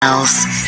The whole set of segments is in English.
else.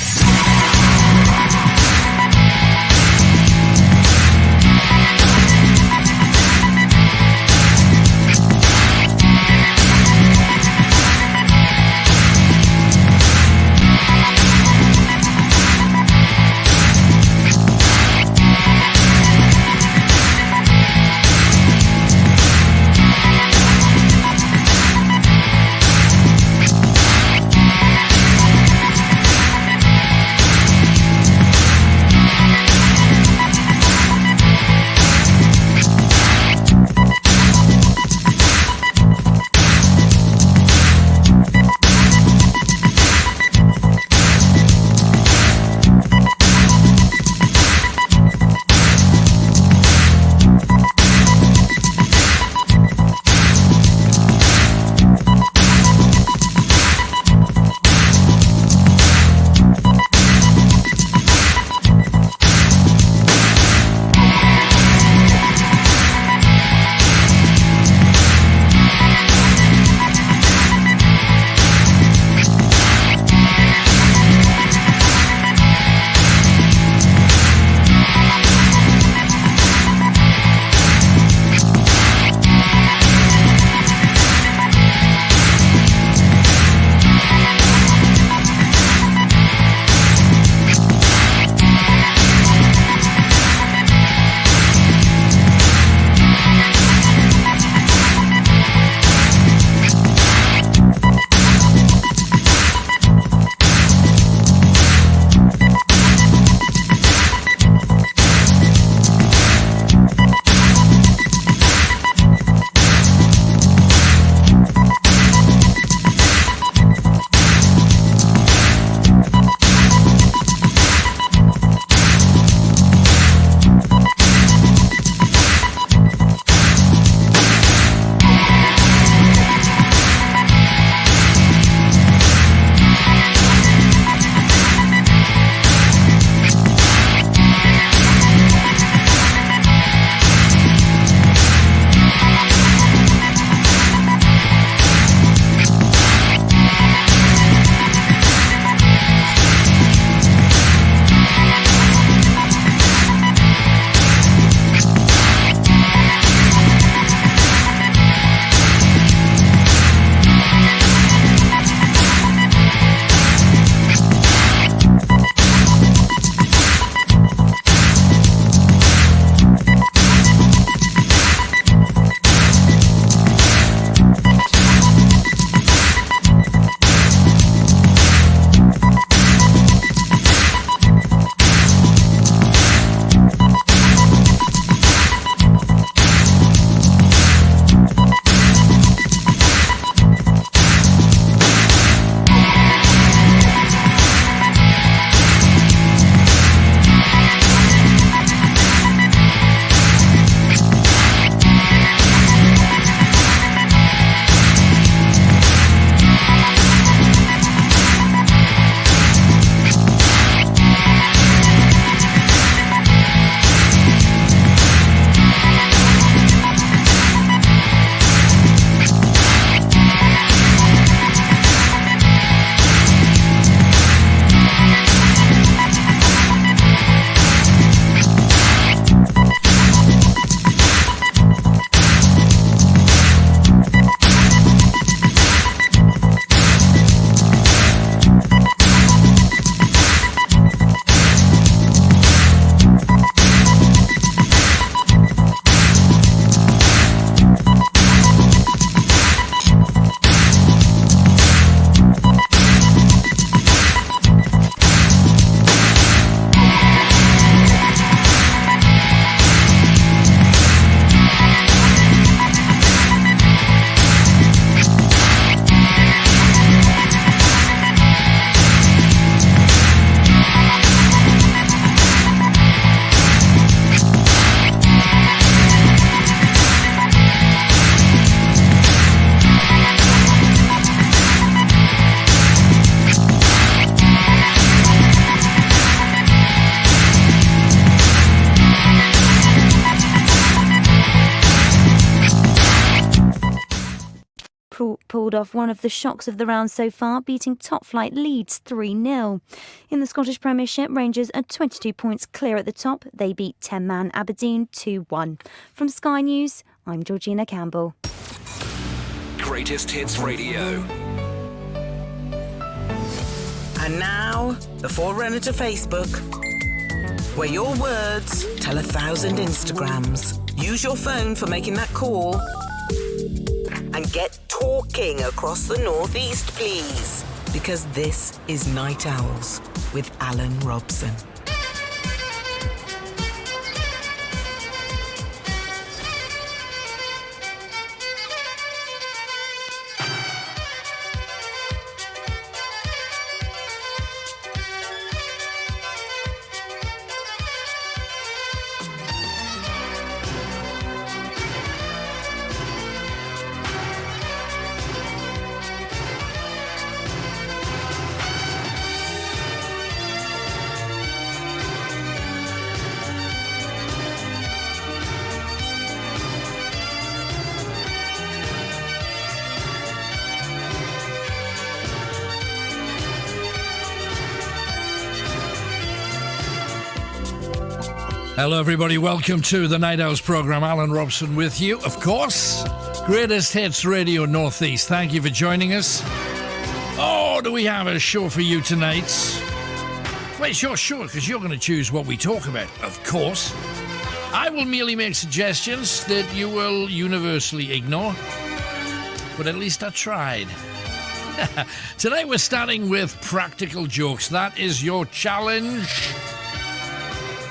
pulled off one of the shocks of the round so far, beating top flight Leeds 3-0. In the Scottish Premiership, Rangers are 22 points clear at the top. They beat 10-man Aberdeen 2-1. From Sky News, I'm Georgina Campbell. Greatest Hits Radio. And now, the forerunner to Facebook, where your words tell 1,000 Instagrams. Use your phone for making that call. And get talking across the northeast, please. Because this is Night Owls with Alan Robson. Hello everybody, welcome to the Night Owls programme. Alan Robson with you, of course. Greatest Hits Radio Northeast. Thank you for joining us. Oh, do we have a show for you tonight? Well, it's your show because you're going to choose what we talk about, of course. I will merely make suggestions that you will universally ignore. But at least I tried. Today we're starting with practical jokes. That is your challenge.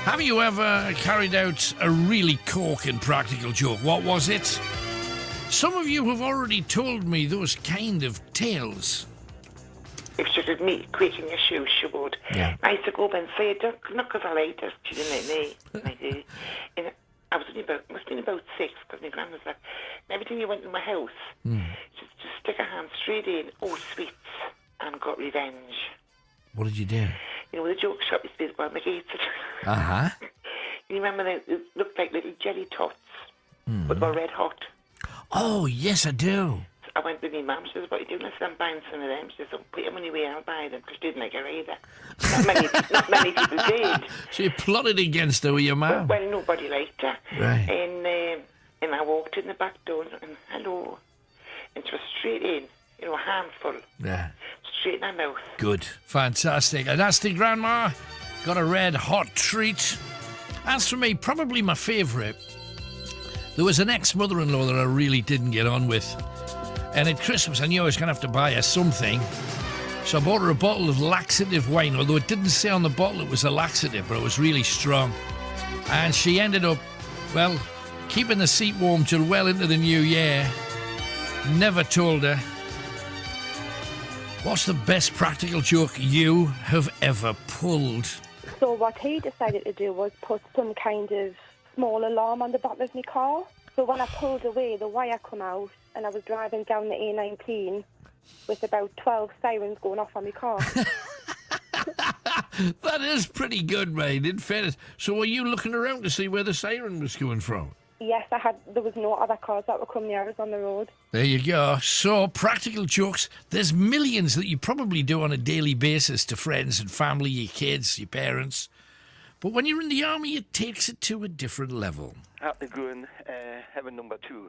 Have you ever carried out a really corking practical joke? What was it? Some of you have already told me those kind of tales. If she could meet quitting a shoe, she would. Yeah. I used to go up and say, not because I liked her, she didn't like me. I do. And I was only must have been about 6, because my grandma was like, every time you went to my house, she'd just stick her hand straight in, all sweets, and got revenge. What did you do? You know, the joke shop used to be by my gates. Uh-huh. You remember they looked like little jelly tots, but they were red hot. Oh, yes, I do. So I went with my mum. She says, what are you doing? I said, I'm buying some of them. She says, put your money away, I'll buy them, because she didn't like her either. Not many people did. So you plotted against her with your mum? Well, nobody liked her. Right. And I walked in the back door and hello. And she was straight in, you know, a handful. Yeah. Straight in her mouth. Good. Fantastic. A nasty grandma got a red hot treat. As for me, probably my favourite. There was an ex-mother-in-law that I really didn't get on with. And at Christmas, I knew I was going to have to buy her something. So I bought her a bottle of laxative wine, although it didn't say on the bottle it was a laxative, but it was really strong. And she ended up, well, keeping the seat warm till well into the new year. Never told her. What's the best practical joke you have ever pulled? So what he decided to do was put some kind of small alarm on the back of my car. So when I pulled away, the wire come out and I was driving down the A19 with about 12 sirens going off on my car. That is pretty good, mate, in fairness. So were you looking around to see where the siren was coming from? Yes, there was no other cars that were coming near us on the road. There you go. So, practical jokes. There's millions that you probably do on a daily basis to friends and family, your kids, your parents. But when you're in the army, it takes it to a different level. I had to go and have a number 2.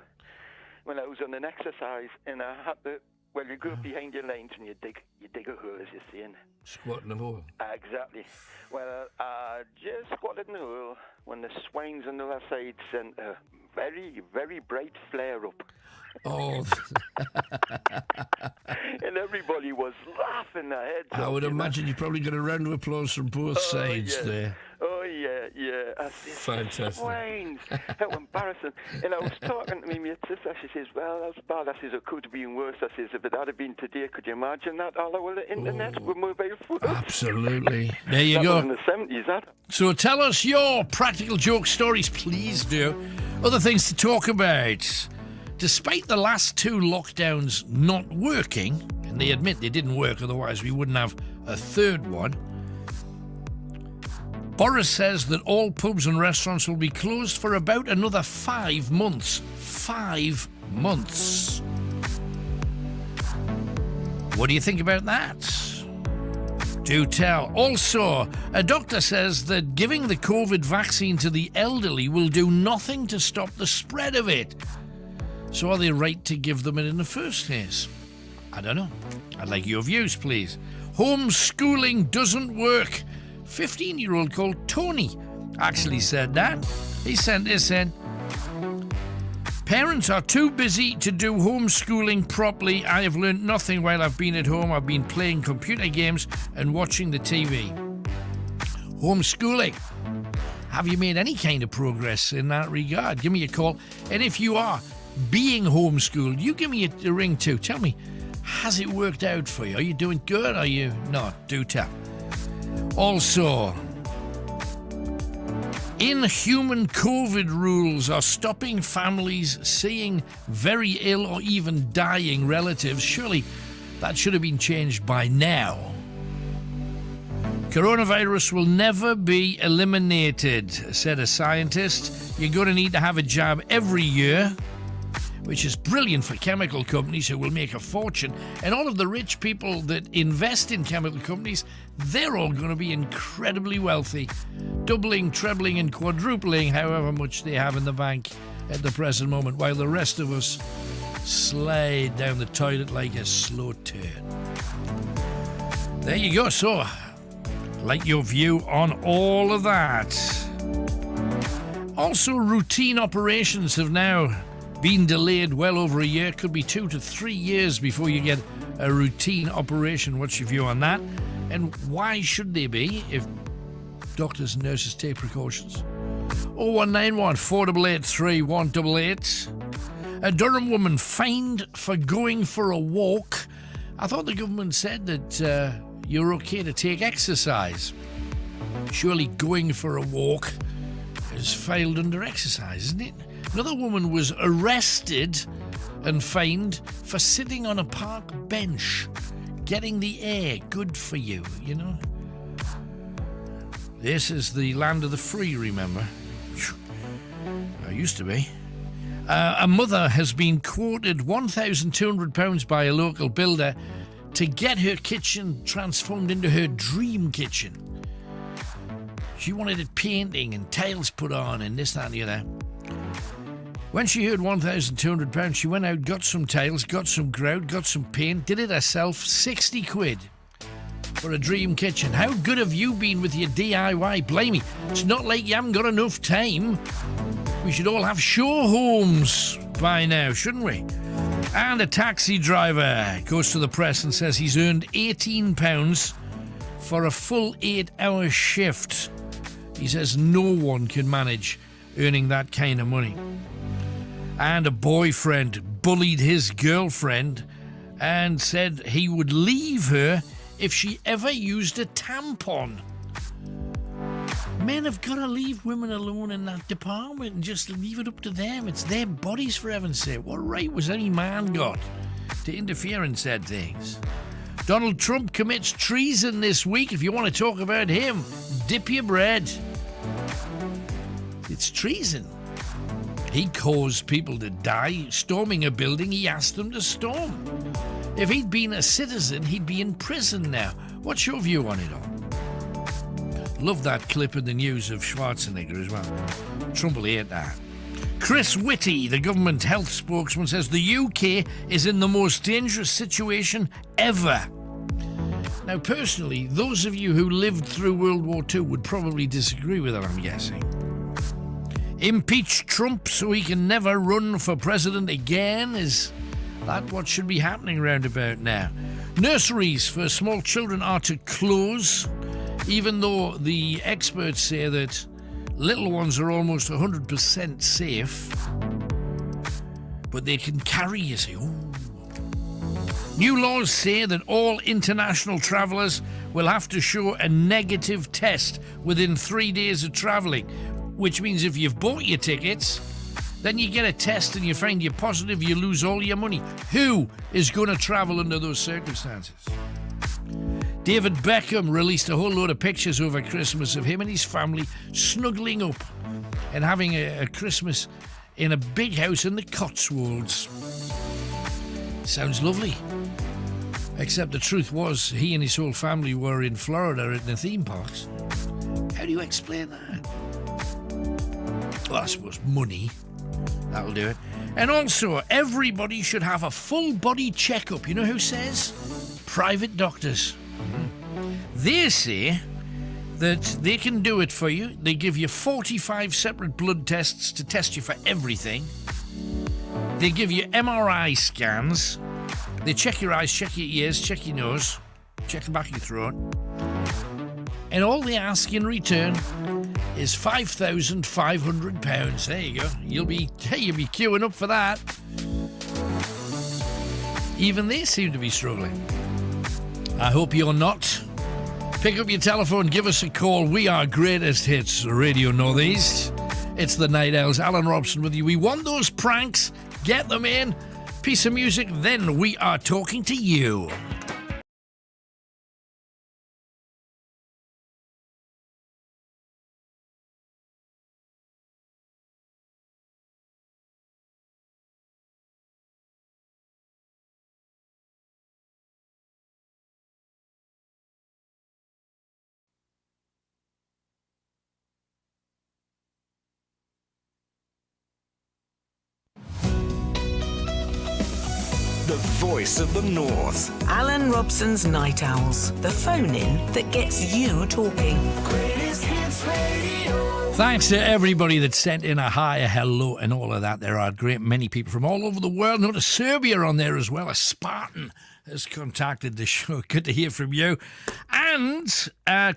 When I was on an exercise, and I had to, well, you go behind your lines and you dig a hole, as you're saying. Squatting a hole. Exactly. Well, I just squatted in the hole when the swines on the other side sent a very, very bright flare up. Oh. And everybody was laughing their heads off. I would imagine you probably got a round of applause from both sides there. Oh, yeah. I said, fantastic. Swines. How embarrassing. And I was talking to me mate sister. She says, well, that's bad. I says, it could have been worse. I says, if it had been today, could you imagine that? All over the internet with mobile phones. Absolutely. There you that go. was in the 70s, that. So tell us your practical joke stories, please do. Other things to talk about. Despite the last 2 lockdowns not working, and they admit they didn't work, otherwise we wouldn't have a third one, Boris says that all pubs and restaurants will be closed for about another 5 months. 5 months. What do you think about that? Do tell. Also, a doctor says that giving the COVID vaccine to the elderly will do nothing to stop the spread of it. So are they right to give them it in the first place? I don't know. I'd like your views, please. Homeschooling doesn't work. 15-year-old called Tony actually said that. He sent this in. Parents are too busy to do homeschooling properly. I have learned nothing while I've been at home. I've been playing computer games and watching the TV. Homeschooling. Have you made any kind of progress in that regard? Give me a call. And if you are being homeschooled, you give me a ring too. Tell me, has it worked out for you? Are you doing good? Are you not? Do tell. Also, inhuman COVID rules are stopping families seeing very ill or even dying relatives. Surely that should have been changed by now. Coronavirus will never be eliminated, said a scientist. You're going to need to have a jab every year, which is brilliant for chemical companies who will make a fortune. And all of the rich people that invest in chemical companies, they're all going to be incredibly wealthy, doubling, trebling, and quadrupling however much they have in the bank at the present moment, while the rest of us slide down the toilet like a slow turd. There you go. So, like your view on all of that. Also, routine operations have now been delayed well over a year. Could be 2 to 3 years before you get a routine operation. What's your view on that? And why should they be if doctors and nurses take precautions? 0191 4883 188. A Durham woman fined for going for a walk. I thought the government said that you're okay to take exercise. Surely going for a walk is filed under exercise, isn't it? Another woman was arrested and fined for sitting on a park bench, getting the air. Good for you, you know. This is the land of the free, remember? I used to be. A mother has been quoted £1,200 by a local builder to get her kitchen transformed into her dream kitchen. She wanted it painting and tiles put on and this, that and the other. When she heard £1,200, she went out, got some tiles, got some grout, got some paint, did it herself, 60 quid for a dream kitchen. How good have you been with your DIY? Blimey, it's not like you haven't got enough time. We should all have show homes by now, shouldn't we? And a taxi driver goes to the press and says he's earned £18 for a full 8-hour shift. He says no one can manage earning that kind of money. And a boyfriend bullied his girlfriend and said he would leave her if she ever used a tampon. Men have got to leave women alone in that department and just leave it up to them. It's their bodies, for heaven's sake. What right was any man got to interfere in said things? Donald Trump commits treason this week. If you want to talk about him, dip your bread. It's treason. He caused people to die storming a building he asked them to storm. If he'd been a citizen, he'd be in prison now. What's your view on it all? Love that clip in the news of Schwarzenegger as well. Trump will hate that. Chris Whitty, the government health spokesman, says the UK is in the most dangerous situation ever. Now, personally, those of you who lived through World War II would probably disagree with that, I'm guessing. Impeach Trump so he can never run for president again? Is that what should be happening round about now? Nurseries for small children are to close, even though the experts say that little ones are almost 100% safe. But they can carry, you see. Ooh. New laws say that all international travellers will have to show a negative test within 3 days of travelling, which means if you've bought your tickets, then you get a test and you find you're positive, you lose all your money. Who is going to travel under those circumstances? David Beckham released a whole load of pictures over Christmas of him and his family snuggling up and having a Christmas in a big house in the Cotswolds. Sounds lovely. Except the truth was, he and his whole family were in Florida at the theme parks. How do you explain that? Well, I suppose money. That'll do it. And also, everybody should have a full body checkup. You know who says? Private doctors. They say that they can do it for you. They give you 45 separate blood tests to test you for everything. They give you MRI scans. They check your eyes, check your ears, check your nose, check the back of your throat. And all they ask in return is £5,500. There you go. You'll be queuing up for that. Even they seem to be struggling. I hope you're not. Pick up your telephone, give us a call. We are Greatest Hits Radio Northeast. It's the Night Owls. Alan Robson with you. We want those pranks. Get them in. Piece of music, then we are talking to you. The voice of the North. Alan Robson's Night Owls, the phone-in that gets you talking. Greatest Hits Radio. Thanks to everybody that sent in a hi, a hello, and all of that. There are a great many people from all over the world. Notice Serbia on there as well. A Spartan has contacted the show. Good to hear from you. And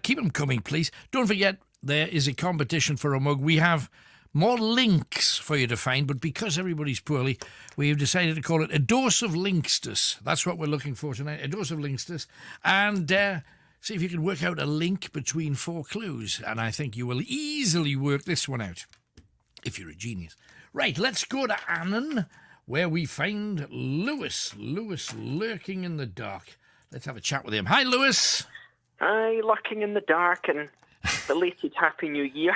keep them coming, please. Don't forget, there is a competition for a mug. We have more links for you to find, but because everybody's poorly, we've decided to call it a dose of linksters. That's what we're looking for tonight, a dose of linksters. And see if you can work out a link between 4 clues. And I think you will easily work this one out, if you're a genius. Right, let's go to Annan, where we find Lewis. Lewis lurking in the dark. Let's have a chat with him. Hi, Lewis. Hi, lurking in the dark, and belated Happy New Year.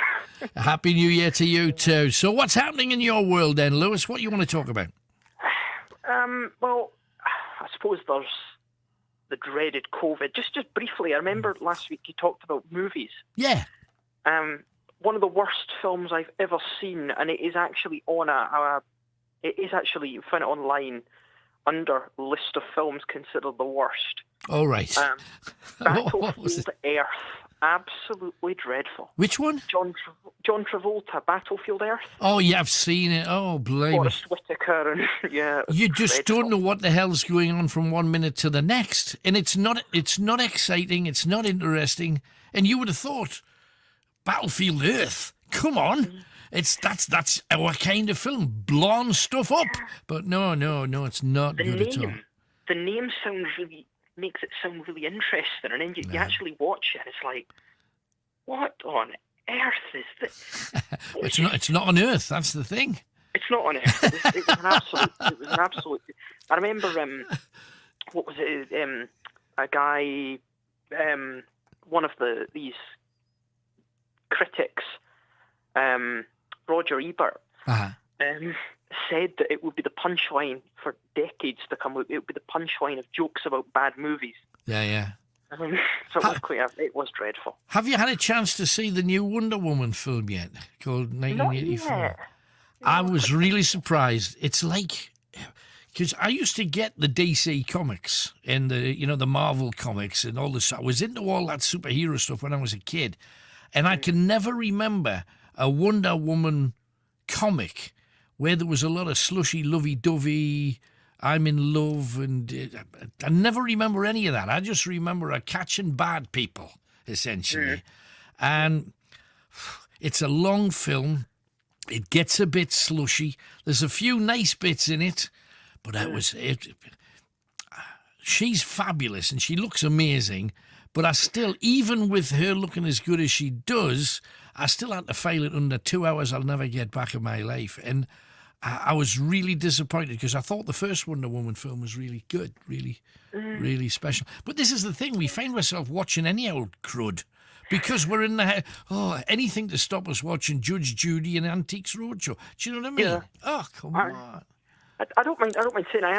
Happy New Year to you too. So what's happening in your world then, Lewis? What do you want to talk about? Well, I suppose there's the dreaded COVID. Just briefly, I remember last week you talked about movies. Yeah. One of the worst films I've ever seen, and it is actually on you find it online under list of films considered the worst. All right. Battlefield Earth. Absolutely dreadful. Which one? John Travolta, Battlefield Earth. Oh, yeah, I've seen it. Oh, blimey. Forrest Whitaker, and yeah. You just dreadful. don't know what the hell's going on from one minute to the next, and it's not exciting. It's not interesting. And you would have thought, Battlefield Earth. Come on, that's our kind of film, blowing stuff up. But no, it's not good at all. The name makes it sound really interesting, and then you actually watch it, and it's like, what on earth is this? It's not on Earth. That's the thing. It's not on Earth. It was an absolute. I remember what was it? A guy, one of these critics, Roger Ebert, said that it would be the punchline for decades to come. It would be the punchline of jokes about bad movies. Yeah. I mean, so it was dreadful. Have you had a chance to see the new Wonder Woman film yet, called 1984? Not yet. I was really surprised. It's like, because I used to get the DC comics and the Marvel comics and all this. I was into all that superhero stuff when I was a kid, and I can never remember a Wonder Woman comic where there was a lot of slushy, lovey-dovey, I'm in love, and I never remember any of that. I just remember her catching bad people, essentially. And it's a long film. It gets a bit slushy. There's a few nice bits in it, but that was it. She's fabulous, and she looks amazing, but I still, even with her looking as good as she does, I still had to fail it under 2 hours I'll never get back in my life. And I was really disappointed because I thought the first Wonder Woman film was really good, really special. But this is the thing, we find ourselves watching any old crud because we're in the anything to stop us watching Judge Judy and Antiques Roadshow. Do you know what I mean? Yeah. Oh, come on. I don't mind saying I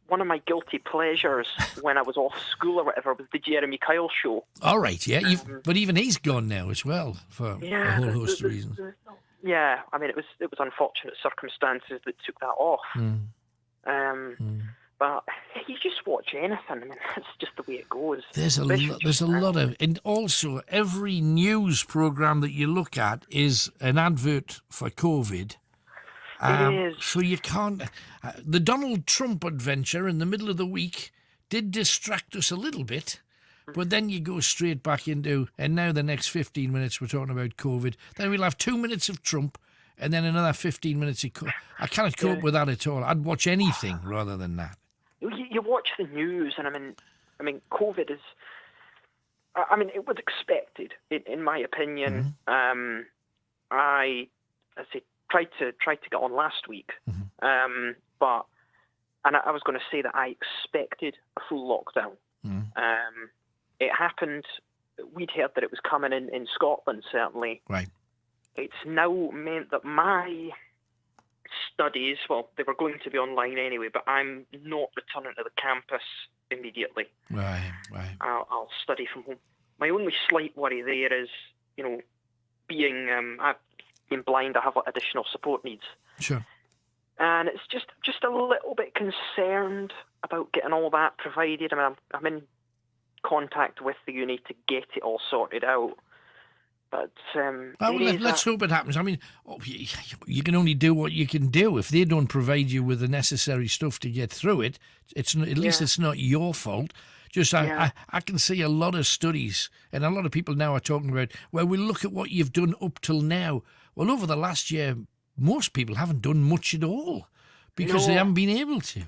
one of my guilty pleasures when I was off school or whatever was the Jeremy Kyle show. All right, yeah. But even he's gone now as well for a whole host of reasons. Yeah, I mean, it was unfortunate circumstances that took that off. But you just watch anything. I mean, that's just the way it goes. There's a lot of, and also every news program that you look at is an advert for COVID. It is. So you can't. The Donald Trump adventure in the middle of the week did distract us a little bit, but then you go straight back into, and now the next 15 minutes we're talking about COVID. Then we'll have 2 minutes of Trump, and then another 15 minutes of I cannot cope with that at all. I'd watch anything rather than that. You watch the news, and I mean, COVID is. I mean, it was expected, in my opinion. I say tried to get on last week, but I was going to say that I expected a full lockdown. It happened. We'd heard that it was coming in Scotland, certainly. Right. It's now meant that my studies, well, they were going to be online anyway, but I'm not returning to the campus immediately. Right. I'll study from home. My only slight worry there is, being blind, I have additional support needs. Sure. And it's just a little bit concerned about getting all that provided. I mean, I'm in contact with the uni to get it all sorted out. But let's hope it happens. I mean, you can only do what you can do. If they don't provide you with the necessary stuff to get through it, at least it's not your fault. I can see a lot of studies, and a lot of people now are talking about, well, we'll look at what you've done up till now. Well, over the last year, most people haven't done much at all because they haven't been able to.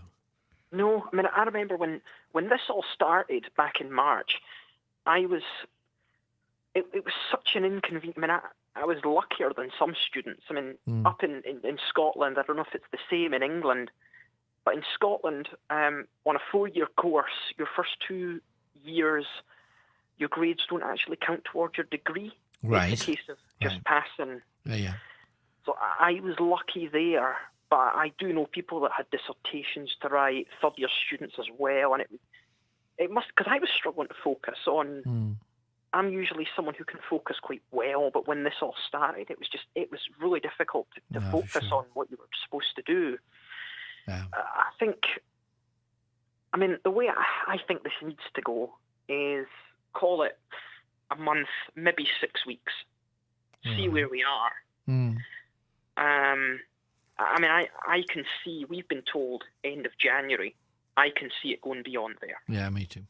No, I mean, I remember when this all started back in March, it was such an inconvenient. I mean, I was luckier than some students. I mean, up in Scotland, I don't know if it's the same in England, but in Scotland, on a 4-year course, your first 2 years, your grades don't actually count towards your degree. Right. It's a case of just passing. Yeah. So I was lucky there, but I do know people that had dissertations to write, third-year students as well, and it must, because I was struggling to focus on. I'm usually someone who can focus quite well, but when this all started, it was really difficult to focus on what you were supposed to do. Yeah. I think, I mean, the way I think this needs to go is call it a month, maybe 6 weeks, see where we are. I mean, I can see, we've been told end of January. I can see it going beyond there. Yeah, me too.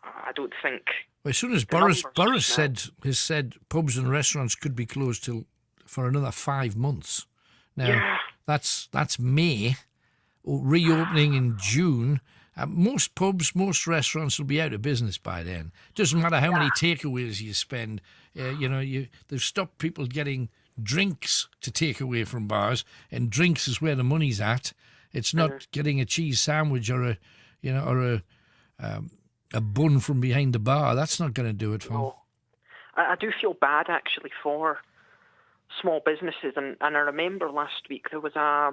I don't think. Well, as soon as Boris has said pubs and restaurants could be closed for another 5 months. Now that's May, reopening in June. Most pubs, most restaurants will be out of business by then. Doesn't matter how many takeaways you spend. They've stopped people getting drinks to take away from bars, and drinks is where the money's at. It's not getting a cheese sandwich or a bun from behind the bar. That's not going to do it for them. I do feel bad actually for small businesses, and I remember last week there was a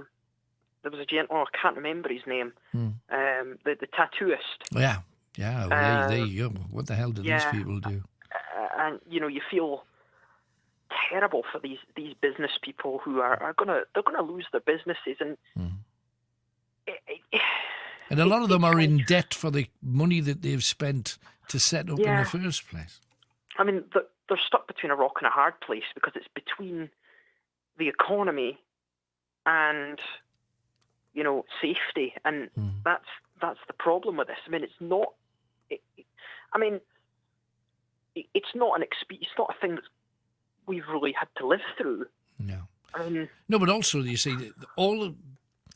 gentleman, I can't remember his name, the tattooist. Yeah. Well, there you go. What the hell do these people do? And you feel terrible for these business people who are gonna lose their businesses, and and a lot of them are in debt for the money that they've spent to set up in the first place. I mean, they're stuck between a rock and a hard place because it's between the economy and safety, and that's the problem with this. I mean, it's not. It's not it's not a thing that we've really had to live through. No. No, but also you see all of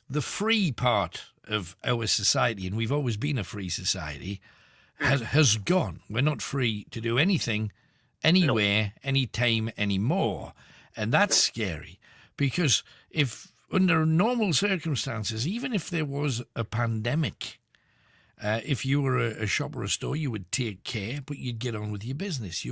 the free part of our society, and we've always been a free society, has gone. We're not free to do anything, anywhere, anytime, anymore. And that's scary, because if under normal circumstances, even if there was a pandemic, if you were a shop or a store, you would take care, but you'd get on with your business.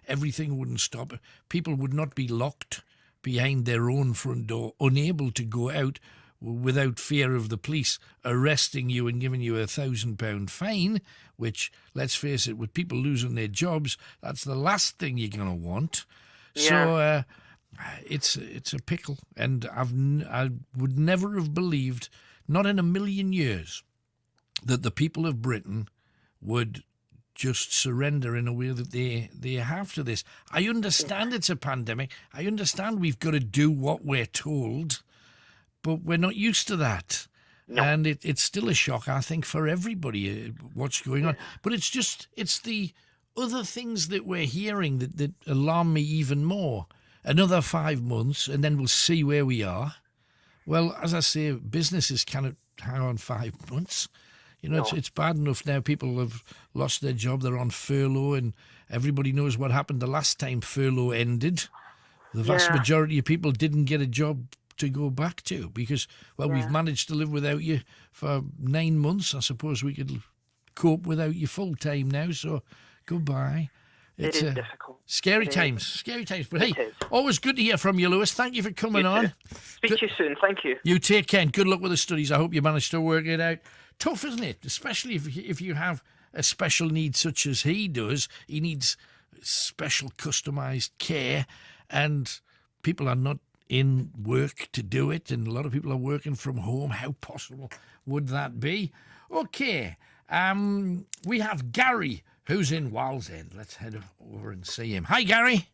Everything wouldn't stop. People would not be locked behind their own front door, unable to go out without fear of the police arresting you and giving you £1,000 fine, which, let's face it, with people losing their jobs, that's the last thing you're going to want. Yeah. So it's a pickle, and I would never have believed, not in a million years, that the people of Britain would just surrender in a way that they have to this. I understand it's a pandemic. I understand we've got to do what we're told, but we're not used to that. No. And it's still a shock, I think, for everybody, what's going on. But it's the other things that we're hearing that alarm me even more. Another 5 months, and then we'll see where we are. Well, as I say, businesses cannot hang on 5 months. You know, it's bad enough now. People have lost their job. They're on furlough, and everybody knows what happened the last time furlough ended. The vast majority of people didn't get a job to go back to because, well, we've managed to live without you for 9 months. I suppose we could cope without you full time now, so goodbye. It is difficult. Scary times. But hey, always good to hear from you, Lewis. Thank you for coming on. Speak to you soon. Thank you. You take care. Good luck with the studies. I hope you manage to work it out. Tough, isn't it? Especially if you have a special need such as he does. He needs special customised care, and people are not in work to do it, and a lot of people are working from home. How possible would that be? Okay, we have Gary, who's in Wallsend. Let's head over and see him. Hi, Gary.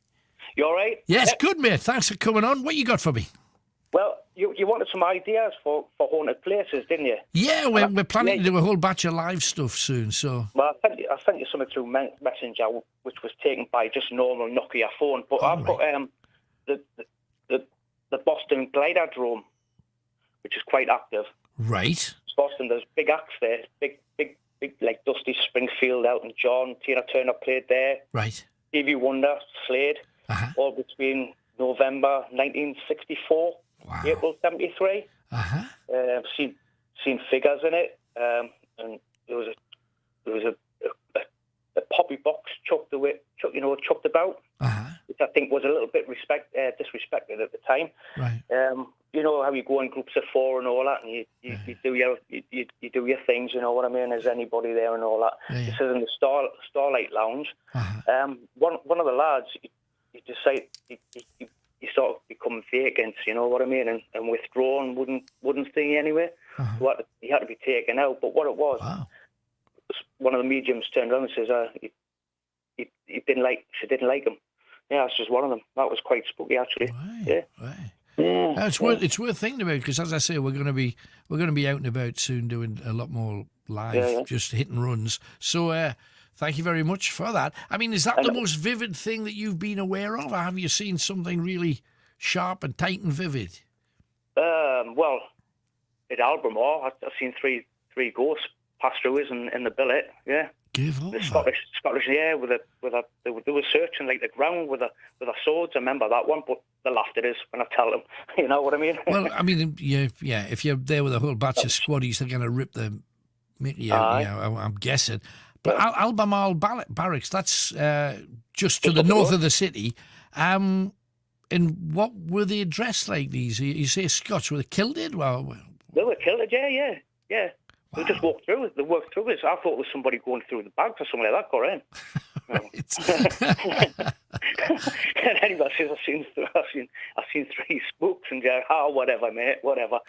You all right? Yes, good, mate. Thanks for coming on. What you got for me? Well, you wanted some ideas for haunted places, didn't you? Yeah, we're planning to do a whole batch of live stuff soon, so... Well, I sent you something through Messenger, which was taken by just a normal Nokia phone, but I've got the Boston Gliderdrome, which is quite active. Right. Boston, there's big acts there, big, like Dusty Springfield, Elton John, Tina Turner played there. Right. Stevie Wonder, Slade, all between November 1964, April 73. Seen figures in it, and there was a poppy box chucked about, which I think was a little bit disrespected at the time. Right. You know how you go in groups of four and all that, and you do your things. You know what I mean? There's anybody there and all that. Yeah. This is in the Starlight Lounge. One of the lads, you just say you sort of become vacant. You know what I mean? And withdrawn wouldn't sting anyway. He had to be taken out. But what it was, one of the mediums turned around and says, she didn't like him. Yeah, that's just one of them. That was quite spooky, actually. Right. Yeah. It's worth thinking about, because, as I say, we're going to be out and about soon, doing a lot more live, just hit and runs. So thank you very much for that. I mean, is that the most vivid thing that you've been aware of, or have you seen something really sharp and tight and vivid? Well, at Albemarle, I've seen three ghosts pass through us in the billet. Yeah. Give the Scottish, they were searching like the ground with their swords. I remember that one, but they laughed at us when I tell them. You know what I mean? Well, I mean, yeah. If you're there with a whole batch of squaddies, they're going to rip the mickey out. I'm guessing. But Albemarle Barracks, that's just to the north of the city. And what were they dressed like? These? You say Scots? Were they kilted? Well, they were kilted. Yeah. Wow. They just walked through it. They worked through it. So I thought it was somebody going through the bags or something like that. Got in. And anyway, I've seen three spooks, and whatever, mate, whatever.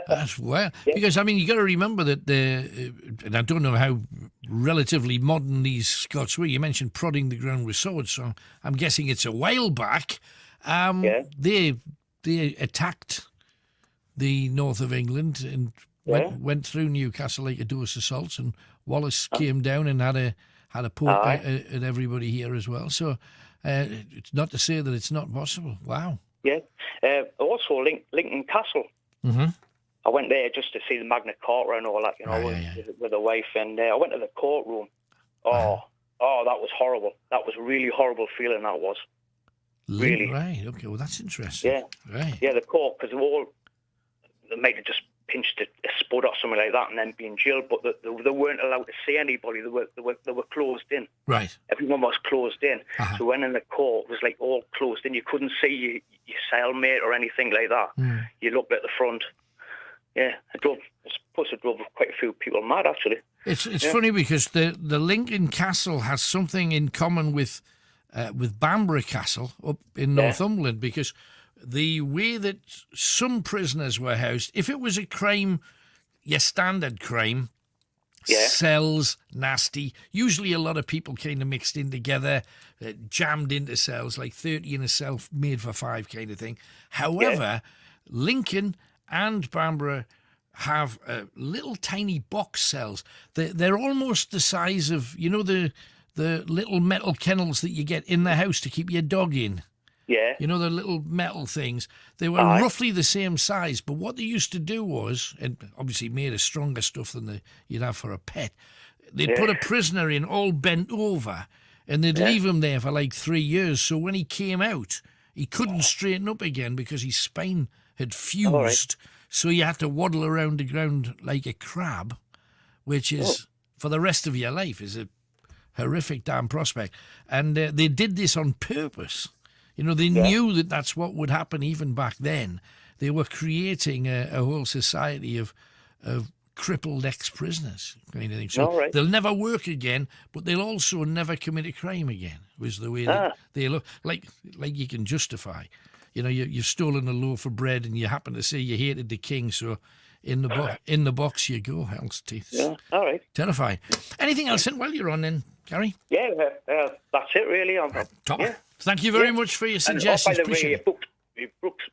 That's well, because I mean, you got to remember that and I don't know how relatively modern these Scots were. You mentioned prodding the ground with swords, so I'm guessing it's a while back. They attacked the north of England and went through Newcastle like a dose of salts, and Wallace came down and had a poke at everybody here as well. So it's not to say that it's not possible. Wow. Yeah. Also, Lincoln Castle. Mm-hmm. I went there just to see the Magna Carta and all that, with the wife, and I went to the courtroom. Oh, that was horrible. That was a really horrible feeling, that was. Really. Right, okay, well, that's interesting. Yeah. Right. Yeah, the court, because they might have just pinched a spud or something like that and then be in jail, but they weren't allowed to see anybody. They were closed in. Right. Everyone was closed in. So when in the court, it was like all closed in. You couldn't see your cellmate or anything like that. You looked at the front. yeah, I drove quite a few people mad, actually. It's funny because the Lincoln Castle has something in common with Bamborough Castle up in Northumberland, because the way that some prisoners were housed, if it was a crime, your standard crime, cells, nasty, usually a lot of people kind of mixed in together, jammed into cells, like 30 in a cell made for 5 kind of thing. However, Lincoln and Bamborough have little tiny box cells. They're almost the size of, the little metal kennels that you get in the house to keep your dog in. Yeah. The little metal things. They were roughly the same size, but what they used to do was, and obviously made of stronger stuff than you'd have for a pet, they'd put a prisoner in all bent over, and they'd leave him there for like 3 years, so when he came out, he couldn't straighten up again because his spine had fused, so you had to waddle around the ground like a crab, which is, for the rest of your life, is a horrific damn prospect. And they did this on purpose. They knew that that's what would happen even back then. They were creating a whole society of crippled ex-prisoners kind of thing. So they'll never work again, but they'll also never commit a crime again, was the way that they look. Like you can justify. You've stolen a loaf of bread and you happen to say you hated the king, so in the box you go, hell's teeth. Yeah, all right. Terrifying. Anything else while you're on then, Gary? Yeah, that's it really. Top. Yeah. Thank you very much for your suggestions. And, by the way,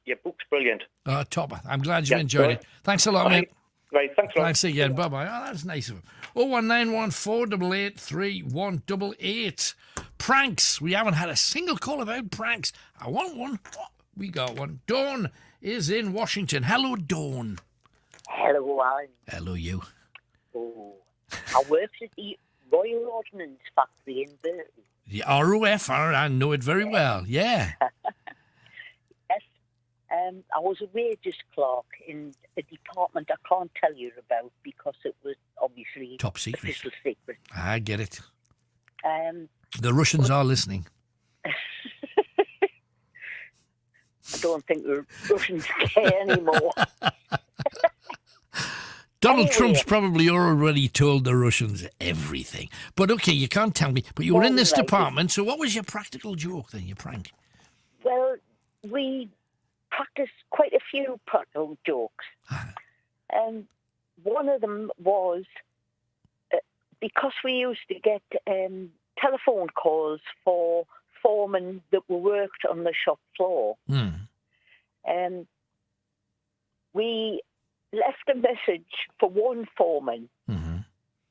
your book's brilliant. Topper. I'm glad you enjoyed it. Thanks a lot, mate. Right, thanks a lot. Thanks again. Bye-bye. Oh, that's nice of him. 01914883188. Pranks. We haven't had a single call about pranks. I want one. Oh, we got one. Dawn is in Washington. Hello, Dawn. Hello, Alan. Hello, you. Oh, I worked at the Royal Ordnance Factory in Burton. The ROF, I know it very well, yeah. Yes, I was a wages clerk in a department I can't tell you about because it was obviously top secret. Official secret. I get it. The Russians are listening. I don't think the Russians care anymore. Donald Trump's probably already told the Russians everything. But okay, you can't tell me. But you were in this department, so what was your practical joke then, your prank? Well, we practiced quite a few practical jokes. One of them was, because we used to get telephone calls for foremen that worked on the shop floor, we left a message for one foreman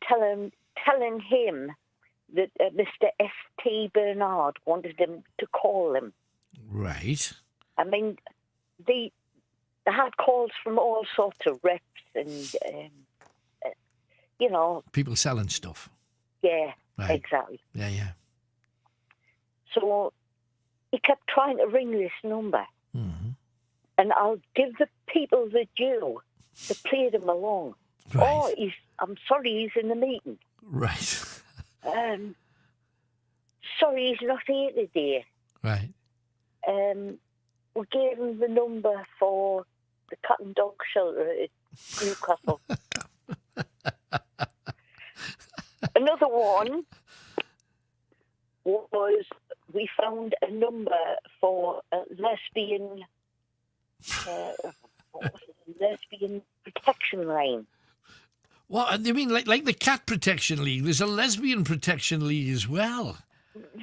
telling him that Mr. S.T. Bernard wanted him to call him. Right. I mean, they had calls from all sorts of reps and, people selling stuff. Yeah, right. Exactly. Yeah. So he kept trying to ring this number. And I'll give the people the due. They played him along. Right. Oh, I'm sorry, he's in the meeting. Right. Sorry, he's not here today. Right. We gave him the number for the cat and dog shelter at Newcastle. Another one was we found a number for a lesbian protection line. What? You mean like the Cat Protection League? There's a Lesbian Protection League as well.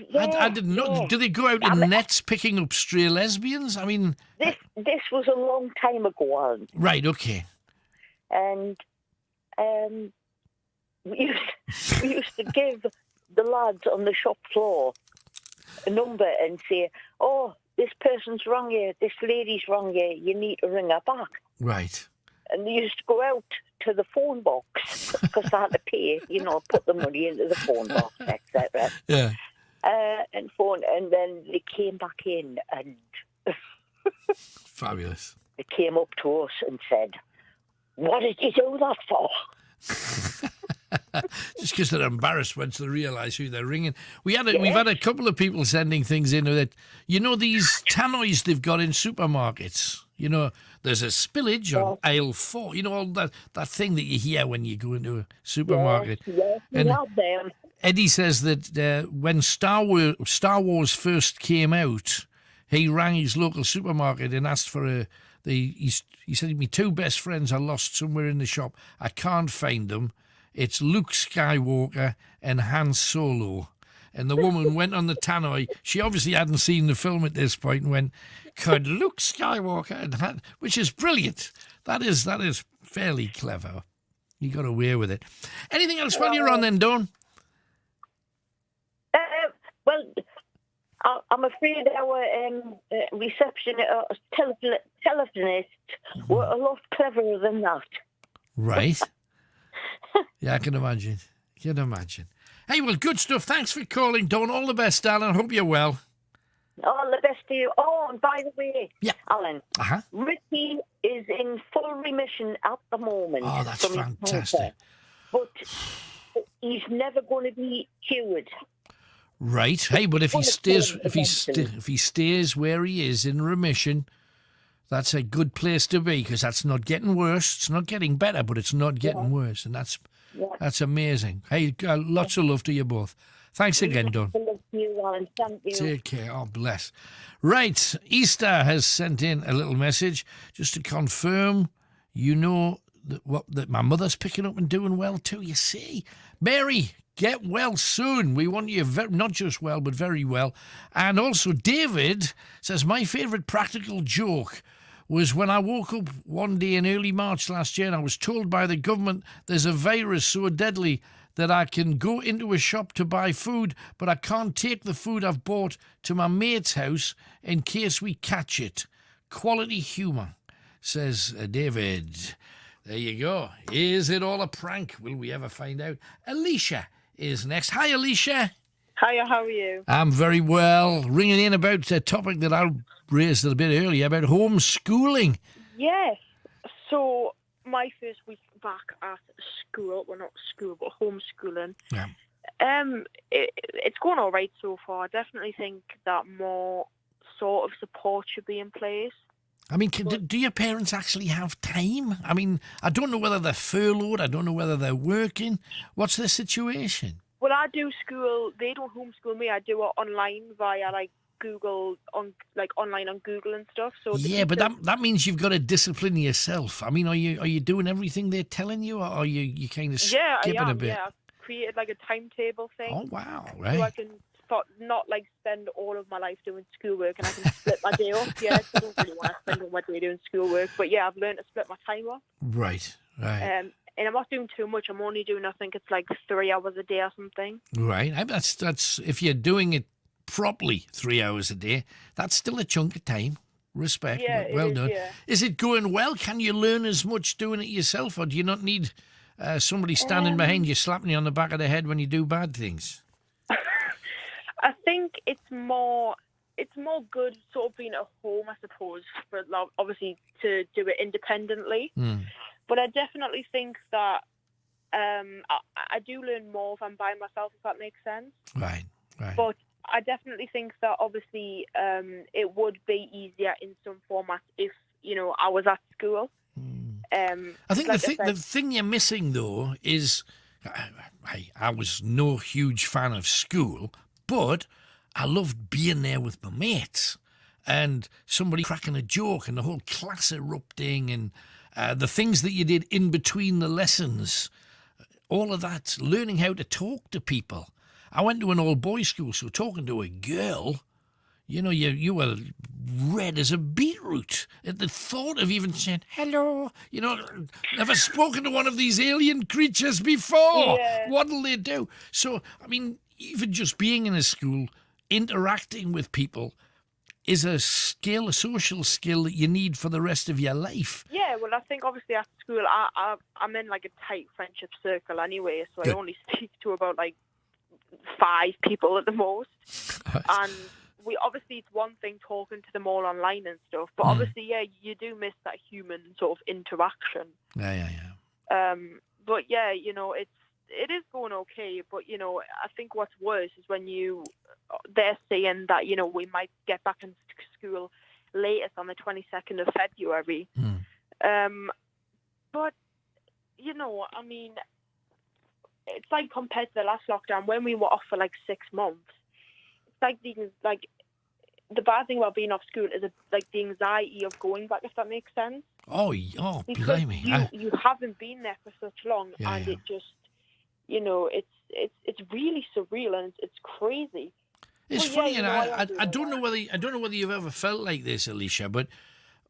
Yeah, I didn't know. yeah. Do they go out in nets picking up stray lesbians? I mean... This was a long time ago, Alan. Right, okay. And we used to give the lads on the shop floor a number and say, oh, this person's wrong here, this lady's wrong here, you need to ring her back. Right. And they used to go out to the phone box because they had to pay, put the money into the phone box, etc. Yeah. And phone, and then they came back in and... Fabulous. They came up to us and said, what did you do that for? Just because they're embarrassed once they realise who they're ringing. We've had a couple of people sending things in that, these tannoys they've got in supermarkets, there's a spillage on aisle 4. You know, all that thing that you hear when you go into a supermarket. Yes, we And have them. Eddie says that when Star Wars first came out, he rang his local supermarket and asked for he said, my 2 best friends are lost somewhere in the shop. I can't find them. It's Luke Skywalker and Han Solo. And the woman went on the tannoy. She obviously hadn't seen the film at this point and went, could Luke Skywalker and Han, which is brilliant. That is fairly clever. You got away with it. Anything else while you're on then, Dawn? Well, I'm afraid our telephonists were a lot cleverer than that. Right. Yeah, I can imagine. Hey, well, good stuff. Thanks for calling, Dawn. All the best, darling. I hope you're well. All the best to you. Oh, and by the way, yeah. Alan, Uh-huh. Ricky is in full remission at the moment. Oh, that's from his fantastic. cancer, but he's never going to be cured. Right. Hey, but if he stays where he is in remission, that's a good place to be, because that's not getting worse. It's not getting better, but it's not getting worse, and that's amazing. Hey, lots of love to you both. Thanks again, Dawn. Love to you, Alan. Thank you. Take care. Oh, bless. Right. Easter has sent in a little message just to confirm, that my mother's picking up and doing well too. You see, Mary, get well soon. We want you not just well, but very well. And also, David says, my favourite practical joke was when I woke up one day in early March last year and I was told by the government there's a virus so deadly that I can go into a shop to buy food, but I can't take the food I've bought to my mate's house in case we catch it. Quality humour, says David. There you go. Is it all a prank? Will we ever find out? Alicia is next. Hi, Alicia. Hiya, how are you? I'm very well. Ringing in about a topic that I raised a bit earlier about homeschooling. Yes. So, my first week back at school, well, not school, but homeschooling. Yeah. It's going all right so far. I definitely think that more sort of support should be in place. I mean, do your parents actually have time? I mean, I don't know whether they're furloughed. I don't know whether they're working. What's their situation? Well, I do school. They don't homeschool me. I do it online via Google online on Google and stuff. So yeah, but that means you've got to discipline yourself. I mean, are you doing everything they're telling you, or are you kind of skipping a bit? Yeah, I've created a timetable thing. Oh wow, right. So I can not spend all of my life doing schoolwork, and I can split my day off. Yeah, I don't really want to spend all my day doing schoolwork, but yeah, I've learned to split my time off. Right. And I'm not doing too much. I'm only doing, I think it's 3 hours a day or something. Right. That's if you're doing it properly, 3 hours a day, that's still a chunk of time. Respect. Yeah, well done. Yeah. Is it going well? Can you learn as much doing it yourself, or do you not need somebody standing behind you slapping you on the back of the head when you do bad things? I think it's more good sort of being at home, I suppose, for obviously to do it independently. But I definitely think that I do learn more if I'm by myself, if that makes sense. Right. But I definitely think that obviously it would be easier in some formats if, I was at school. I think the thing you're missing, though, is I was no huge fan of school, but I loved being there with my mates and somebody cracking a joke and the whole class erupting and the things that you did in between the lessons, all of that, learning how to talk to people. I went to an all-boys school, so talking to a girl, you were red as a beetroot at the thought of even saying, hello, never spoken to one of these alien creatures before. Yeah. What'll they do? So, I mean, even just being in a school, interacting with people is a social skill that you need for the rest of your life. Yeah, well, I think obviously at school, I'm in a tight friendship circle anyway, so Good. I only speak to about 5 people at the most. Right. And it's one thing talking to them all online and stuff, but obviously, yeah, you do miss that human sort of interaction. Yeah. But yeah, it is going okay, but I think what's worse is when they're saying that we might get back in school latest on the 22nd of February, But, you know, I mean, it's like compared to the last lockdown when we were off for like 6 months. It's like the bad thing about being off school is like the anxiety of going back, if that makes sense. Because blimey. You haven't been there for such long, it just, you know, it's really surreal and it's crazy. It's funny, and I don't know whether you've ever felt like this, Alicia, but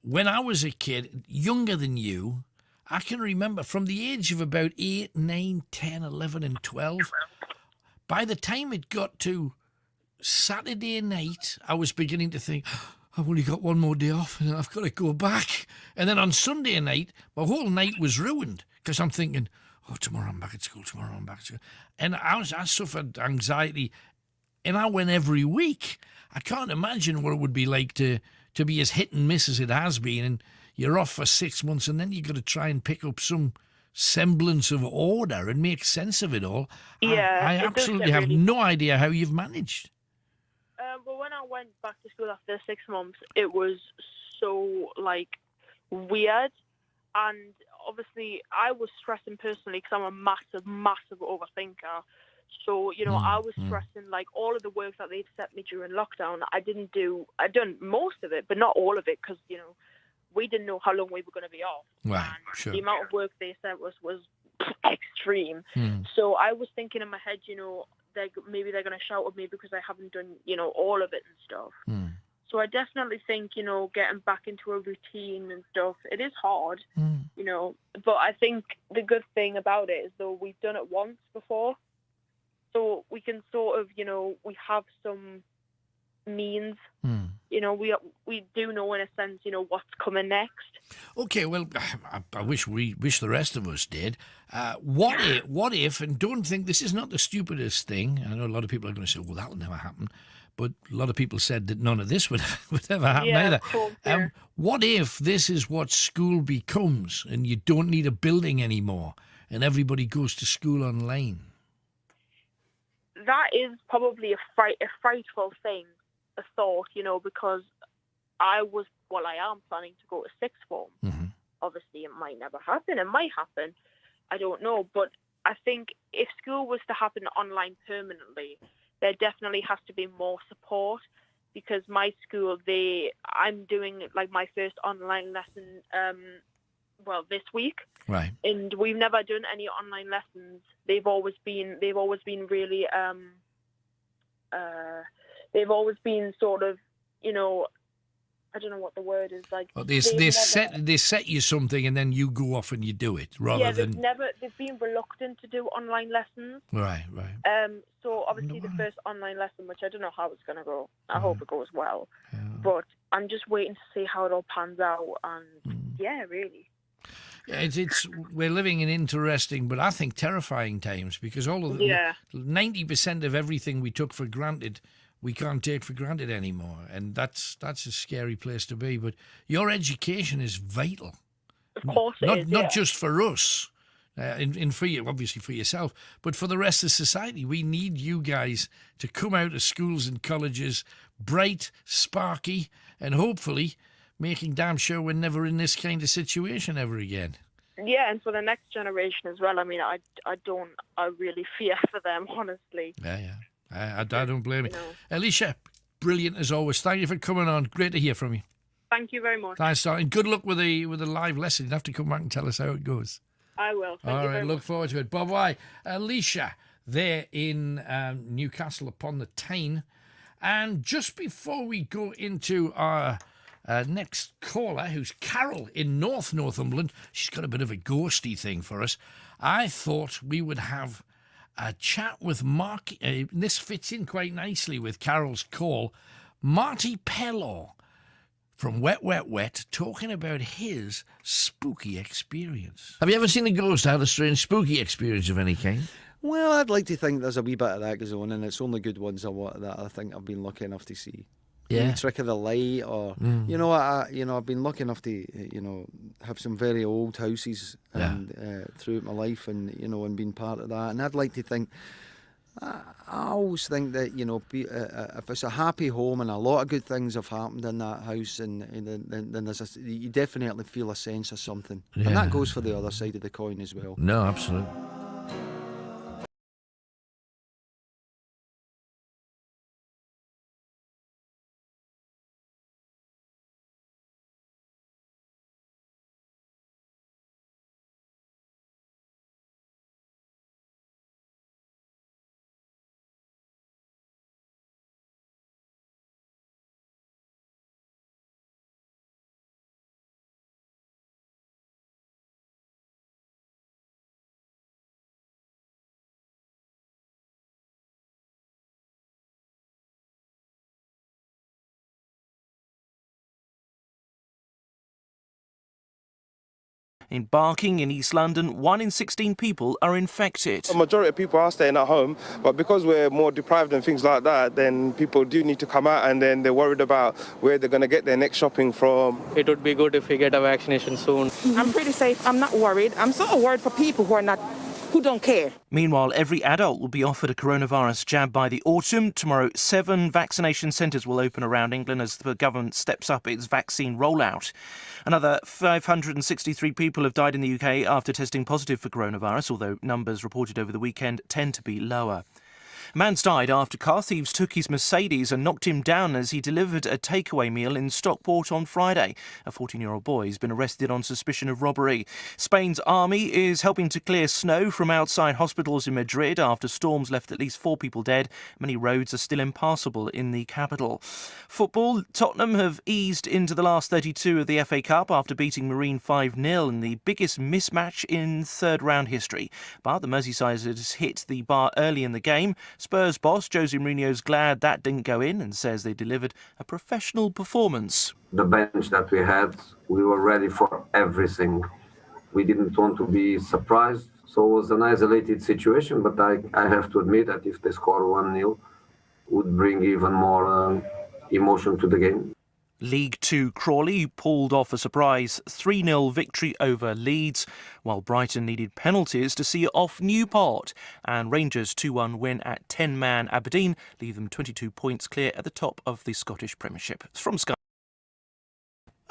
when I was a kid, younger than you, I can remember from the age of about 8, 9, 10, 11 and 12, by the time it got to Saturday night, I was beginning to think, I've only got one more day off and I've got to go back. And then on Sunday night, my whole night was ruined because I'm thinking, tomorrow I'm back at school, And I suffered anxiety, and I went every week. I can't imagine what it would be like to be as hit and miss as it has been, and you're off for 6 months, and then you've got to try and pick up some semblance of order and make sense of it all. Yeah, I absolutely have no idea how you've managed. Well, when I went back to school after 6 months, it was so, like, weird. And obviously, I was stressing personally because I'm a massive, massive overthinker. So, you know, I was stressing, like, all of the work that they'd set me during lockdown. I'd done most of it, but not all of it because, you know, we didn't know how long we were going to be off. Right, and sure. The amount of work they sent was extreme. So I was thinking in my head, you know, maybe they're going to shout at me because I haven't done, you know, all of it and stuff. So I definitely think, you know, getting back into a routine and stuff, it is hard, you know. But I think the good thing about it is, though, we've done it once before. So we can sort of, you know, we have some means. You know, we do know in a sense, you know, what's coming next. Okay, well, I wish the rest of us did. What if, and don't think this is not the stupidest thing. I know a lot of people are going to say, well, that'll never happen. But a lot of people said that none of this would ever happen either. Of course, yeah. What if this is what school becomes and you don't need a building anymore and everybody goes to school online? That is probably a frightful thing, a thought, you know, because I am planning to go to sixth form. Obviously, it might never happen. It might happen. I don't know. But I think if school was to happen online permanently, there definitely has to be more support, because my school, I'm doing like my first online lesson, this week. Right. And we've never done any online lessons. They've always been really, they've always been sort of, you know, I don't know what the word is, like. Well, they set you something and then you go off and you do it rather than. They've been reluctant to do online lessons. Right. So obviously the first online lesson, which I don't know how it's going to go. I hope it goes well, but I'm just waiting to see how it all pans out. And really. We're living in interesting, but I think terrifying times, because all of 90% of everything we took for granted, we can't take for granted anymore, and that's a scary place to be. But your education is vital. Of course, it is. Not just for us, and for you, obviously for yourself, but for the rest of society. We need you guys to come out of schools and colleges bright, sparky, and hopefully making damn sure we're never in this kind of situation ever again. Yeah, and for the next generation as well. I mean, I really fear for them, honestly. Yeah. I don't blame you. know. Alicia, brilliant as always. Thank you for coming on. Great to hear from you. Thank you very much. Thanks, and good luck with the live lesson. You have to come back and tell us how it goes. I will. Thank All you right, very look much. forward to it. Bye-bye. Alicia, there in Newcastle upon the Tyne. And just before we go into our next caller, who's Carol in Northumberland, she's got a bit of a ghosty thing for us. I thought we would have a chat with Mark. This fits in quite nicely with Carol's call. Marty Pellaw from Wet, Wet, Wet, talking about his spooky experience. Have you ever seen a ghost or had a strange spooky experience of any kind? Well, I'd like to think there's a wee bit of that goes on, and it's only good ones that I think I've been lucky enough to see. Yeah. Trick of the light, or you know, I've been lucky enough to have some very old houses and throughout my life, and and been part of that. And I'd like to think I always think that, if it's a happy home and a lot of good things have happened in that house, and then you definitely feel a sense of something. Yeah. And that goes for the other side of the coin as well. No, absolutely. In Barking in East London, 1 in 16 people are infected. A majority of people are staying at home, but because we're more deprived and things like that, then people do need to come out, and then they're worried about where they're going to get their next shopping from. It would be good if we get a vaccination soon. I'm pretty safe. I'm not worried. I'm sort of worried for people who don't care. Meanwhile, every adult will be offered a coronavirus jab by the autumn. Tomorrow, 7 vaccination centres will open around England as the government steps up its vaccine rollout. Another 563 people have died in the UK after testing positive for coronavirus, although numbers reported over the weekend tend to be lower. A man's died after car thieves took his Mercedes and knocked him down as he delivered a takeaway meal in Stockport on Friday. A 14-year-old boy has been arrested on suspicion of robbery. Spain's army is helping to clear snow from outside hospitals in Madrid after storms left at least 4 people dead. Many roads are still impassable in the capital. Football, Tottenham have eased into the last 32 of the FA Cup after beating Marine 5-0 in the biggest mismatch in third-round history. But the Merseysiders hit the bar early in the game. Spurs boss Jose Mourinho's glad that didn't go in and says they delivered a professional performance. The bench that we had, we were ready for everything. We didn't want to be surprised, so it was an isolated situation, but I have to admit that if they score 1-0, would bring even more emotion to the game. League Two Crawley pulled off a surprise 3-0 victory over Leeds, while Brighton needed penalties to see off Newport. And Rangers' 2-1 win at 10-man Aberdeen leave them 22 points clear at the top of the Scottish Premiership. From Sky.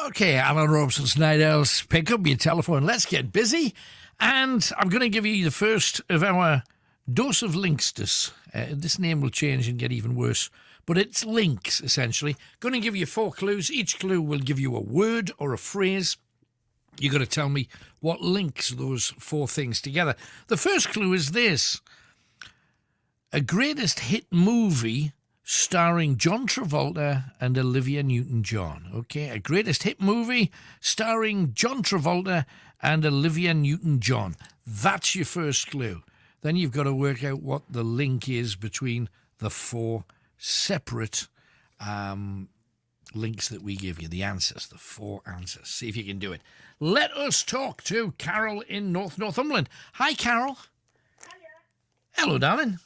Okay, Alan Robson's Night Owls. Pick up your telephone. Let's get busy. And I'm going to give you the first of our dose of linksters. This name will change and get even worse. But it's links, essentially. Going to give you 4 clues. Each clue will give you a word or a phrase. You've got to tell me what links those 4 things together. The first clue is this. A greatest hit movie starring John Travolta and Olivia Newton-John. Okay, a greatest hit movie starring John Travolta and Olivia Newton-John. That's your first clue. Then you've got to work out what the link is between the 4 separate links that we give you, the answers, the 4 answers. See if you can do it. Let us talk to Carol in Northumberland. Hi, Carol. Hello, darling.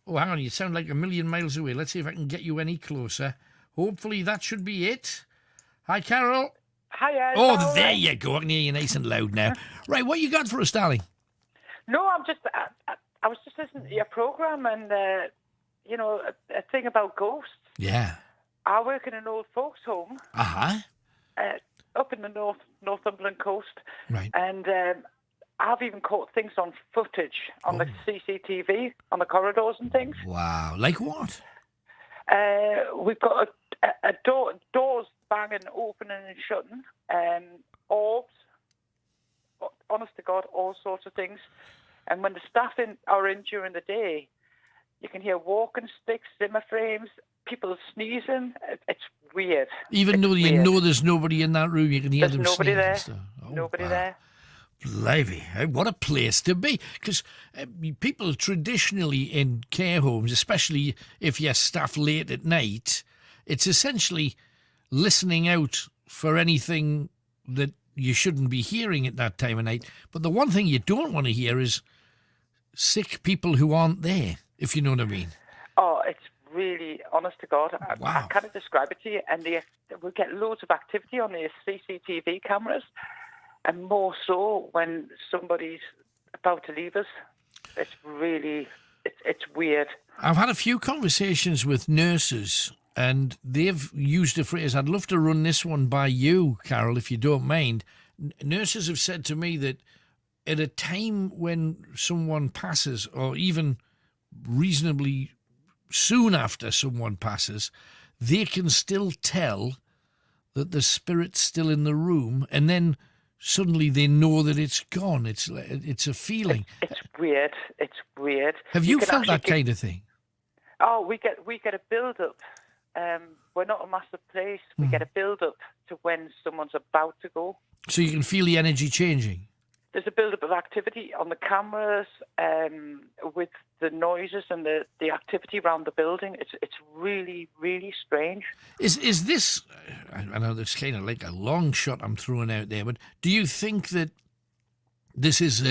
Oh, hang on, you sound like a million miles away. Let's see if I can get you any closer. Hopefully that should be it. Hi, Carol. Hiya. Oh, there you go. I can hear you nice and loud now. Right, what you got for us, darling? No, I was just listening to your programme and, a thing about ghosts. Yeah. I work in an old folks' home. Uh-huh. Up in the Northumberland coast. Right. And I've even caught things on footage on the CCTV, on the corridors and things. Wow. Like what? We've got doors banging, opening and shutting, orbs, honest to God, all sorts of things. And when the staff are in during the day, you can hear walking sticks, Zimmer frames, people sneezing. It's weird. Even though you know there's nobody in that room, you can hear There's them nobody sneezing. there. So, Nobody there. Blimey, what a place to be. Because people traditionally in care homes, especially if you're staff late at night, it's essentially listening out for anything that you shouldn't be hearing at that time of night. But the one thing you don't want to hear is sick people who aren't there, if you know what I mean. Oh, it's really, honest to God, Wow. I can't describe it to you. And we get loads of activity on the CCTV cameras, and more so when somebody's about to leave us. It's really it's weird. I've had a few conversations with nurses, and they've used a phrase. I'd love to run this one by you, Carol, if you don't mind. Nurses have said to me that at a time when someone passes, or even reasonably soon after someone passes, they can still tell that the spirit's still in the room, and then suddenly they know that it's gone. It's a feeling. It's weird. It's weird. Have you can felt that actually kind of thing? Oh, we get a build up. We're not a massive place. We get a build up to when someone's about to go. So you can feel the energy changing? There's a build up of activity on the cameras, with the noises and the activity around the building. It's really, really strange. Is this, I know that's kind of like a long shot I'm throwing out there, but do you think that this is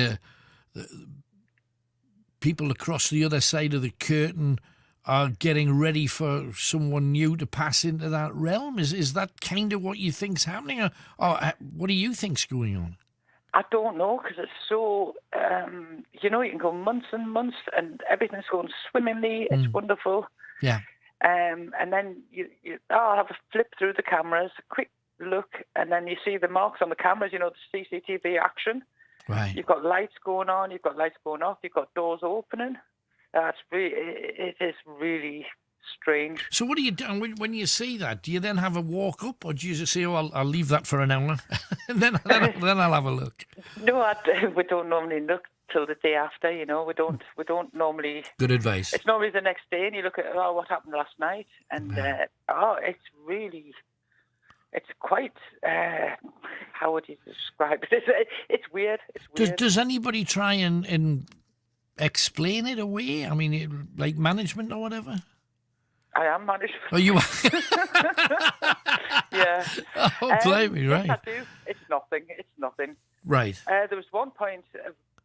people across the other side of the curtain are getting ready for someone new to pass into that realm? Is that kind of what you think's happening, or what do you think's going on? I don't know, because it's so, you can go months and months and everything's going swimmingly. It's wonderful. Yeah. And then I'll have a flip through the cameras, a quick look, and then you see the marks on the cameras, the CCTV action. Right. You've got lights going on, you've got lights going off, you've got doors opening. It is really strange. So what do you do when you see that? Do you then have a walk up, or do you just say, "Oh, I'll leave that for an hour, and then I'll have a look"? No, we don't normally look till the day after. We don't normally. Good advice. It's normally the next day, and you look at what happened last night, and it's really. It's quite. How would you describe it? It's weird. It's weird. Does anybody try and explain it away? I mean, like management or whatever? I am management. Oh, you are? Yeah. Oh, blame me, right. Yes, I do. It's nothing. Right. There was one point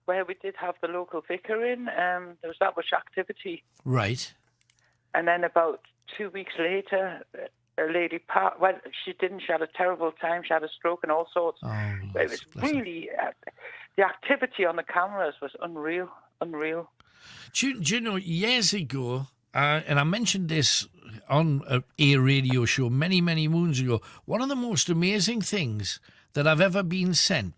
where we did have the local vicar in. There was that much activity. Right. And then about 2 weeks later, a lady passed. Well, she didn't. She had a terrible time. She had a stroke and all sorts. Oh, but it was really... the activity on the cameras was unreal. Do you know, years ago, and I mentioned this on a radio show many, many moons ago, one of the most amazing things that I've ever been sent,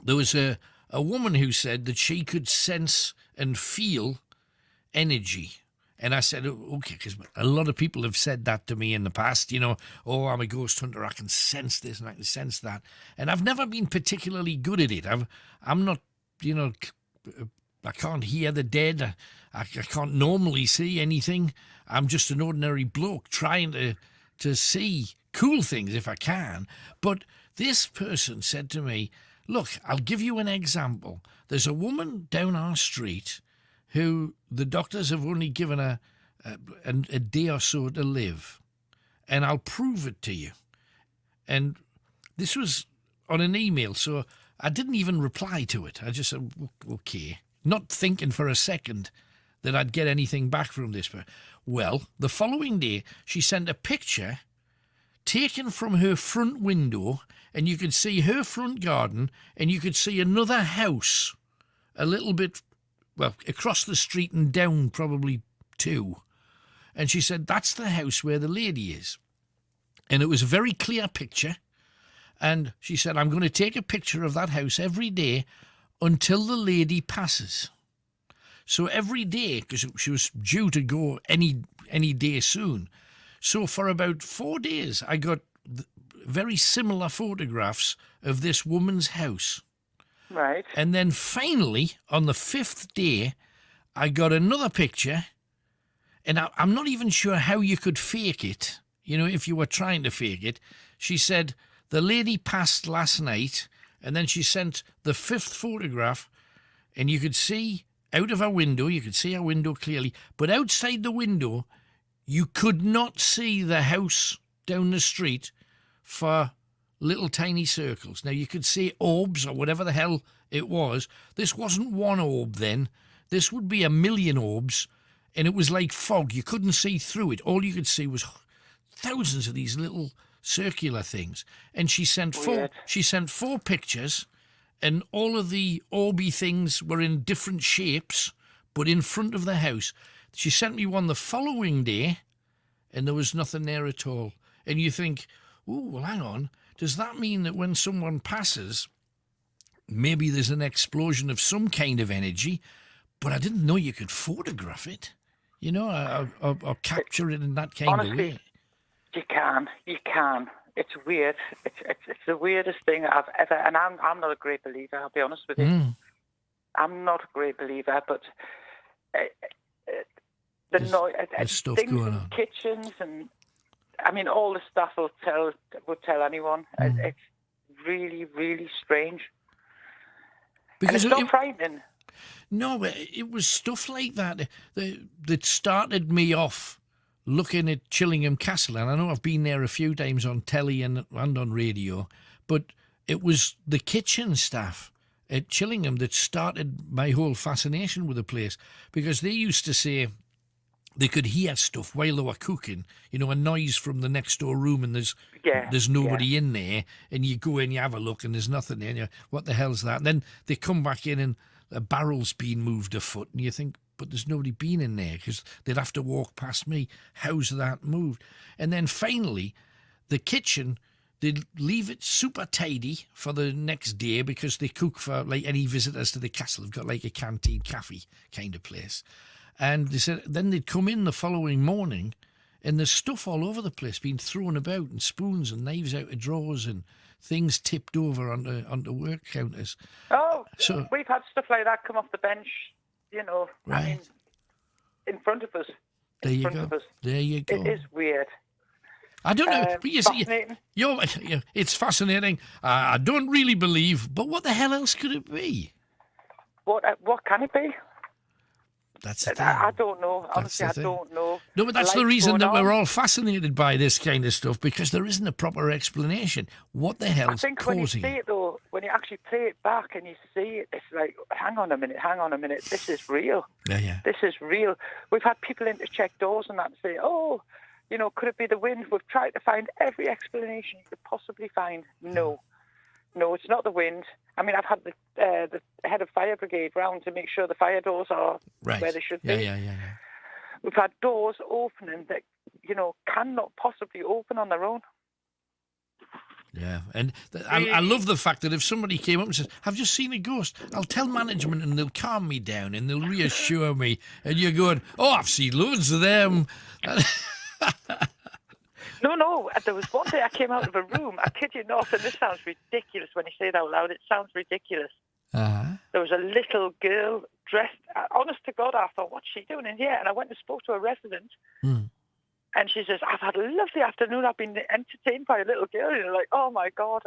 there was a woman who said that she could sense and feel energy. And I said, okay, because a lot of people have said that to me in the past, "Oh, I'm a ghost hunter, I can sense this and I can sense that." And I've never been particularly good at it. I'm not, I can't hear the dead. I can't normally see anything. I'm just an ordinary bloke trying to see cool things if I can. But this person said to me, "Look, I'll give you an example. There's a woman down our street who the doctors have only given a day or so to live, and I'll prove it to you." And this was on an email, so I didn't even reply to it. I just said, okay, not thinking for a second that I'd get anything back from this. But, well, the following day, she sent a picture taken from her front window, and you could see her front garden, and you could see another house a little bit, well, across the street and down probably 2. And she said, that's the house where the lady is. And it was a very clear picture. And she said, I'm going to take a picture of that house every day until the lady passes. So every day, because she was due to go any day soon. So for about 4 days, I got very similar photographs of this woman's house. Right. And then finally, on the 5th day, I got another picture. And I'm not even sure how you could fake it, if you were trying to fake it. She said, the lady passed last night, and then she sent the 5th photograph, and you could see out of her window, you could see her window clearly, but outside the window, you could not see the house down the street for little tiny circles. Now, you could see orbs or whatever the hell it was. This wasn't one orb then. This would be 1,000,000 orbs, and it was like fog. You couldn't see through it. All you could see was thousands of these little circular things. And she sent four pictures, and all of the orby things were in different shapes, but in front of the house. She sent me one the following day, and there was nothing there at all. And you think, oh, well, hang on. Does that mean that when someone passes, maybe there's an explosion of some kind of energy, but I didn't know you could photograph it, you know, or capture it in that kind of way? You can. It's weird. It's the weirdest thing I've ever. And I'm not a great believer. I'll be honest with you. I'm not a great believer, but there's stuff things going in on. kitchens, and I mean, all the stuff would tell anyone. It's really, really strange. Because and it's not frightening. No, but it was stuff like that that started me off looking at Chillingham Castle. And I know I've been there a few times on telly and on radio, but it was the kitchen staff at Chillingham that started my whole fascination with the place, because they used to say they could hear stuff while they were cooking, you know, a noise from the next door room, and there's nobody in there, and you go in, you have a look, and there's nothing there, and what the hell's that? And then they come back in and a barrel's been moved a foot, and you think, but there's nobody been in there, because they'd have to walk past me. How's that moved? And then finally, the kitchen, they'd leave it super tidy for the next day, because they cook for like any visitors to the castle. They've got like a canteen cafe kind of place. And they said then they'd come in the following morning, and there's stuff all over the place being thrown about, and spoons and knives out of drawers, and things tipped over onto work counters. Oh, so we've had stuff like that come off the bench, you know. Right. I mean, in front of us. There you go. There you go. It is weird. I don't know, but you see, fascinating. It's fascinating. I don't really believe, but what the hell else could it be? What can it be? That's the thing. I don't know. Honestly, I don't know. No, but that's the reason that we're all fascinated by this kind of stuff, because there isn't a proper explanation. What the hell's I think causing when you see it, though, when you actually play it back and you see it, it's like, hang on a minute, this is real. Yeah. This is real. We've had people in to check doors and that and say, oh, you know, could it be the wind? We've tried to find every explanation you could possibly find. No, it's not the wind. I mean, I've had the head of fire brigade round to make sure the fire doors are where they should be. Yeah. We've had doors opening that, you know, cannot possibly open on their own. Yeah, and I love the fact that if somebody came up and says, I've just seen a ghost, I'll tell management and they'll calm me down and they'll reassure me. And you're going, oh, I've seen loads of them. No, there was one day I came out of a room, I kid you not, and this sounds ridiculous when you say it out loud, it sounds ridiculous. Uh-huh. There was a little girl dressed, honest to God, I thought, what's she doing in here? And I went and spoke to a resident, and she says, I've had a lovely afternoon, I've been entertained by a little girl. And you're like, oh my God.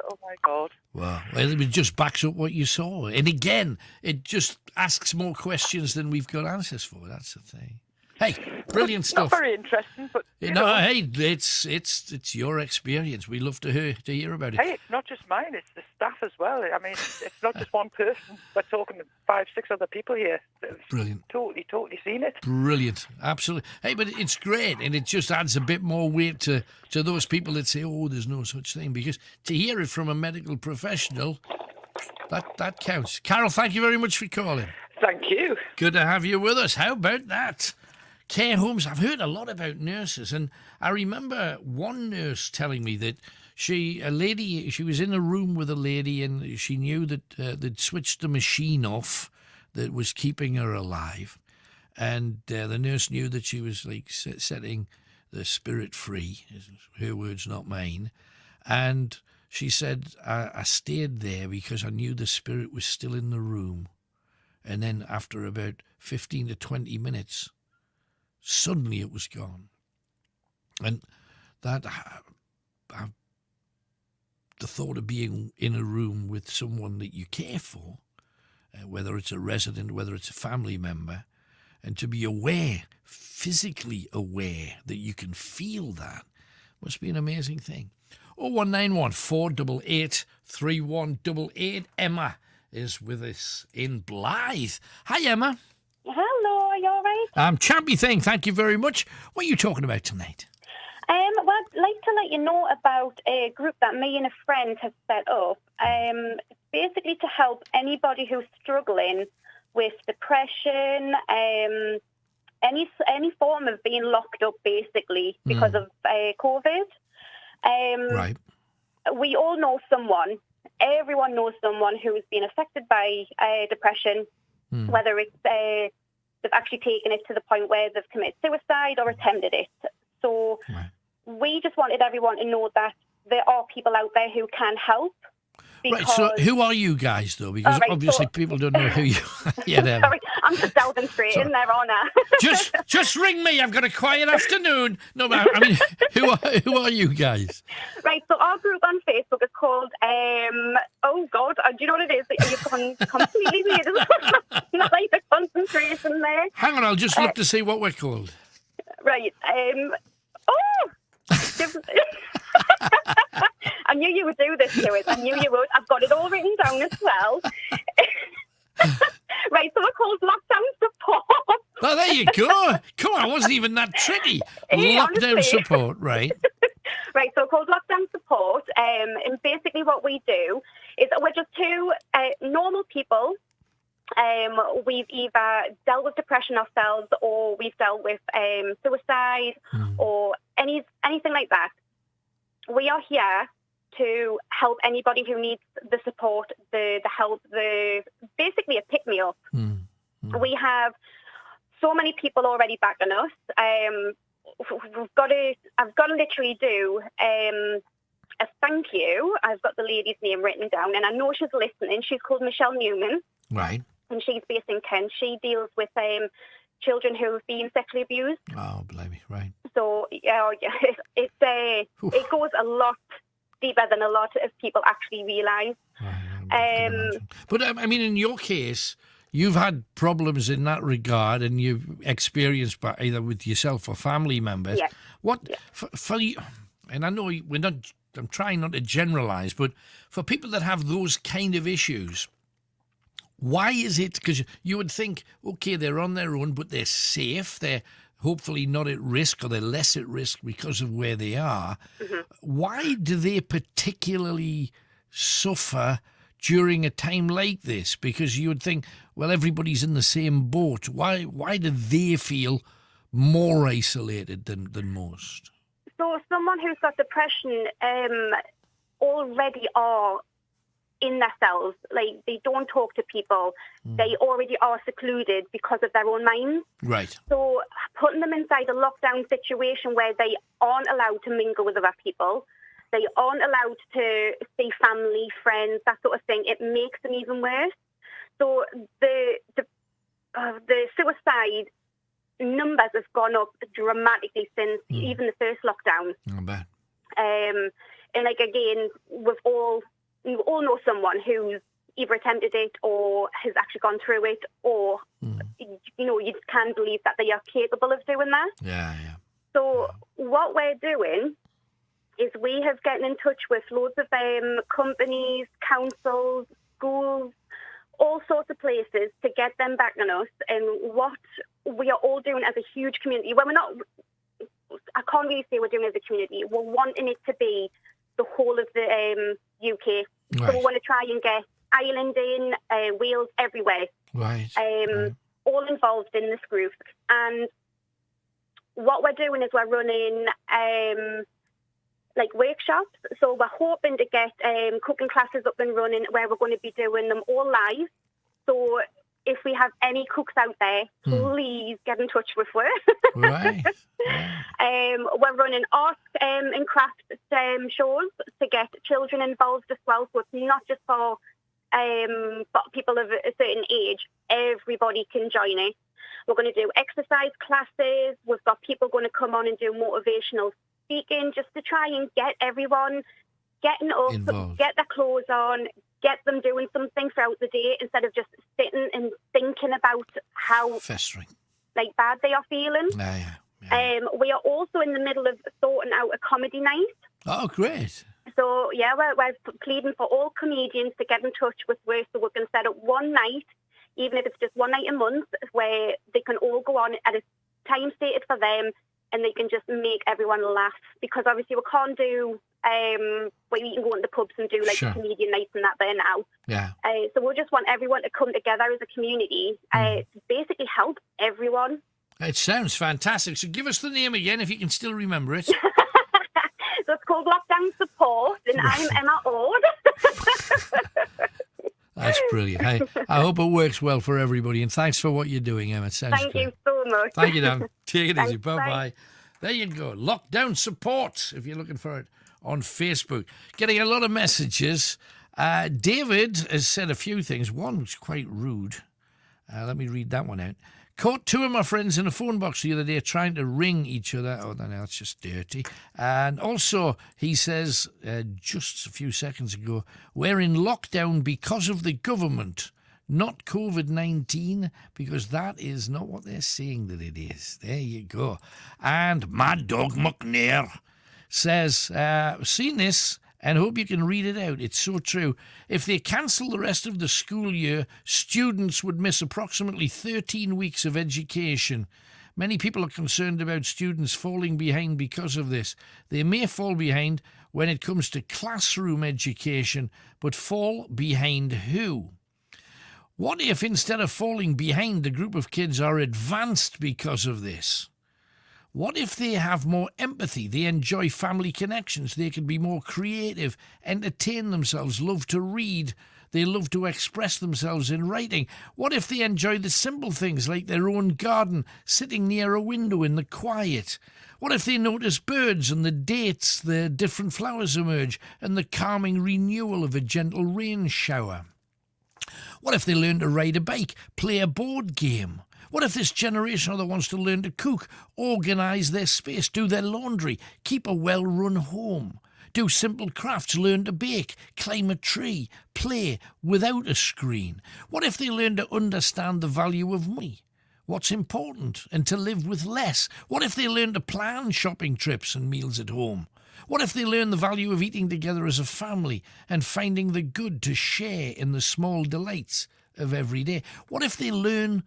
Wow. Well, it just backs up what you saw. And again, it just asks more questions than we've got answers for. That's the thing. Hey, brilliant stuff. Not very interesting, but hey, it's your experience. We love to hear about it. Hey, it's not just mine; it's the staff as well. I mean, it's not just one person. We're talking to 5, 6 other people here. Brilliant. Totally seen it. Brilliant, absolutely. Hey, but it's great, and it just adds a bit more weight to those people that say, "Oh, there's no such thing," because to hear it from a medical professional, that counts. Carol, thank you very much for calling. Thank you. Good to have you with us. How about that? Care homes. I've heard a lot about nurses, and I remember one nurse telling me that she was in a room with a lady, and she knew that they'd switched the machine off that was keeping her alive, and the nurse knew that she was like setting the spirit free. Her words, not mine. And she said, I stayed there because I knew the spirit was still in the room. And then after about 15 to 20 minutes, suddenly it was gone. And that, the thought of being in a room with someone that you care for, whether it's a resident, whether it's a family member, and to be aware, physically aware that you can feel that, must be an amazing thing. 0191 488 3188. Emma is with us in Blythe. Hi, Emma. Hello, are you all right? Champy thing, thank you very much. What are you talking about tonight? Well, I'd like to let you know about a group that me and a friend have set up. Basically to help anybody who's struggling with depression, any form of being locked up, basically, because of COVID. Right. We all know someone. Everyone knows someone who has been affected by depression, whether it's they've actually taken it to the point where they've committed suicide or attempted it. So we just wanted everyone to know that there are people out there who can help. Right, so who are you guys, though? Because obviously people don't know who you are. Yeah, sorry, I'm just delving straight in there, aren't I? just ring me. I've got a quiet afternoon. No, but I mean, who are you guys? Right, so our group on Facebook is called, oh God, do you know what it is? You've gone completely weird. Not like the concentration there. Hang on, I'll just look to see what we're called. Right, I knew you would do this to it. I knew you would. I've got it all written down as well. Right, so we're called Lockdown Support. Oh, there you go. Come on, it wasn't even that tricky. Lockdown honestly. Support, right? Right, so we're called Lockdown Support. And basically what we do is we're just two normal people. We've either dealt with depression ourselves, or we've dealt with suicide or anything like that. We are here to help anybody who needs the support, the help, basically a pick-me-up. We have so many people already backing us. I've got to literally do a thank you. I've got the lady's name written down, and I know she's listening. She's called Michelle Newman. Right. And she's based in Kent. She deals with children who have been sexually abused. Oh, blimey, right. So, it goes a lot deeper than a lot of people actually realise. But, I mean, in your case, you've had problems in that regard, and you've experienced either with yourself or family members. Yeah. For you, and I know I'm trying not to generalise, but for people that have those kind of issues, why is it? Because you would think, okay, they're on their own, but they're safe. They're hopefully not at risk, or they're less at risk because of where they are. Why do they particularly suffer during a time like this? Because you would think, well, everybody's in the same boat. Why do they feel more isolated than most? So someone who's got depression already are in themselves. Like, they don't talk to people. They already are secluded because of their own minds. Right. So putting them inside a lockdown situation where they aren't allowed to mingle with other people, they aren't allowed to see family, friends, that sort of thing, it makes them even worse. So the suicide numbers have gone up dramatically since even the first lockdown. I bet. And like, again, we all know someone who's either attempted it or has actually gone through it, or you can't believe that they are capable of doing that. Yeah. So what we're doing is we have gotten in touch with loads of companies, councils, schools, all sorts of places to get them back on us. And what we are all doing as a huge community, well, I can't really say we're doing as a community. We're wanting it to be the whole of the UK. Right. So we want to try and get Ireland in, Wales, everywhere. Right. All involved in this group. And what we're doing is we're running workshops. So we're hoping to get cooking classes up and running, where we're going to be doing them all live. So if we have any cooks out there, please get in touch with us. Right. We're running art and craft shows to get children involved as well. So it's not just for people of a certain age. Everybody can join it. We're going to do exercise classes. We've got people going to come on and do motivational speaking, just to try and get everyone getting up, involved, get their clothes on, get them doing something throughout the day instead of just sitting and thinking about how festering, bad they are feeling. Yeah. We are also in the middle of sorting out a comedy night. Oh, great. So, yeah, we're pleading for all comedians to get in touch with us, so we can set up one night, even if it's just one night a month, where they can all go on at a time stated for them, and they can just make everyone laugh. Because obviously we can't do where you can go into pubs and do like Sure. comedian nights and that there now. Yeah. So we just want everyone to come together as a community to basically help everyone. It sounds fantastic. So give us the name again if you can still remember it. So it's called Lockdown Support, and I'm Emma Ord. That's brilliant. Hey, I hope it works well for everybody, and thanks for what you're doing, Emma. It sounds Thank great. you so much. Thank you, Dan. Take it easy. Thanks, Bye-bye. bye. There you go. Lockdown support, if you're looking for it on Facebook. Getting a lot of messages. David has said a few things. One was quite rude. Let me read that one out. Caught two of my friends in a phone box the other day trying to ring each other. Oh, no, that's just dirty. And also, he says, just a few seconds ago, we're in lockdown because of the government, not COVID-19, because that is not what they're saying that it is. There you go. And Mad Dog McNair says, seen this and hope you can read it out. It's so true. If they cancel the rest of the school year, students would miss approximately 13 weeks of education. Many people are concerned about students falling behind because of this. They may fall behind when it comes to classroom education, but fall behind who? What if instead of falling behind, the group of kids are advanced because of this? What if they have more empathy, they enjoy family connections, they can be more creative, entertain themselves, love to read, they love to express themselves in writing? What if they enjoy the simple things like their own garden, sitting near a window in the quiet? What if they notice birds and the dates, the different flowers emerge, and the calming renewal of a gentle rain shower? What if they learn to ride a bike, play a board game? What if this generation are the ones to learn to cook, organise their space, do their laundry, keep a well-run home, do simple crafts, learn to bake, climb a tree, play without a screen? What if they learn to understand the value of money, what's important, and to live with less? What if they learn to plan shopping trips and meals at home? What if they learn the value of eating together as a family and finding the good to share in the small delights of every day? What if they learn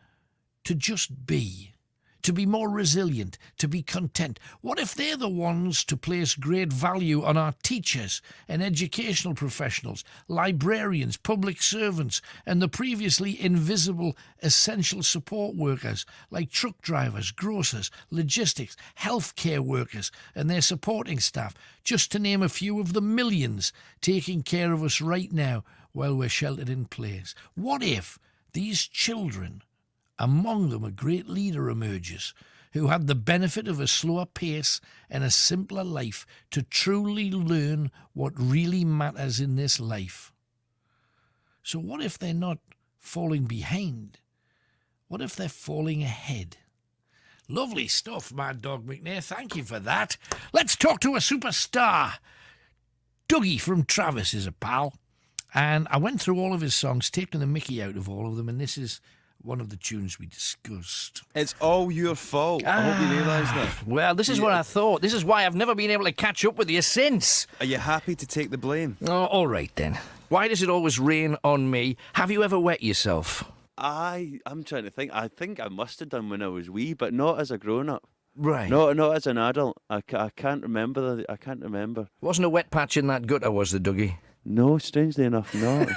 to just be, to be more resilient, to be content? What if they're the ones to place great value on our teachers and educational professionals, librarians, public servants, and the previously invisible essential support workers like truck drivers, grocers, logistics, healthcare workers, and their supporting staff, just to name a few of the millions taking care of us right now while we're sheltered in place? What if these children, among them a great leader emerges, who had the benefit of a slower pace and a simpler life to truly learn what really matters in this life? So what if they're not falling behind? What if they're falling ahead? Lovely stuff, Mad Dog McNair. Thank you for that. Let's talk to a superstar. Dougie from Travis is a pal. And I went through all of his songs, taking the mickey out of all of them, and this is one of the tunes we discussed. It's all your fault. I hope you realise that. Well, this is what I thought. This is why I've never been able to catch up with you since. Are you happy to take the blame? Oh, all right then. Why does it always rain on me? Have you ever wet yourself? I'm trying to think. I think I must have done when I was wee, but not as a grown-up. Right. Not as an adult. I can't remember. I can't remember. Wasn't a wet patch in that gutter, was there, Dougie? No, strangely enough, not.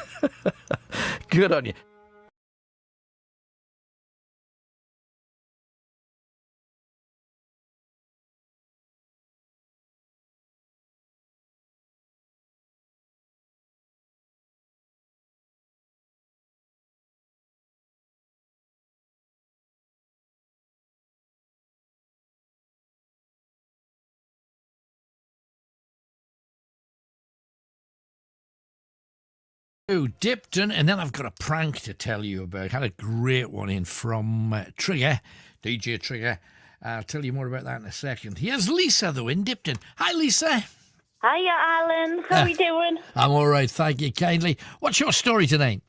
Good on you. Dipton, and then I've got a prank to tell you about. Had a great one in from Trigger, DJ Trigger. I'll tell you more about that in a second. Here's Lisa, though, in Dipton. Hi, Lisa. Hiya, Alan. How are you doing? I'm all right, thank you kindly. What's your story tonight?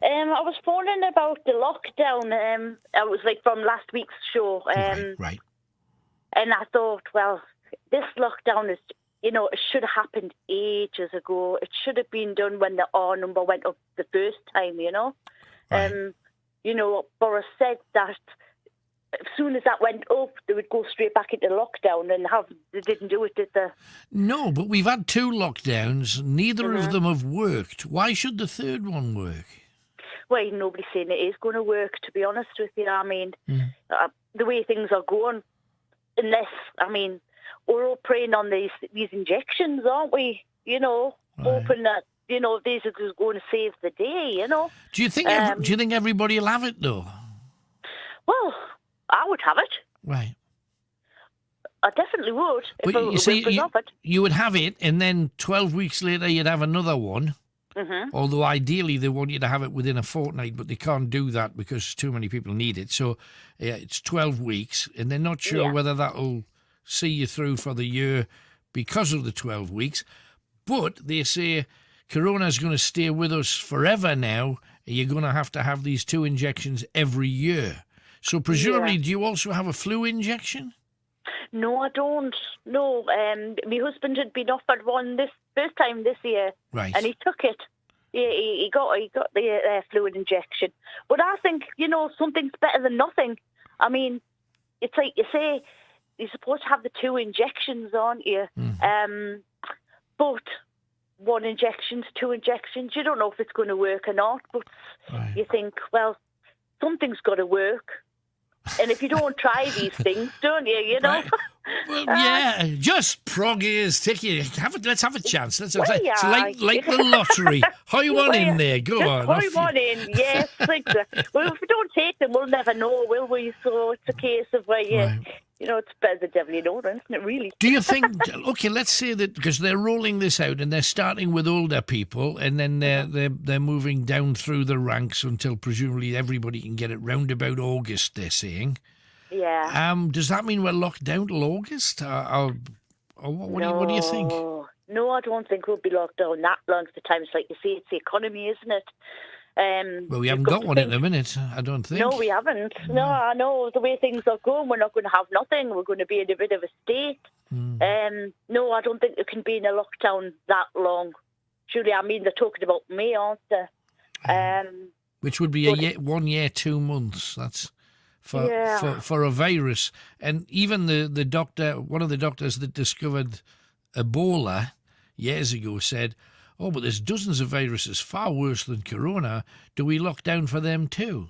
I was phoning about the lockdown. It was like from last week's show. Right. And I thought, well, this lockdown is, it should have happened ages ago. It should have been done when the R number went up the first time, Right. Boris said that as soon as that went up, they would go straight back into lockdown, and they didn't do it, did they? No, but we've had 2 lockdowns. Neither of them have worked. Why should the third one work? Well, nobody's saying it is going to work, to be honest with you. I mean, the way things are going, unless, I mean, we're all preying on these injections, aren't we? You know, hoping that, you know, these are going to save the day, you know. Do you think everybody will have it, though? Well, I would have it. Right. I definitely would. But you see, you would have it, and then 12 weeks later you'd have another one. Although ideally they want you to have it within a fortnight, but they can't do that because too many people need it. So yeah, it's 12 weeks, and they're not sure whether that'll see you through for the year because of the 12 weeks. But they say Corona's going to stay with us forever now. You're going to have these 2 injections every year. So presumably, do you also have a flu injection? No, I don't. No, my husband had been offered one this first time this year, right? And he took it. He got the fluid injection. But I think, you know, something's better than nothing. I mean, it's like you say, you're supposed to have the 2 injections, aren't you? But 1 injection, 2 injections, you don't know if it's going to work or not. But you think, well, something's got to work. And if you don't try these things, don't you? You know. Well, yeah, just prog ears. Let's have a chance. It's like the lottery. Hoi one in there. Go on. Hoi one in. Yes, exactly. Well, if we don't take them, we'll never know, will we? So it's a case of where you know, it's better the devil you know, isn't it? Really. Do you think? Okay, let's say that because they're rolling this out and they're starting with older people, and then they're moving down through the ranks until presumably everybody can get it round about August. They're saying. Yeah. Does that mean we're locked down till August? Or what do you think? No, I don't think we'll be locked down that long. Sometimes, like you say, it's the economy, isn't it? Well, we haven't got one at the minute, I don't think. No, we haven't. No, I know the way things are going, we're not going to have nothing. We're going to be in a bit of a state. No, I don't think it can be in a lockdown that long. Surely, I mean, they're talking about May, aren't they? Which would be 1 year, 2 months. That's for a virus. And even the doctor, one of the doctors that discovered Ebola years ago said, oh, but there's dozens of viruses far worse than corona. Do we lock down for them too?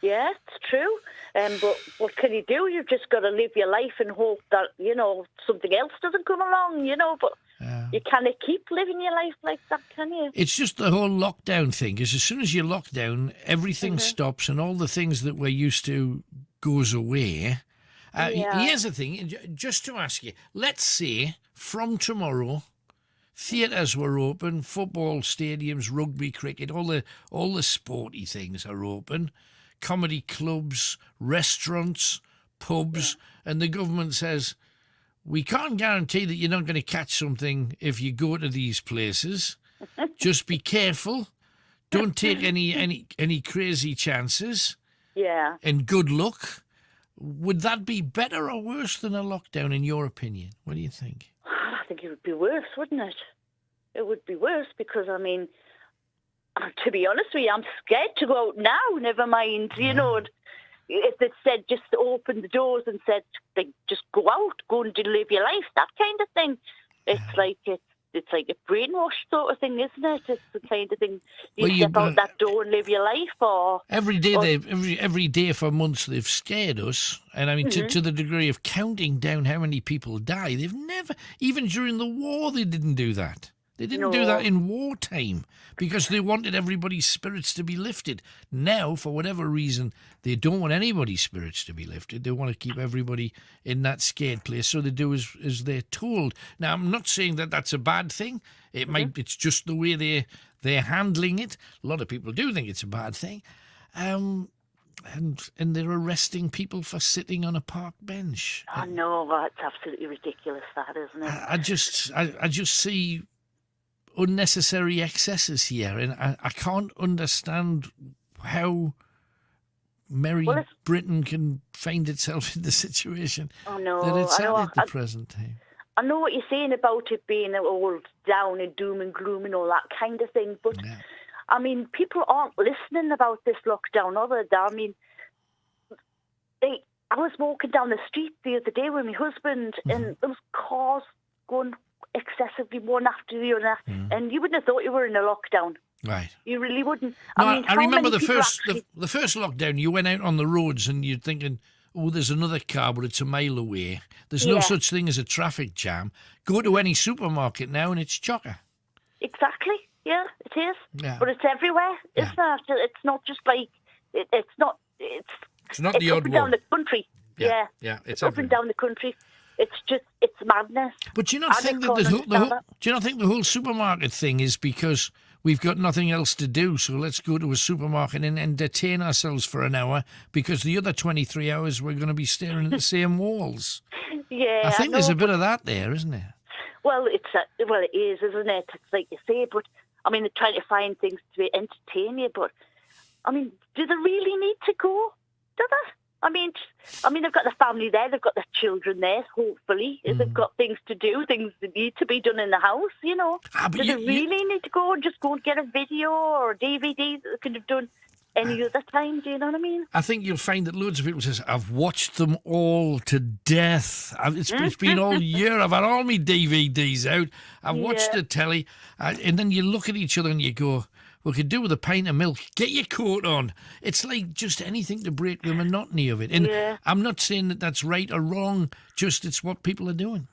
Yeah, it's true. But what can you do? You've just got to live your life and hope that, you know, something else doesn't come along, you know. But you can't keep living your life like that, can you? It's just the whole lockdown thing. Because as soon as you lock down, everything stops and all the things that we're used to goes away. Here's the thing, just to ask you, let's say from tomorrow, theatres were open, football stadiums, rugby, cricket, all the sporty things are open, comedy clubs, restaurants, pubs, and the government says, we can't guarantee that you're not going to catch something if you go to these places. Just be careful. Don't take any crazy chances. Yeah. And good luck. Would that be better or worse than a lockdown, in your opinion? What do you think? I think it would be worse, wouldn't it? It would be worse because, I mean, to be honest with you, I'm scared to go out now, never mind, you know. If they said just open the doors and said, like, just go out, go and live your life, that kind of thing. It's like a brainwash sort of thing, isn't it? It's the kind of thing you step out that door and live your life. Or every day for months they've scared us, and I mean to the degree of counting down how many people die. They've never, even during the war, they didn't do that. They didn't do that in wartime because they wanted everybody's spirits to be lifted. Now, for whatever reason, they don't want anybody's spirits to be lifted. They want to keep everybody in that scared place, so they do as they're told. Now, I'm not saying that that's a bad thing. It might. It's just the way they're handling it. A lot of people do think it's a bad thing, and they're arresting people for sitting on a park bench. Oh no, that's absolutely ridiculous. That isn't it? I just see unnecessary excesses here, and I can't understand how merry Britain can find itself in the situation that it's at the present time. I know what you're saying about it being all down and doom and gloom and all that kind of thing, but I mean, people aren't listening about this lockdown, are they? I mean, I was walking down the street the other day with my husband, and there was cars going excessively one after the other, and you wouldn't have thought you were in a lockdown. Right. You really wouldn't. No, I mean, I how remember many the people first actually- the first lockdown. You went out on the roads and you're thinking, "Oh, there's another car, but it's a mile away." There's no Yeah. such thing as a traffic jam. Go to any supermarket now, and it's chocker. Exactly. Yeah, it is. Yeah. But it's everywhere, isn't it? It's not just like it's not. It's not the up odd and down one. the country. Yeah, Yeah. it's up and down the country. It's madness. But do you not I think just that can't understand it. do you not think the whole supermarket thing is because we've got nothing else to do, so let's go to a supermarket and entertain ourselves for an hour because the other 23 hours we're going to be staring at the same walls? Yeah, I think there's know, a bit of that there, isn't there? Well, it is, isn't it? It's like you say, but I mean, they're trying to find things to entertain you, but I mean, do they really need to go? Do they? I mean, they've got the family there, they've got the children there. Hopefully, they've got things to do, things that need to be done in the house. You know, do they really need to go and just go and get a video or a DVD that they could have done any other time? Do you know what I mean? I think you'll find that loads of people say, "I've watched them all to death. It's been all year. I've had all my DVDs out. I've watched the telly." And then you look at each other and you go, "We could do with a pint of milk. Get your coat on." It's like just anything to break the monotony of it. And I'm not saying that that's right or wrong. Just it's what people are doing.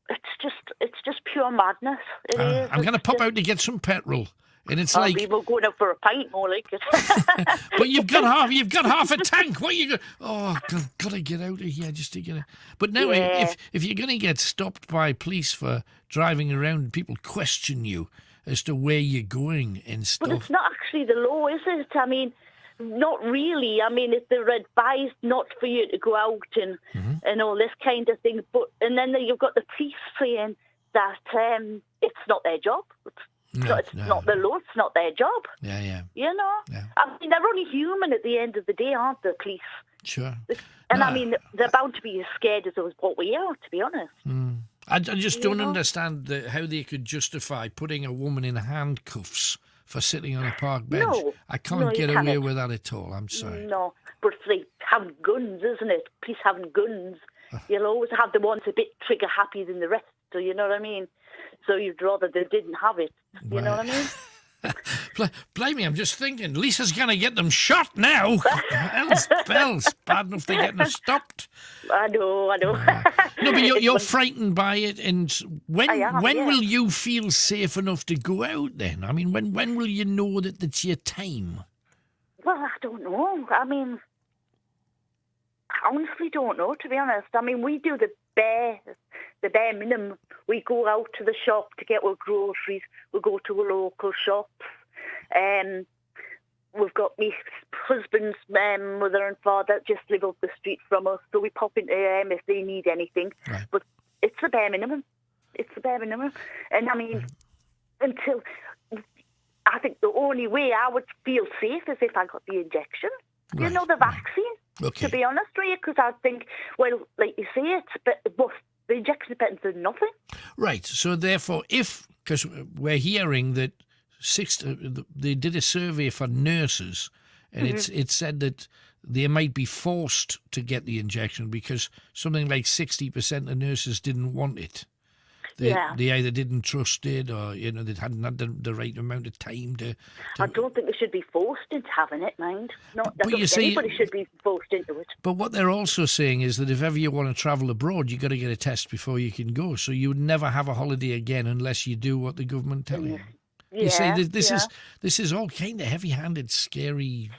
It's just pure madness. It is. I'm going to pop out to get some petrol. And it's I'll like, be going out for a pint more like it. but you've got half a tank. What are you? Got to get out of here just to get it. But now, if you're going to get stopped by police for driving around, and people question you as to where you're going and stuff. But it's not actually the law, is it? I mean, not really. I mean, if they're advised not for you to go out and all this kind of thing. But and then you've got the police saying that it's not their job. It's not the law. It's not their job. Yeah. You know. Yeah. I mean, they're only human at the end of the day, aren't the police? Sure. And I mean, they're bound to be as scared as what we are, to be honest. I just don't understand how they could justify putting a woman in handcuffs for sitting on a park bench. No. I can't No, you get away cannot. with that at all. I'm sorry. No, but it's like having guns, isn't it? Police having guns. You'll always have the ones a bit trigger happy than the rest. So you know what I mean? So you'd rather they didn't have it. You know what I mean? Blimey, I'm just thinking, Lisa's going to get them shot now. Bells, bad enough they're getting us stopped. I know. No, but you're frightened by it. And when will you feel safe enough to go out then? I mean, when will you know that it's your time? Well, I don't know. I mean, I honestly don't know, to be honest. I mean, we do the bare minimum. We go out to the shop to get our groceries. We go to a local shops. We've got my husband's mother and father just live up the street from us, so we pop into them if they need anything. Right. But it's the bare minimum. And I mean, until I think the only way I would feel safe is if I got the injection. You know, the vaccine. Okay. To be honest with you, because I think, well, like you say, the injection is better than nothing. Right. So therefore, because we're hearing that they did a survey for nurses, and it said that they might be forced to get the injection because something like 60% of nurses didn't want it. They either didn't trust it or, they hadn't had the right amount of time to... I don't think they should be forced into having it, mind. I don't you think see- anybody should be forced into it. But what they're also saying is that if ever you want to travel abroad, you've got to get a test before you can go. So you would never have a holiday again unless you do what the government tell you. You see, this is all kind of heavy-handed, scary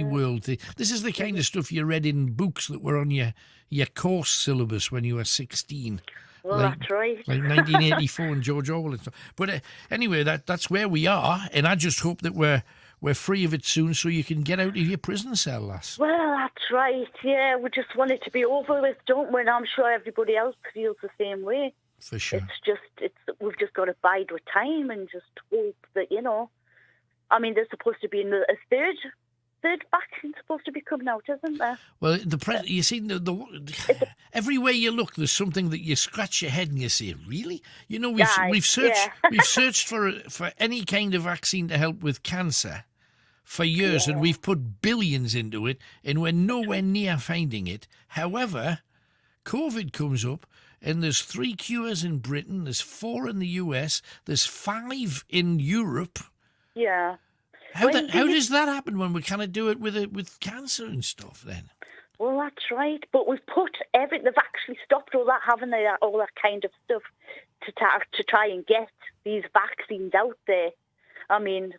world. This is the kind of stuff you read in books that were on your course syllabus when you were 16. Well, that's right. Like 1984 and George Orwell and stuff. But anyway, that's where we are, and I just hope that we're free of it soon so you can get out of your prison cell, lass. Well, that's right. Yeah, we just want it to be over with, don't we? And I'm sure everybody else feels the same way. For sure. We've just got to bide with time and just hope that, I mean, there's supposed to be a third vaccine supposed to be coming out, isn't there? Well, you see, everywhere you look, there's something that you scratch your head and you say, really? We've searched for any kind of vaccine to help with cancer for years, and we've put billions into it, and we're nowhere near finding it. However, COVID comes up, and there's 3 cures in Britain, there's 4 in the US, there's 5 in Europe. Yeah. How does that happen when we kind of do it with cancer and stuff then? Well, that's right. But we've put they've actually stopped all that, haven't they? All that kind of stuff to try and get these vaccines out there. I mean,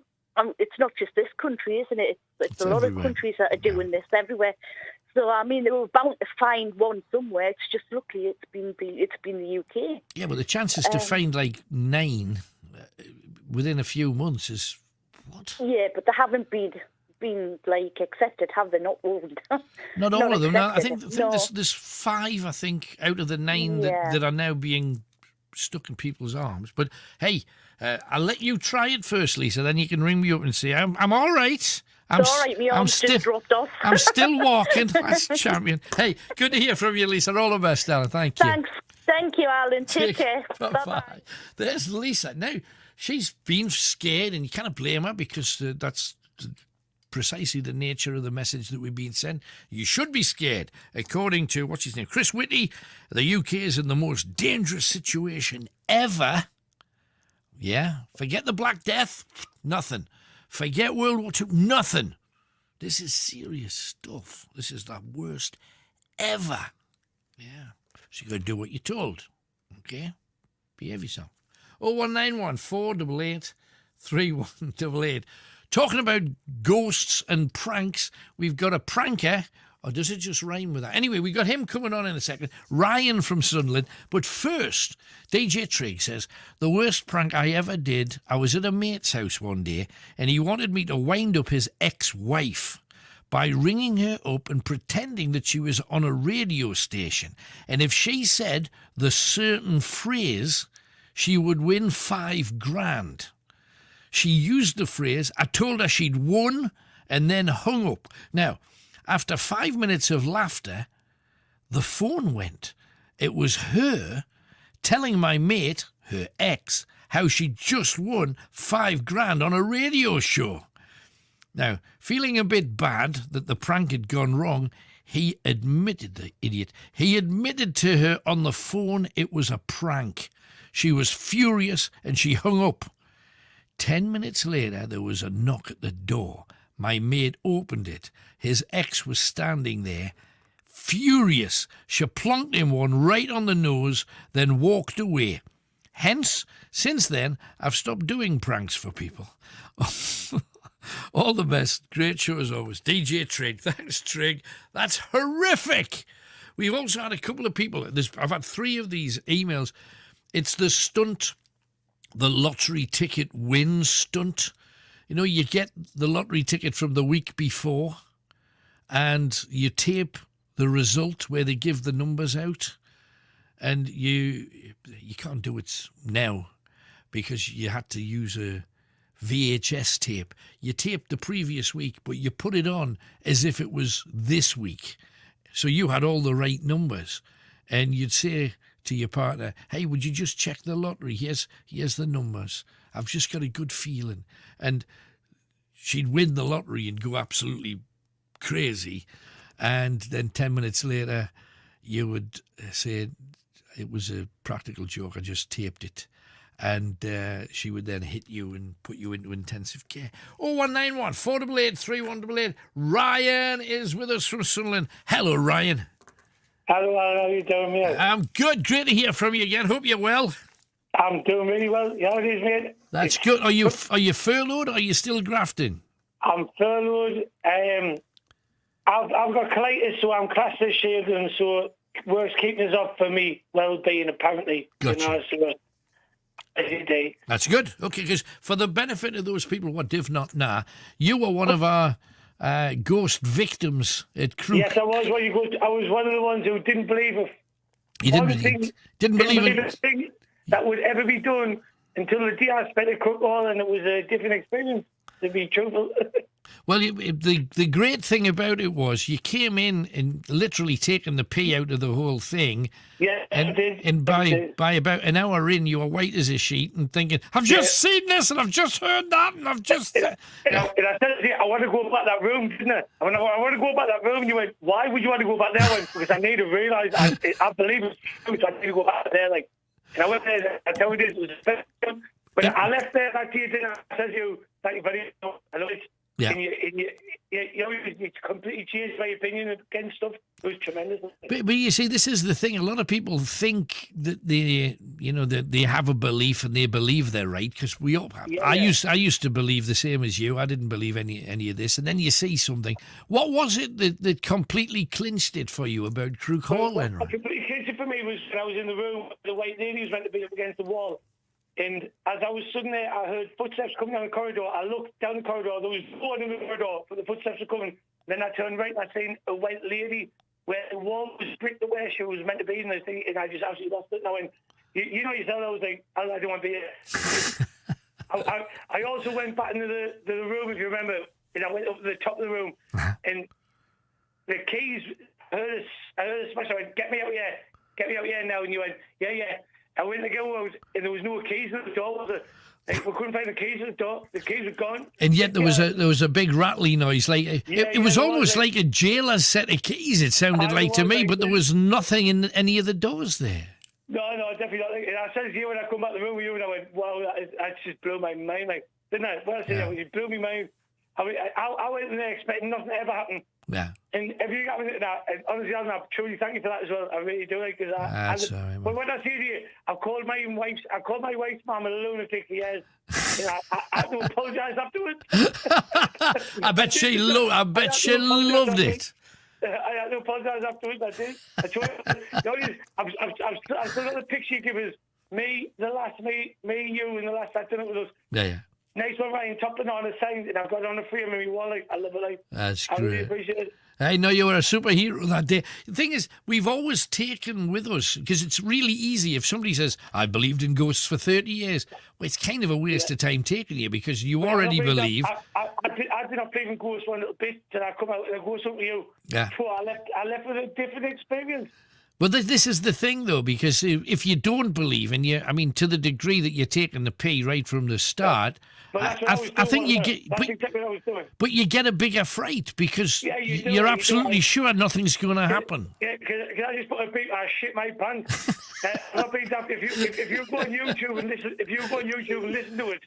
it's not just this country, isn't it? It's a lot of countries that are doing this everywhere. So, I mean, they were bound to find one somewhere. It's just lucky it's been the UK. Yeah, but the chances to find like 9 within a few months is what? Yeah, but they haven't been like accepted, have they? Not all. Not all of them. I think there's 5. I think out of the 9 that are now being stuck in people's arms. But hey, I'll let you try it first, Lisa. Then you can ring me up and say I'm all right. It's all right, my arm's just dropped off. I'm still walking. That's champion. Hey, good to hear from you, Lisa. All the best, Alan. Thank you. Thanks. Thank you, Alan. Take care. Bye-bye. There's Lisa. Now, she's been scared, and you can't blame her because that's precisely the nature of the message that we've been sent. You should be scared. According to, what's his name, Chris Whitty, the UK is in the most dangerous situation ever. Yeah, forget the Black Death, nothing. Forget World War II, nothing. This is serious stuff. This is the worst ever. Yeah. So you got to do what you're told. Okay? Behave yourself. 0191 488 3188. Talking about ghosts and pranks, we've got a pranker. Or does it just rhyme with that? Anyway, we got him coming on in a second. Ryan from Sunderland. But first, DJ Trigg says, the worst prank I ever did, I was at a mate's house one day, and he wanted me to wind up his ex-wife by ringing her up and pretending that she was on a radio station. And if she said the certain phrase, she would win $5,000. She used the phrase, I told her she'd won, and then hung up. Now, after 5 minutes of laughter, the phone went. It was her telling my mate, her ex, how she'd just won $5,000 on a radio show. Now, feeling a bit bad that the prank had gone wrong, he admitted, the idiot, he admitted to her on the phone it was a prank. She was furious and she hung up. 10 minutes later, there was a knock at the door. My mate opened it. His ex was standing there, furious. She plonked him one right on the nose, then walked away. Hence, since then, I've stopped doing pranks for people. All the best. Great show as always. DJ Trigg. Thanks, Trigg. That's horrific. We've also had a couple of people. I've had 3 of these emails. It's the stunt, the lottery ticket win stunt. You know, you get the lottery ticket from the week before and you tape the result where they give the numbers out, and you can't do it now because you had to use a VHS tape. You taped the previous week, but you put it on as if it was this week. So you had all the right numbers, and you'd say to your partner, hey, would you just check the lottery? Here's the numbers. I've just got a good feeling. And she'd win the lottery and go absolutely crazy. And then 10 minutes later, you would say, it was a practical joke, I just taped it. And she would then hit you and put you into intensive care. 0191 488 3188. Ryan is with us from Sunderland. Hello, Ryan. Hello, how are you doing, mate? I'm good. Great to hear from you again. Hope you're well. I'm doing really well. Yeah, it is, mate. That's good. Are you furloughed or are you still grafting? I'm furloughed. I've got colitis, so I'm classed as shielded, and so work's keeping us up for me well-being, apparently. Gotcha. You know, so every day. That's good. Okay, because for the benefit of those people what div not know, you were one of our ghost victims at Crook. Yes, I was. I was one of the ones who didn't believe it. You didn't believe it. A thing that would ever be done until the day I spent at Crook Hall, and it was a different experience. to be truthful. Well, the great thing about it was you came in and literally taken the pee out of the whole thing. Yeah, and, I did. and by about an hour in, you were white as a sheet and thinking, I've just seen this and I've just heard that and I've just... And I said to you, I want to go back that room, didn't I? I want to go back that room. And you went, why would you want to go back there? I went, because I need to realise, I believe it's true, so I need to go back there. Like, and I went there, I told you this was the first. But I left there that day, didn't I? I said to you, thank you very much. I love it. Yeah. And you completely changed my opinion against stuff. It was tremendous. But you see, this is the thing. A lot of people think that they have a belief and they believe they're right, because we all. I used to believe the same as you. I didn't believe any of this, and then you see something. What was it that completely clinched it for you about Crook Hall? Then, what completely clinched it for me was when I was in the room. The white lady was meant to be up against the wall. And as I was sitting there, I heard footsteps coming down the corridor. I looked down the corridor. There was no one in the corridor, but the footsteps were coming. Then I turned right and I seen a white lady where the wall was bricked where she was meant to be. And I just absolutely lost it. And I went, you know yourself, I was like, I don't want to be here. I also went back into the room, if you remember, and I went up to the top of the room. And the keys, I heard a smash. I went, get me out here now. And you went, yeah. I went to go out, and there was no keys at the door, was it? Like, we couldn't find the keys at the door. The keys were gone. And yet there was a big rattling noise. Like it was almost like a jailer's set of keys. It sounded like to me, but there was nothing in any of the doors there. No, definitely not. And I said to you when I come back to the room with you, and I went, "Wow, that just blew my mind." Like, didn't I? Well, I said, it blew my mind. I went in there expecting nothing to ever happen. Yeah. And everything happened to that. And honestly, I truly thank you for that as well. I really do. Like, That's all right, but when I see you, I've called my wife's mum a lunatic for years. And I had to apologise afterwards. I bet she loved it. I had to apologise afterwards. I did. I told you, I've still got the picture you give us. Me, you, and the last I done it with us. Yeah. Nice one, Ryan. Top banana signs, and I've got it on the frame of my wall. Like, I love it. Like, That's I great. really appreciate it. I know you were a superhero that day. The thing is, we've always taken with us, because it's really easy if somebody says, I believed in ghosts for 30 years. Well, it's kind of a waste of time taking you, because you already believe. I did not believe in ghosts one little bit till I come out and I go something to you. Yeah. So I left with a different experience. Well, this is the thing, though, because if you don't believe, and to the degree that you're taking the pee right from the start, I think you get. Exactly what I was doing. But you get a bigger fright because you're absolutely sure nothing's going to happen. Yeah, because I just put a beat. I shit my pants. If you go on YouTube and listen, to it,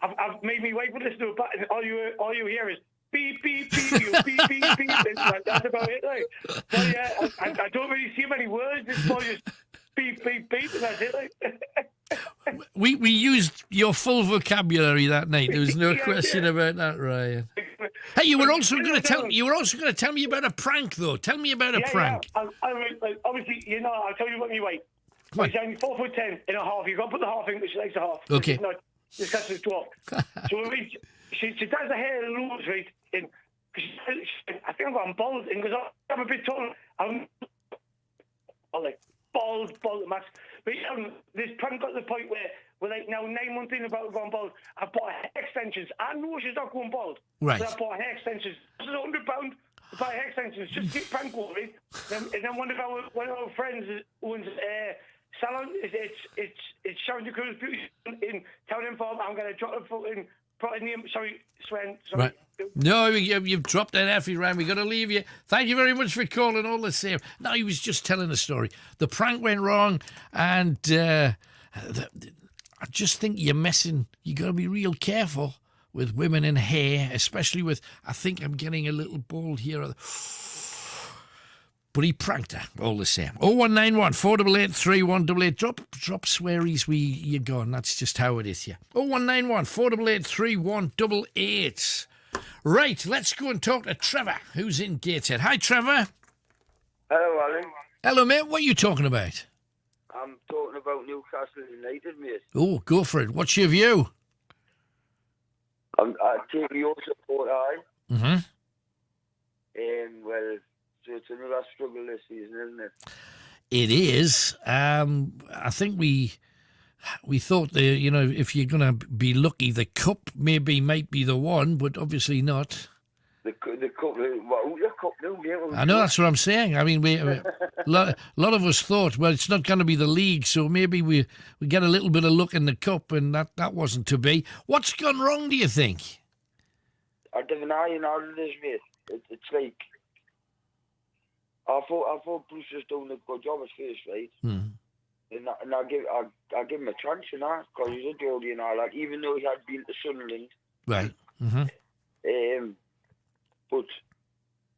I've made me wait for listen to it, and all you hear is beep beep beep, you beep beep beep. That's about it. Like, so yeah, I don't really see many words. It's more just beep beep beep, and that's it. Like. We used your full vocabulary that night. There was no question about that, Ryan. Hey, you were also going to tell me about a prank, though. Tell me about a prank. Yeah. Obviously, I'll tell you what my weight. She's only 4'10" and a half. You've got to put the half in, but she likes a half. Okay. This cuts is 12. So she does the hair loads, right? And I think I'm going bald, and because I'm a bit tall, I'm like bald max. But this prank got to the point where we're like now 9 months in about going bald. I bought hair extensions. I know she's not going bald. Right. So I bought hair extensions. This is £100 to buy hair extensions. Just keep prank over it. And then one of our friends owns a salon. It's Sharon DeCruz Beauty in Town Inform. I'm going to drop a fucking name. Sorry, Sven. Sorry. Right. No, you've dropped that effie, Ryan. We've got to leave you. Thank you very much for calling all the same. No, he was just telling a story. The prank went wrong, and I just think you're messing. You got to be real careful with women and hair, especially with, I think I'm getting a little bald here. But he pranked her all the same. 0191 488 3188. Drop swearies you're gone. That's just how it is here. 0191 488 3188. Right, let's go and talk to Trevor, who's in Gateshead. Hi, Trevor. Hello, Alan. Hello, mate. What are you talking about? I'm talking about Newcastle United, mate. Oh, go for it. What's your view? I take your support, Mm-hmm. Well, so it's another struggle this season, isn't it? It is. I think we we thought if you're going to be lucky, the cup might be the one, but obviously not. The cup, the cup now, mate. I know, that's what I'm saying. I mean, we lot of us thought, well, it's not going to be the league, so maybe we get a little bit of luck in the cup, and that wasn't to be. What's gone wrong, do you think? I don't know, it is, mate. It's like I thought Bruce was doing a good job at first, right? And I give him a chance, because he's a Geordie and all that, even though he had been to Sunderland. Right. But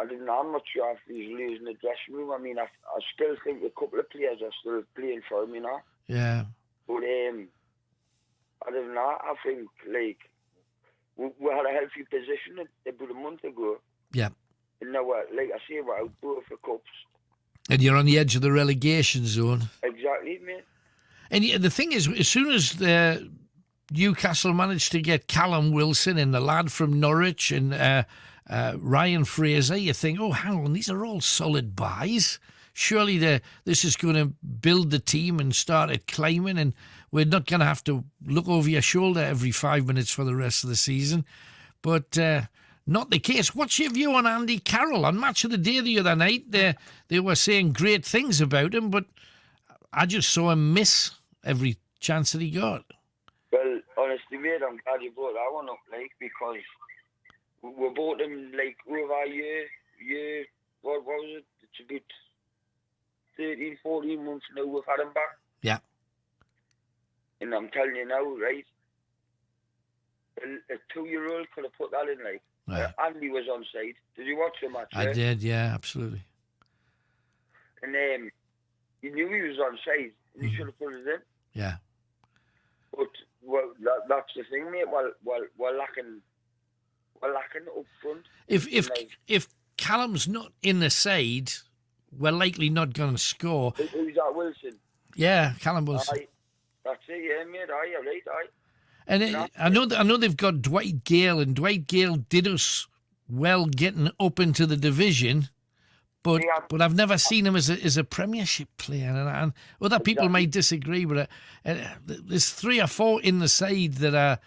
I'm not sure if he's losing the dressing room. I mean, I still think a couple of players are still playing for him, Yeah. But I don't know. I think, like, we had a healthy position about a month ago. Yeah. And now, like I say, we're out both for cups. And you're on the edge of the relegation zone. Exactly, mate. And the thing is, as soon as Newcastle managed to get Callum Wilson and the lad from Norwich and Ryan Fraser, you think, oh, hang on, these are all solid buys. Surely this is going to build the team and start it climbing, and we're not going to have to look over your shoulder every 5 minutes for the rest of the season. But not the case. What's your view on Andy Carroll? On Match of the Day the other night, they were saying great things about him, but I just saw him miss every chance that he got. Well, honestly, mate, I'm glad you brought that one up, like, because we bought him, like, over a year, what was it? It's about 13, 14 months now we've had him back. Yeah. And I'm telling you now, right, a 2-year-old could have put that in, like. Right. Andy was on side. Did you watch the match? I did, yeah, absolutely. And you knew he was on side, and he should have put it in. Yeah. But that's the thing, mate. We're lacking up front. If Callum's not in the side, we're likely not going to score. Who's that, Wilson? Yeah, Callum Wilson. Aye. That's it, yeah, mate. Aye, you're right, aye. And I know they've got Dwight Gale, and Dwight Gale did us well getting up into the division, but I've never seen him as a Premiership player, and other people might disagree, but there's 3 or 4 in the side that are.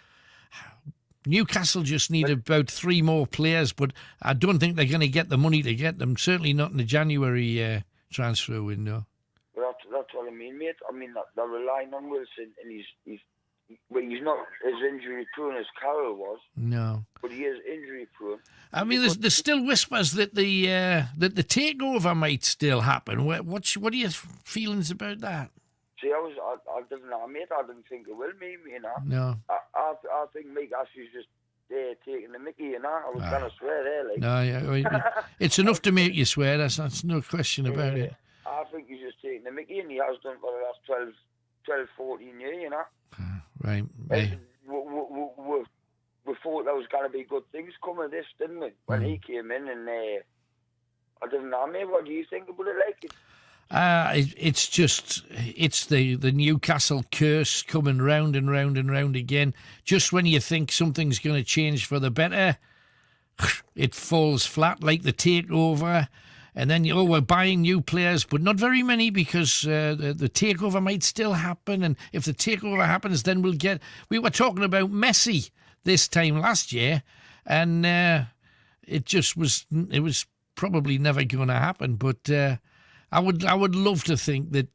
Newcastle just need about 3 more players, but I don't think they're going to get the money to get them. Certainly not in the January transfer window. Well, that's what I mean, mate. I mean, they're relying on Wilson, and he's not as injury prone as Carroll was. No, but he is injury prone. I mean, there's still whispers that the takeover might still happen. What are your feelings about that? See, I didn't know, mate. I didn't think it will be, you know. No. I think Mike Ashley's just taking the mickey, you know. I was going to swear there, like. No, yeah, it's enough to make you swear. That's no question about it. I think he's just taking the mickey, and he has done for the last 12, 14 years, you know. Right. We thought there was going to be good things coming of this, didn't we? When he came in, and I didn't know, mate. What do you think about it, like? It's the Newcastle curse coming round and round and round again. Just when you think something's going to change for the better, it falls flat, like the takeover. And then, we're buying new players, but not very many, because the takeover might still happen. And if the takeover happens, then we were talking about Messi this time last year, and it was probably never going to happen. But I would love to think that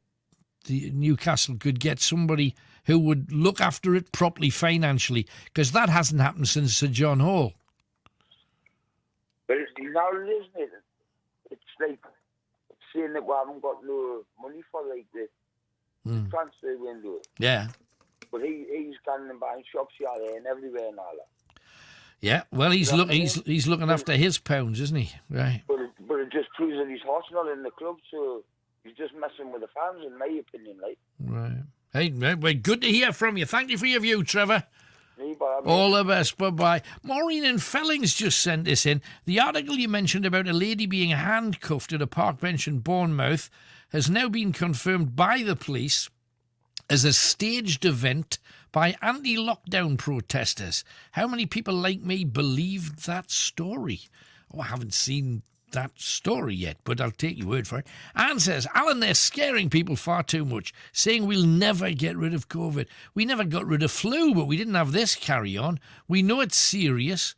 the Newcastle could get somebody who would look after it properly financially, because that hasn't happened since Sir John Hall. But now, isn't it? It's like saying that we haven't got no money for like the transfer window. Yeah. But he's going and buying shops here, there, and everywhere and all that. Yeah, well, he's looking after his pounds, isn't he? Right. But it just proves that his heart's not in the club, so he's just messing with the fans, in my opinion, like. Right. Hey, well, good to hear from you. Thank you for your view, Trevor. Bye, all the best. Bye-bye. Maureen in Fellings just sent this in. The article you mentioned about a lady being handcuffed at a park bench in Bournemouth has now been confirmed by the police as a staged event by anti-lockdown protesters. How many people like me believed that story? Oh, I haven't seen that story yet, but I'll take your word for it. Anne says, Alan, they're scaring people far too much, saying we'll never get rid of COVID. We never got rid of flu, but we didn't have this carry on. We know it's serious,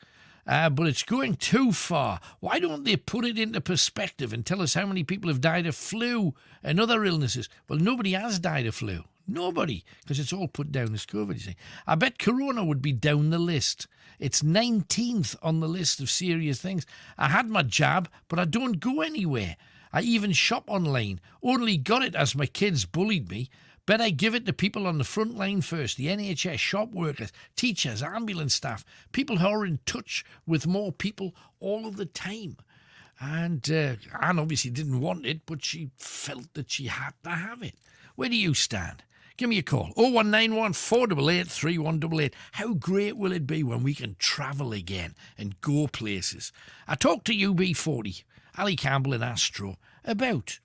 but it's going too far. Why don't they put it into perspective and tell us how many people have died of flu and other illnesses? Well, nobody has died of flu. Nobody, because it's all put down as COVID, you see. I bet Corona would be down the list. It's 19th on the list of serious things. I had my jab, but I don't go anywhere. I even shop online. Only got it as my kids bullied me. Bet I give it to people on the front line first, the NHS, shop workers, teachers, ambulance staff, people who are in touch with more people all of the time. And Anne obviously didn't want it, but she felt that she had to have it. Where do you stand? Give me a call. 0191 488 3188. How great will it be when we can travel again and go places? I talked to UB40, Ali Campbell and Astro, about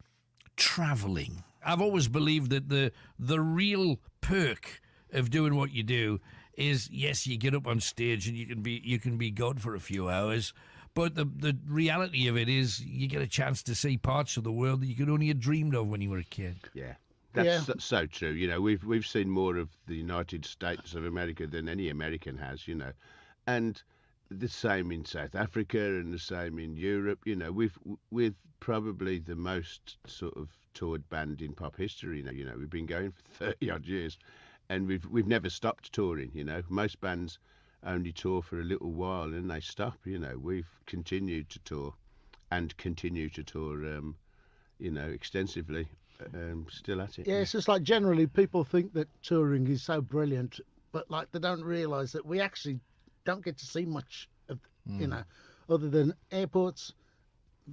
travelling. I've always believed that the real perk of doing what you do is, yes, you get up on stage and you can be God for a few hours, but the reality of it is you get a chance to see parts of the world that you could only have dreamed of when you were a kid. Yeah. That's so true. You know, we've seen more of the United States of America than any American has, you know, and the same in South Africa and the same in Europe. You know, we're probably the most sort of toured band in pop history. You know, we've been going for 30 odd years, and we've never stopped touring. You know, most bands only tour for a little while and they stop. You know, we've continued to tour and continue to tour, you know, extensively. Still at it. Yeah, it's just like generally people think that touring is so brilliant, but like they don't realise that we actually don't get to see much of, you know, other than airports,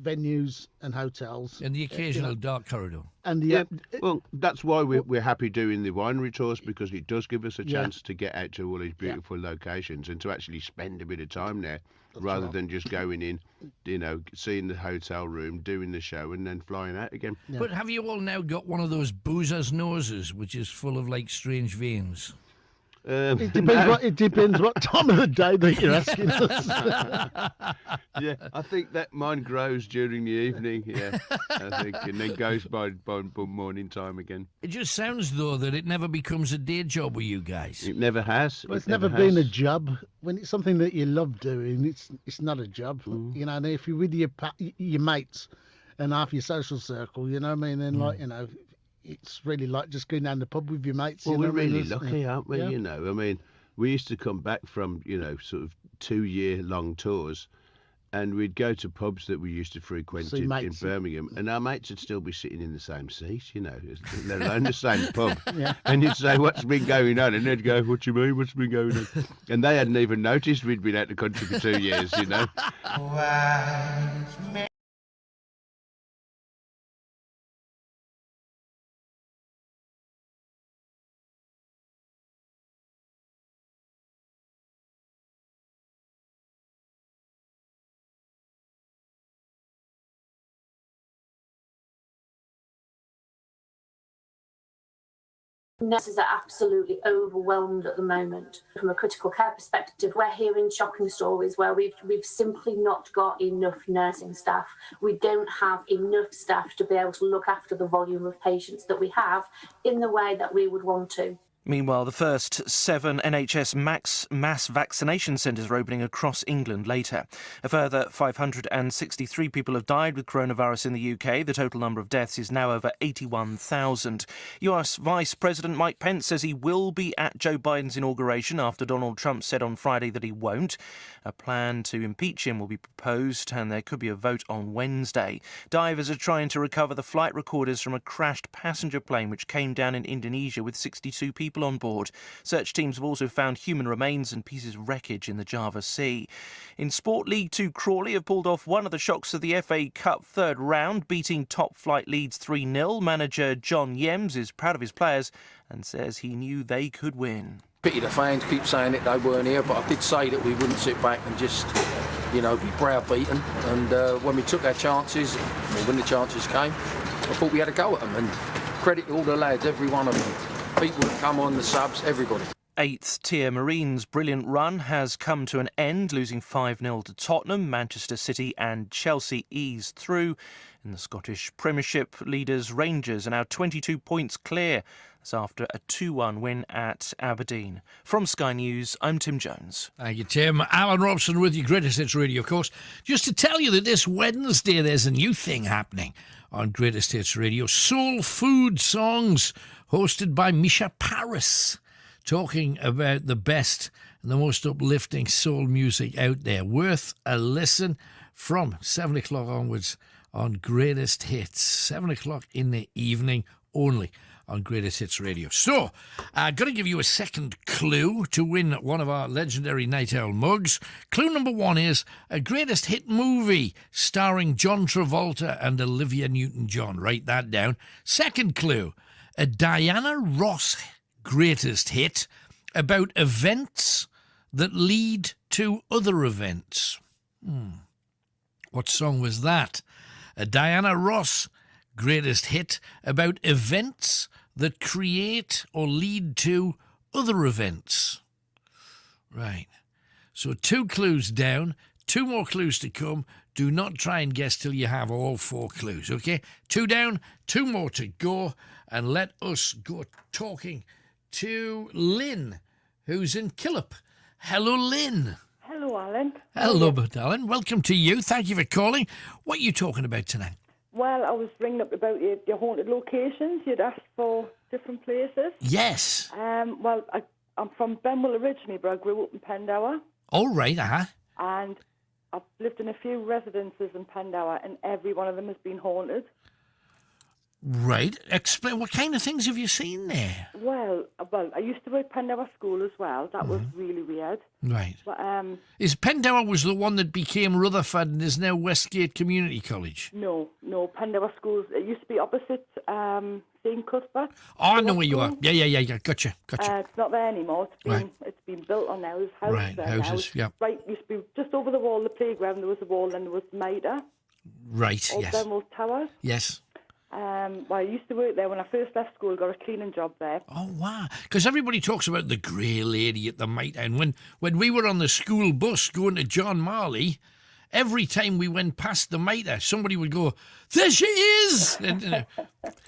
venues and hotels. And the occasional dark corridor. And well, that's why we're happy doing the winery tours, because it does give us a chance to get out to all these beautiful locations and to actually spend a bit of time there. Rather than just going in, you know, seeing the hotel room, doing the show, and then flying out again. Yeah. But have you all now got one of those boozer's noses, which is full of, like, strange veins? It depends what time of the day that you're asking us. Yeah, I think that mine grows during the evening, I think, and then goes by morning time again. It just sounds, though, that it never becomes a day job with you guys. It never has. Well, it's never been a job. When it's something that you love doing, it's not a job. You know, and if you're with your mates and half your social circle, you know what I mean, then like, you know, it's really like just going down the pub with your mates. Well, you know, we're really lucky, aren't we? Yeah. You know, I mean, we used to come back from, you know, sort of 2-year-long tours, and we'd go to pubs that we used to frequent in Birmingham, and our mates would still be sitting in the same seat, you know, let alone the same pub. And you'd say, what's been going on? And they'd go, what do you mean, what's been going on? And they hadn't even noticed we'd been out the country for 2 years, you know. Nurses are absolutely overwhelmed at the moment. From a critical care perspective, we're hearing shocking stories where we've simply not got enough nursing staff. We don't have enough staff to be able to look after the volume of patients that we have in the way that we would want to. Meanwhile, the first 7 NHS mass vaccination centres are opening across England later. A further 563 people have died with coronavirus in the UK. The total number of deaths is now over 81,000. US Vice President Mike Pence says he will be at Joe Biden's inauguration after Donald Trump said on Friday that he won't. A plan to impeach him will be proposed and there could be a vote on Wednesday. Divers are trying to recover the flight recorders from a crashed passenger plane which came down in Indonesia with 62 people on board. Search teams have also found human remains and pieces of wreckage in the Java Sea. In sport, League Two Crawley have pulled off one of the shocks of the FA Cup third round, beating top flight Leeds 3-0. Manager John Yems is proud of his players and says he knew they could win. Pity the fans keep saying that they weren't here, but I did say that we wouldn't sit back and just, you know, be browbeaten. And when we took our chances, or when the chances came, I thought we had a go at them. And credit to all the lads, every one of them. People that come on, the subs, everybody. Eighth tier Marines' brilliant run has come to an end, losing 5-0 to Tottenham. Manchester City and Chelsea eased through. In the Scottish Premiership, leaders Rangers are now 22 points clear. That's after a 2-1 win at Aberdeen. From Sky News, I'm Tim Jones. Thank you, Tim. Alan Robson with you, Greatest Hits Radio, of course. Just to tell you that this Wednesday there's a new thing happening on Greatest Hits Radio. Soul Food Songs, hosted by Misha Paris, talking about the best and the most uplifting soul music out there. Worth a listen from 7 o'clock onwards on Greatest Hits. 7 o'clock in the evening only on Greatest Hits Radio. So, I'm going to give you a second clue to win one of our legendary Night Owl mugs. Clue number 1 is a greatest hit movie starring John Travolta and Olivia Newton-John. Write that down. Second clue, a Diana Ross greatest hit about events that lead to other events. What song was that? A Diana Ross greatest hit about events that create or lead to other events. Right. So 2 clues down, 2 more clues to come. Do not try and guess till you have all 4 clues, okay? 2 down, 2 more to go, and let us go talking to Lynn, who's in Killip. Hello, Lynn. Hello, Alan. Hello, darling. Welcome to you. Thank you for calling. What are you talking about tonight? Well, I was ringing up about your haunted locations. You'd asked for different places. Yes. Well, I'm from Benwell originally, but I grew up in Pendower. All right, And I've lived in a few residences in Pendower, and every one of them has been haunted. Right. Explain, what kind of things have you seen there? Well, I used to work at Pendower School as well. That was really weird. Right. But, Is Pendower was the one that became Rutherford and is now Westgate Community College? No, Pendower Schools. It used to be opposite St. Cuthbert. Oh, I know where you are. Yeah. Gotcha. It's not there anymore. It's been built on now. There's houses there houses, now. yeah. Right, used to be just over the wall, the playground, there was a wall, and there was the mitre. Right, Old yes. Benwell Towers. Yes. Well, I used to work there when I first left school. Got a cleaning job there. Oh, wow. Because everybody talks about the grey lady at the mitre. And when we were on the school bus going to John Marley, every time we went past the mitre, somebody would go, "There she is!" And,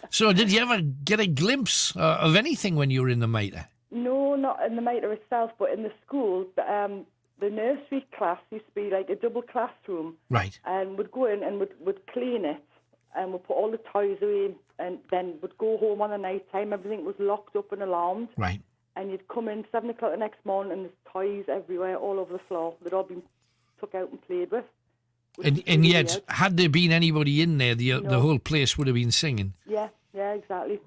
so did you ever get a glimpse of anything when you were in the mitre? No, not in the mitre itself, but in the school. The nursery class used to be like a double classroom. Right. And would go in and would clean it. And we'd put all the toys away, and then would go home on the night time. Everything was locked up and alarmed. Right. And you'd come in 7 o'clock the next morning, and there's toys everywhere, all over the floor. They'd all been took out and played with. And yet, had there been anybody in there, the whole place would have been singing. Yeah, exactly.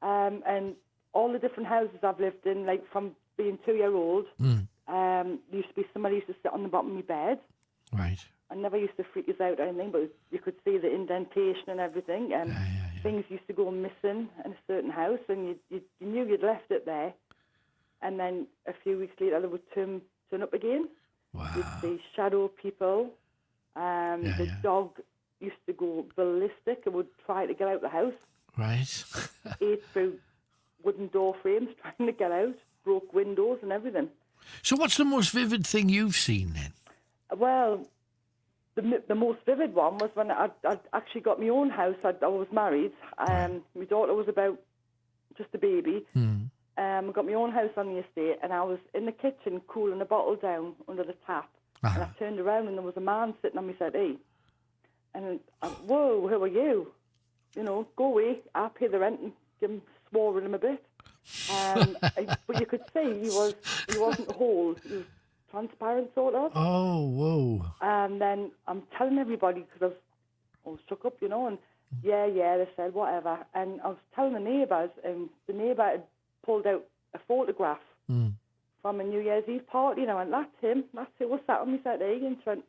And all the different houses I've lived in, like from being 2-year-old, used to be somebody used to sit on the bottom of my bed. Right. I never used to freak us out or anything, but you could see the indentation and everything, and things used to go missing in a certain house, and you knew you'd left it there, and then a few weeks later they would turn up again. Wow. You'd see shadow people. The dog used to go ballistic and would try to get out of the house. Right. Ate through wooden door frames trying to get out, broke windows and everything. So what's the most vivid thing you've seen then? Well, the most vivid one was when I actually got my own house. I was married. My daughter was about just a baby. I got my own house on the estate, and I was in the kitchen cooling a bottle down under the tap. And I turned around, and there was a man sitting on me settee. And whoa, who are you? You know, go away. I'll pay the rent, and give him, swore at him a bit. But you could see he wasn't whole. He was transparent, sort of. Oh, whoa. And then I'm telling everybody, because I was shook up, you know, and they said whatever. And I was telling the neighbours, and the neighbour had pulled out a photograph from a New Year's Eve party, and I went, that's him, what's that on me settee? And she went,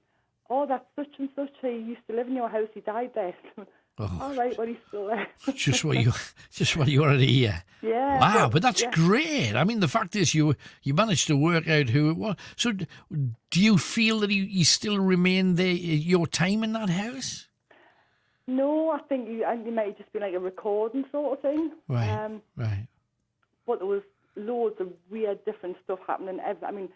oh, that's such and such, he used to live in your house, he died there. Oh, all right, well, he's still there. just what you wanted to hear. Yeah. Wow, but that's great. I mean, the fact is you managed to work out who it was. So do you feel that he still remained there your time in that house? No, I think you might have just been like a recording sort of thing. Right, right. But there was loads of weird, different stuff happening. I mean,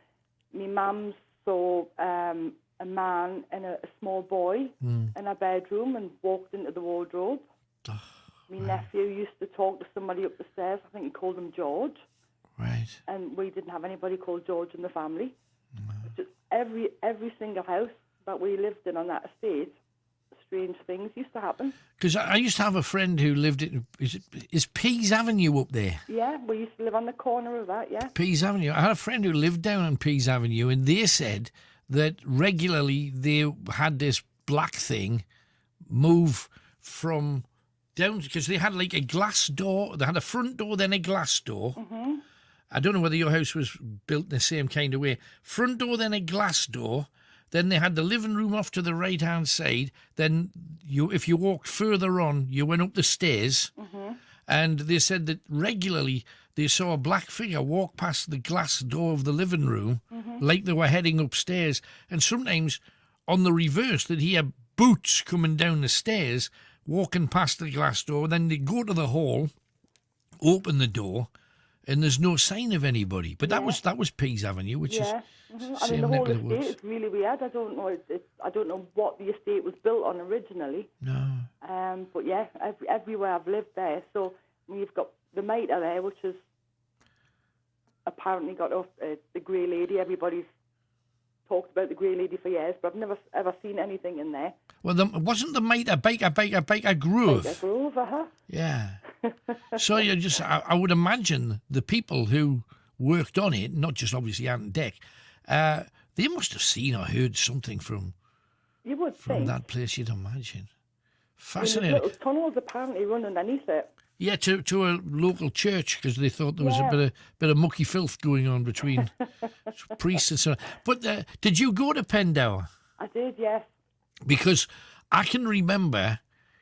my mum saw a man and a small boy in a bedroom and walked into the wardrobe. My nephew used to talk to somebody up the stairs. I think he called him George. Right. And we didn't have anybody called George in the family. Just every single house that we lived in on that estate, strange things used to happen. Because I used to have a friend who lived in, is Pease Avenue up there? Yeah, we used to live on the corner of that, yeah. Pease Avenue. I had a friend who lived down on Pease Avenue, and they said that regularly they had this black thing move from down, because they had like a glass door. They had a front door, then a glass door. I don't know whether your house was built in the same kind of way. Front door, then a glass door. Then they had the living room off to the right-hand side. Then, if you walked further on, you went up the stairs. And they said that regularly they saw a black figure walk past the glass door of the living room like they were heading upstairs. And sometimes, on the reverse, they'd hear boots coming down the stairs, walking past the glass door. Then they'd go to the hall, open the door, and there's no sign of anybody. But that was Pease Avenue, which is I mean, the whole estate is really weird. I don't know. I don't know what the estate was built on originally. No. But yeah, everywhere I've lived there. So you've got the mitre there, which has apparently got off the Grey Lady. Everybody's talked about the Grey Lady for years, but I've never ever seen anything in there. Well, wasn't the mitre Baker Grove? Baker Grove, Yeah. So I would imagine the people who worked on it, not just obviously Ant and Deck, they must have seen or heard something from that place, you'd imagine. Fascinating. Little tunnels apparently running underneath it. Yeah, to a local church, because they thought there was a bit of mucky filth going on between priests and so on. But did you go to Pendower? I did, yes. Because I can remember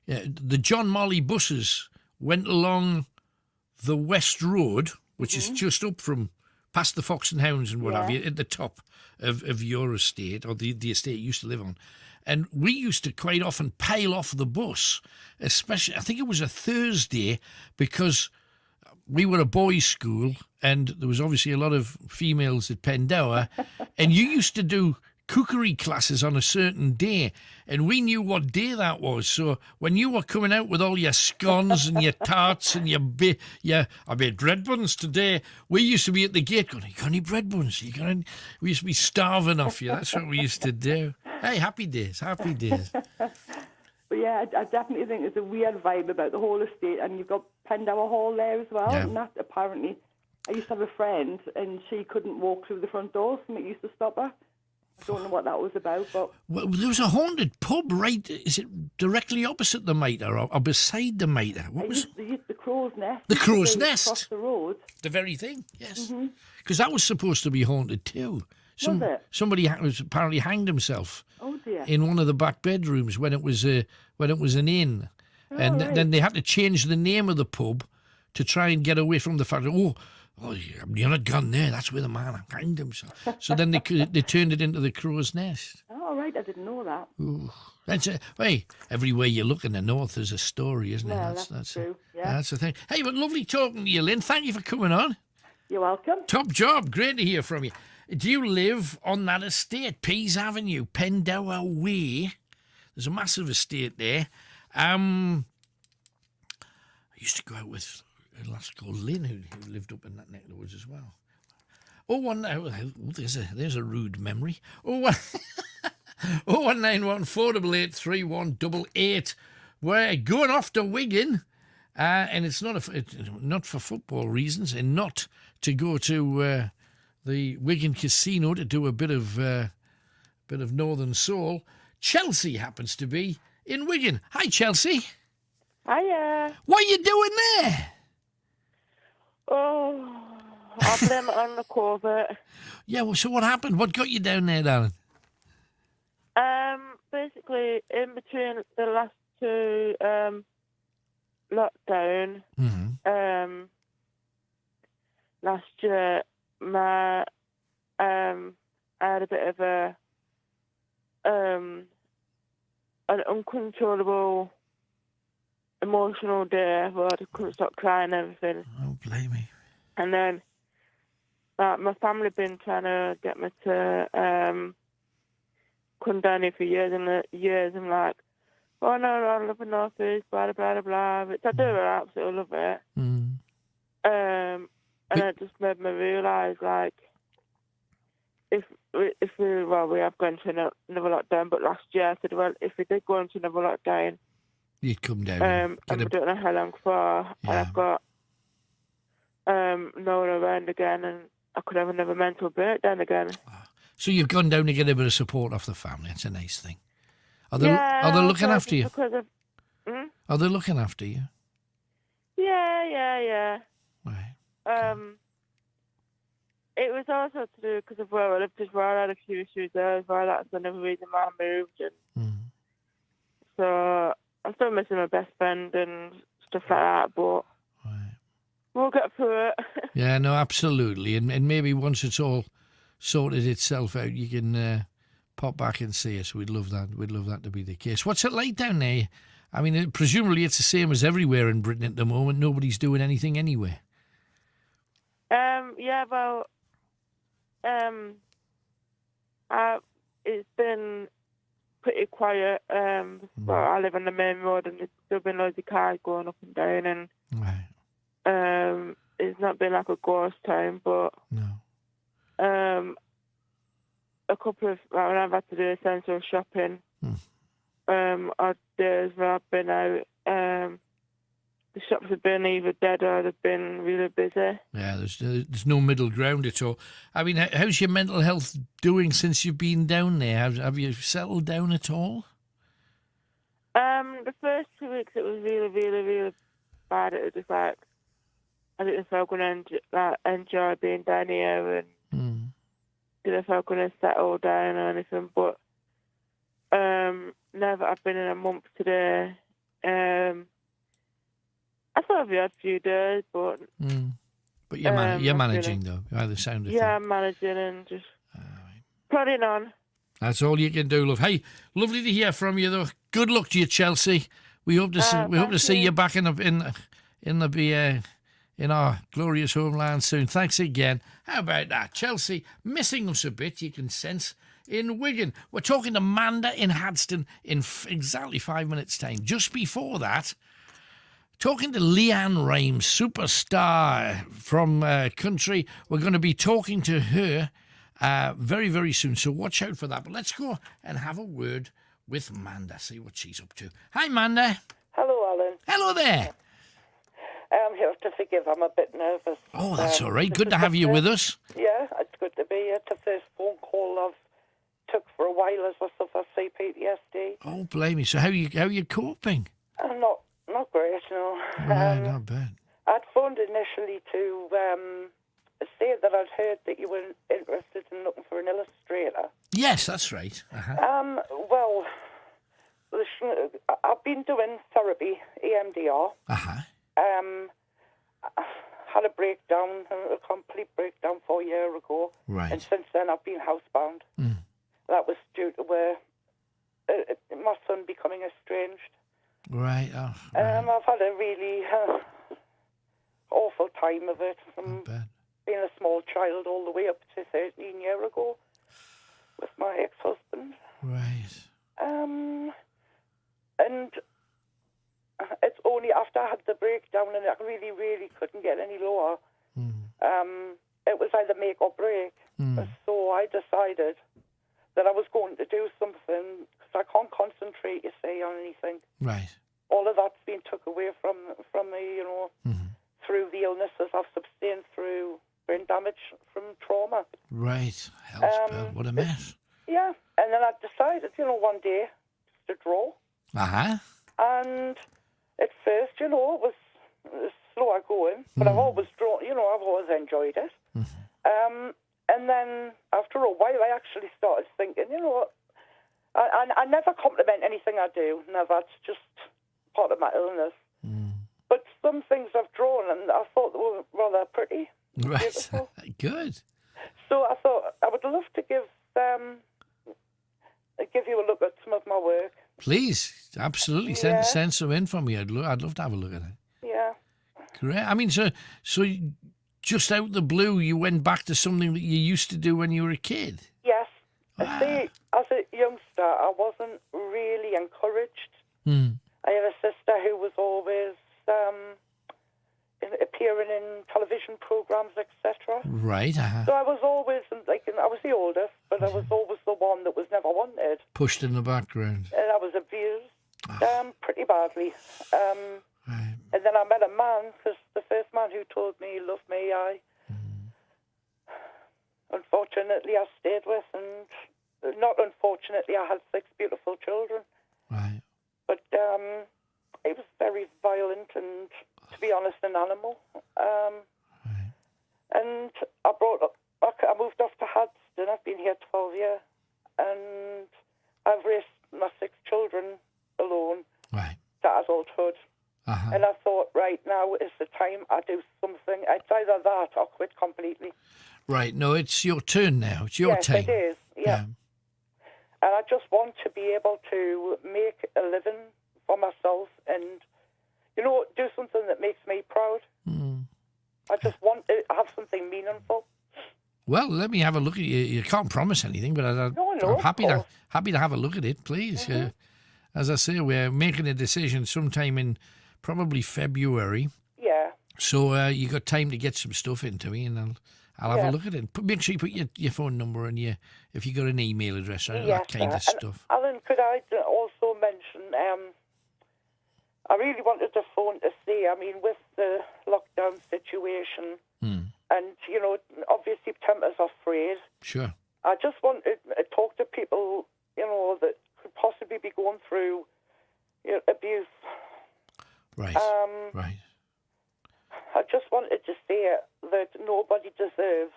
the John Molly buses went along the West Road, which is just up from past the Fox and Hounds and what have you, at the top of your estate, or the estate you used to live on. And we used to quite often pile off the bus, especially, I think it was a Thursday, because we were a boys' school and there was obviously a lot of females at Pendower, and you used to do cookery classes on a certain day, and we knew what day that was. So when you were coming out with all your scones and your tarts and I made bread buns today, we used to be at the gate going, you got any bread buns? We used to be starving off you. That's what we used to do. Hey, happy days. But yeah, I definitely think there's a weird vibe about the whole estate, and you've got Pendower Hall there as well. Yeah. And that apparently, I used to have a friend, and she couldn't walk through the front door, so it used to stop her. I don't know what that was about, but... Well, there was a haunted pub, right? Is it directly opposite the mitre or beside the mitre? What was the Crow's Nest. The Crow's Nest. Across the road. The very thing, yes. Because that was supposed to be haunted too. Was it? Somebody was apparently hanged himself. Oh dear. In one of the back bedrooms when it was an inn, and then they had to change the name of the pub to try and get away from the fact that you're not gone there. That's where the man hanged himself. So then they turned it into the Crow's Nest. Oh right, I didn't know that. Ooh. Hey, everywhere you look in the north, there's a story, isn't it? Well, that's true. Yeah. That's the thing. Hey, but lovely talking to you, Lynn. Thank you for coming on. You're welcome. Top job. Great to hear from you. Do you live on that estate, Pease Avenue, Pendower Way? There's a massive estate there. I used to go out with a lass called Lynn who lived up in that neck of the woods as well. There's a rude memory. 01914 888 We're going off to Wigan, and it's not for football reasons, and not to go to the Wigan Casino to do a bit of Northern Soul. Chelsea happens to be in Wigan. Hi, Chelsea. Hiya. What are you doing there? Oh, I blame it on the COVID. Yeah, well, so what happened? What got you down there, darling? Basically, in between the last two lockdown, last year, I had a bit of an uncontrollable emotional day where I couldn't stop crying and everything. Oh, blame me. And then my family been trying to get me to come down here for years and years. I'm like, oh no, I love the North East, blah blah blah blah. Which I do, I absolutely love it. And it just made me realise, like, if we have gone to another lockdown, but last year I said, well, if we did go into another lockdown, you'd come down. And I don't know how long for, and I've got no one around again, and I could have another mental breakdown again. So you've gone down to get a bit of support off the family. It's a nice thing. Are they looking after you? Are they looking after you? Yeah. Right. It was also to do because of where I lived as well. I had a few issues there as well. That's another reason why I moved. And so I'm still missing my best friend and stuff like that, but we'll get through it. Yeah, no, absolutely. And maybe once it's all sorted itself out, you can pop back and see us. We'd love that. We'd love that to be the case. What's it like down there? I mean, presumably it's the same as everywhere in Britain at the moment. Nobody's doing anything anyway. Yeah, well, it's been pretty quiet. Well, I live on the main road, and there's still been loads of cars going up and down, and it's not been like a ghost town, but a couple of when I've had to do essential shopping, odd days where I've been out, the shops have been either dead or they've been really busy. Yeah, there's no middle ground at all. I mean, how's your mental health doing since you've been down there? Have you settled down at all? The first 2 weeks it was really, really, really bad. It was just like I didn't know if I was going to enjoy being down here, and didn't know if I was going to settle down or anything. But now that I've been in a month today, I thought I'd had a few days, but you're managing though, by the sound of things. Yeah, I'm managing and just plodding on. That's all you can do, love. Hey, lovely to hear from you though. Good luck to you, Chelsea. We hope to see you back in our glorious homeland soon. Thanks again. How about that, Chelsea? Missing us a bit, you can sense. In Wigan, we're talking to Manda in Hadston in exactly 5 minutes' time. Just before that, talking to Leanne Rhymes, superstar from country. We're going to be talking to her very, very soon, so watch out for that. But let's go and have a word with Manda, see what she's up to. Hi, Manda. Hello, Alan. Hello there. You have to forgive, I'm a bit nervous. Oh, that's all right. Good to have you with us. Yeah, it's good to be here. It's the first phone call I've took for a while as I suffer CPTSD. Oh, blame me. So how you coping? Not great, no. Right, not bad. I'd phoned initially to say that I'd heard that you were interested in looking for an illustrator. Yes, that's right. Uh-huh. Well, I've been doing therapy, EMDR. Uh-huh. Had a breakdown, a complete breakdown 4 years ago. Right. And since then I've been housebound. That was due to my son becoming estranged. Right. Oh, right. I've had a really awful time of it. From being a small child all the way up to 13 years ago with my ex-husband. Right. And it's only after I had the breakdown and I really, really couldn't get any lower. It was either make or break. So I decided that I was going to do something because I can't concentrate, you see, on anything. Right. All of that's been took away from me, you know, through the illnesses I've sustained through brain damage from trauma. Right. Hell's what a mess. Yeah. And then I decided, you know, one day just to draw. Uh-huh. And at first, you know, it was slower going, but I've always drawn, you know, I've always enjoyed it. And then after a while, I actually started thinking, you know, I never compliment anything I do, never. It's just part of my illness. But some things I've drawn, and I thought they were rather pretty. Right. Beautiful. Good. So I thought I would love to give you a look at some of my work. Please, absolutely. Send some in for me. I'd love to have a look at it. Yeah. Great. I mean, so just out the blue, you went back to something that you used to do when you were a kid. Yes. See, as a youngster, I wasn't really encouraged. I had a sister who was always appearing in television programs, etc. Right. So I was always, I was the oldest, but I was always the one that was never wanted. Pushed in the background. And I was abused pretty badly. And then I met a man, because the first man who told me he loved me, unfortunately, I stayed with, and not unfortunately, I had 6 beautiful children. Right. But he was very violent and, to be honest, an animal. And I moved off to Hadston. I've been here 12 years, and I've raised my 6 children alone to adulthood. And I thought, right now is the time I do something. It's either that or quit completely. Right. No, it's your turn now. It's your time. Yes, it is. Yeah. And I just want to be able to make a living for myself and, do something that makes me proud. I just want to have something meaningful. Well, let me have a look at you. You can't promise anything, but I'm happy to have a look at it, please. As I say, we're making a decision sometime in probably February. Yeah. So you got time to get some stuff into me, and I'll have a look at it. Make sure you put your phone number and if you got an email address or that kind of stuff. Alan, could I also mention? I really wanted to phone to say, with the lockdown situation, and obviously tempers are frayed. Sure. I just wanted to talk to people, that could possibly be going through abuse. Right. Right. I just wanted to say that nobody deserves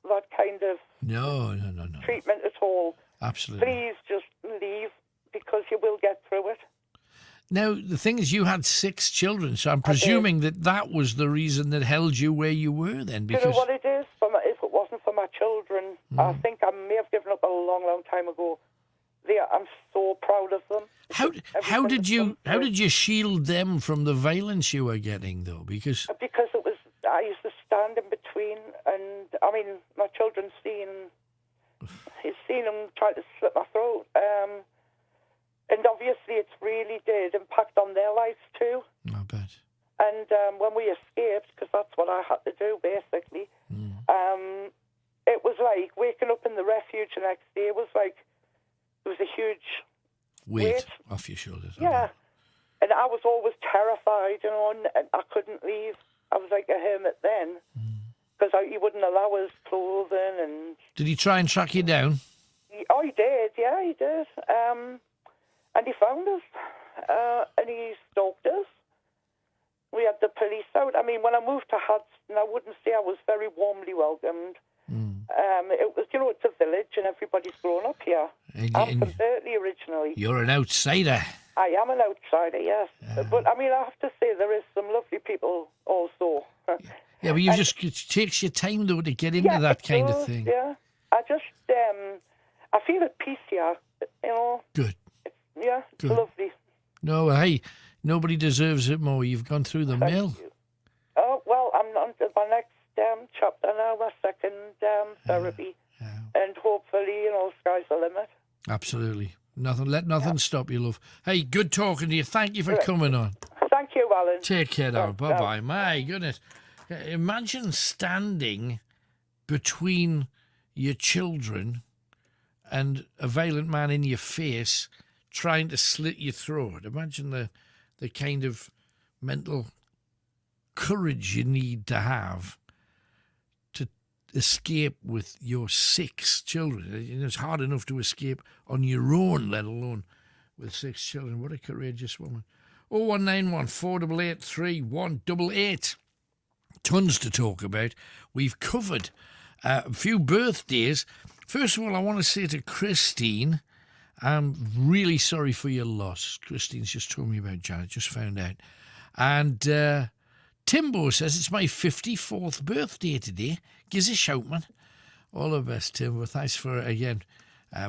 that kind of no treatment at all. Absolutely. Please just leave, because you will get through it. Now, the thing is, you had 6 children, so I'm presuming that was the reason that held you where you were then. Because you know what it is? If it wasn't for my children, I think I may have given up a long, long time ago. I'm so proud of them. How did you shield them from the violence you were getting, though? Because it was, I used to stand in between, and my children seen them try to slit my throat, and obviously it really did impact on their lives too. I bet. And when we escaped, because that's what I had to do basically, it was like waking up in the refuge the next day. It was a huge weight off your shoulders. Yeah. And I was always terrified, and I couldn't leave. I was like a hermit then, because he wouldn't allow us clothing. And did he try and track you down? He did, yeah, he did. And he found us, and he stalked us. We had the police out. When I moved to Hadston, I wouldn't say I was very warmly welcomed. It was, it's a village and everybody's grown up here. I'm from Berkeley originally. You're an outsider. I am an outsider, yes. But, I have to say there is some lovely people also. Yeah, but it takes your time, though, to get into that kind of thing. Yeah. I just, I feel at peace here, Good. Yeah, it's lovely. No, hey, nobody deserves it more. You've gone through the mill. Oh, well, I'm on to my next chapter now, my second therapy. And hopefully, sky's the limit. Absolutely. Let nothing stop you, love. Hey, good talking to you. Thank you for coming on. Thank you, Alan. Take care now. Bye-bye. My goodness. Imagine standing between your children and a violent man in your face trying to slit your throat. Imagine the kind of mental courage you need to have to escape with your 6 children. It's hard enough to escape on your own, let alone with 6 children. What a courageous woman. 0191 488 3188. Tons to talk about. We've covered a few birthdays. First of all, I want to say to Christine, I'm really sorry for your loss. Christine's just told me about Janet, just found out. And Timbo says it's my 54th birthday today. Gives a shout, man. All the best, Timbo. Thanks for, again,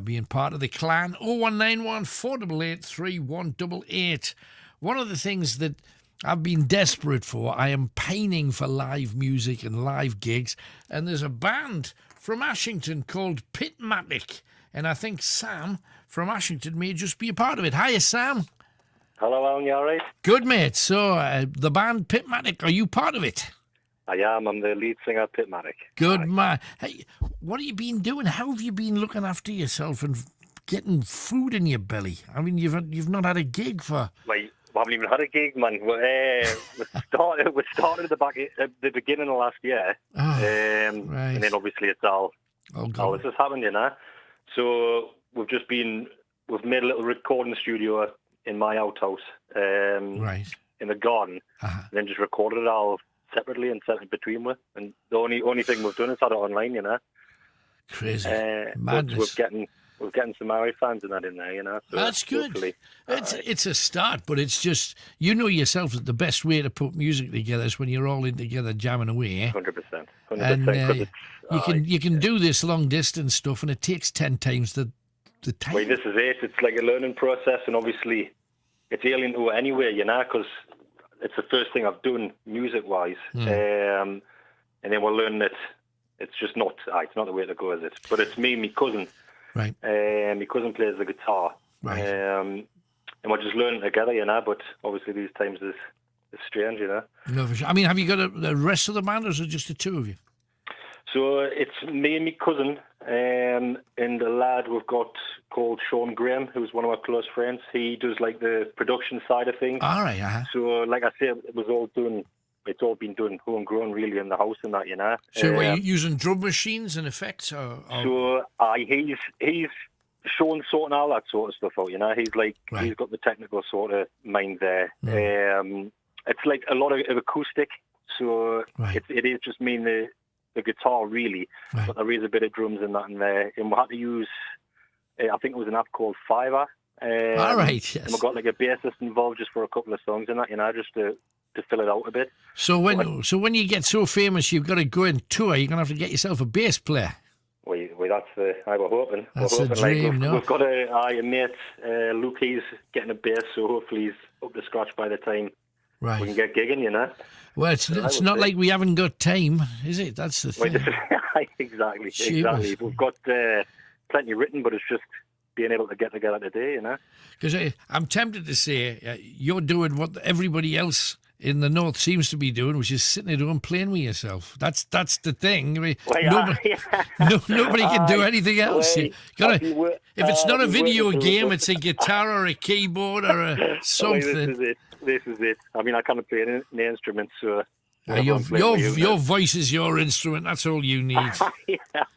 being part of the clan. 0191 488 3188. One of the things that I've been desperate for. I am pining for live music and live gigs. And there's a band from Ashington called Pitmatic. And I think Sam from Ashington may just be a part of it. Hiya, Sam. Hello, Alan, you all right? Good, mate. So, the band Pitmatic, are you part of it? I am. I'm the lead singer of Pitmatic. Good, man. Hey, what have you been doing? How have you been looking after yourself and getting food in your belly? I mean, you've not had a gig for... Right. We haven't even had a gig, man. We started at the beginning of last year, right. And then obviously it's all this has happened, you know. So we've made a little recording studio in my outhouse, right, in the garden, and then just recorded it all separately and set it between us. And the only thing we've done is had it online, you know. Crazy madness. We're getting some Maori fans and that in there, you know. So that's good. It's a start, but it's just, you know yourself that the best way to put music together is when you're all in together jamming away. Eh? 100%. And you can do this long distance stuff, and it takes 10 times the time. Well, this is it. It's like a learning process, and obviously it's alien to it anyway, you know, because it's the first thing I've done music-wise. And then we're learning that it's just not the way to go, is it? But it's me and my cousin. Right. My cousin plays the guitar. Right. And we're just learning together, you know, but obviously these times is strange, you know. No, for sure. I mean, have you got the rest of the band, or is it just the two of you? So it's me and my cousin, and the lad we've got called Sean Graham, who's one of our close friends. He does like the production side of things. All right, So, like I said, it's all been done homegrown really in the house and that, you know. So were you using drum machines and effects? So he's Sean sorting all that sort of stuff out, you know. He's got the technical sort of mind there. It's like a lot of acoustic, so it is just me and the guitar really, but there is a bit of drums and that in there. And we had to use, I think it was an app called Fiverr. All right, yes. And we got like a bassist involved just for a couple of songs and that, you know, just to fill it out a bit. So when you get so famous, you've got to go and tour. You're going to have to get yourself a bass player. Well, that's we're hoping. That's we're the hoping, dream, no? We've got a mate, Luke, he's getting a bass, so hopefully he's up to scratch by the time we can get gigging, you know. Well, it's not like we haven't got time, is it? That's the thing. Exactly. Jeez. We've got plenty written, but it's just being able to get together today, you know. Because I'm tempted to say you're doing what everybody else in the north seems to be doing, which is sitting at home playing with yourself. That's the thing. I mean, nobody can do anything else. If it's not a video game, it's a guitar or a keyboard or something. This is it. I mean, I can't play any instruments, so... Your voice is your instrument. That's all you need.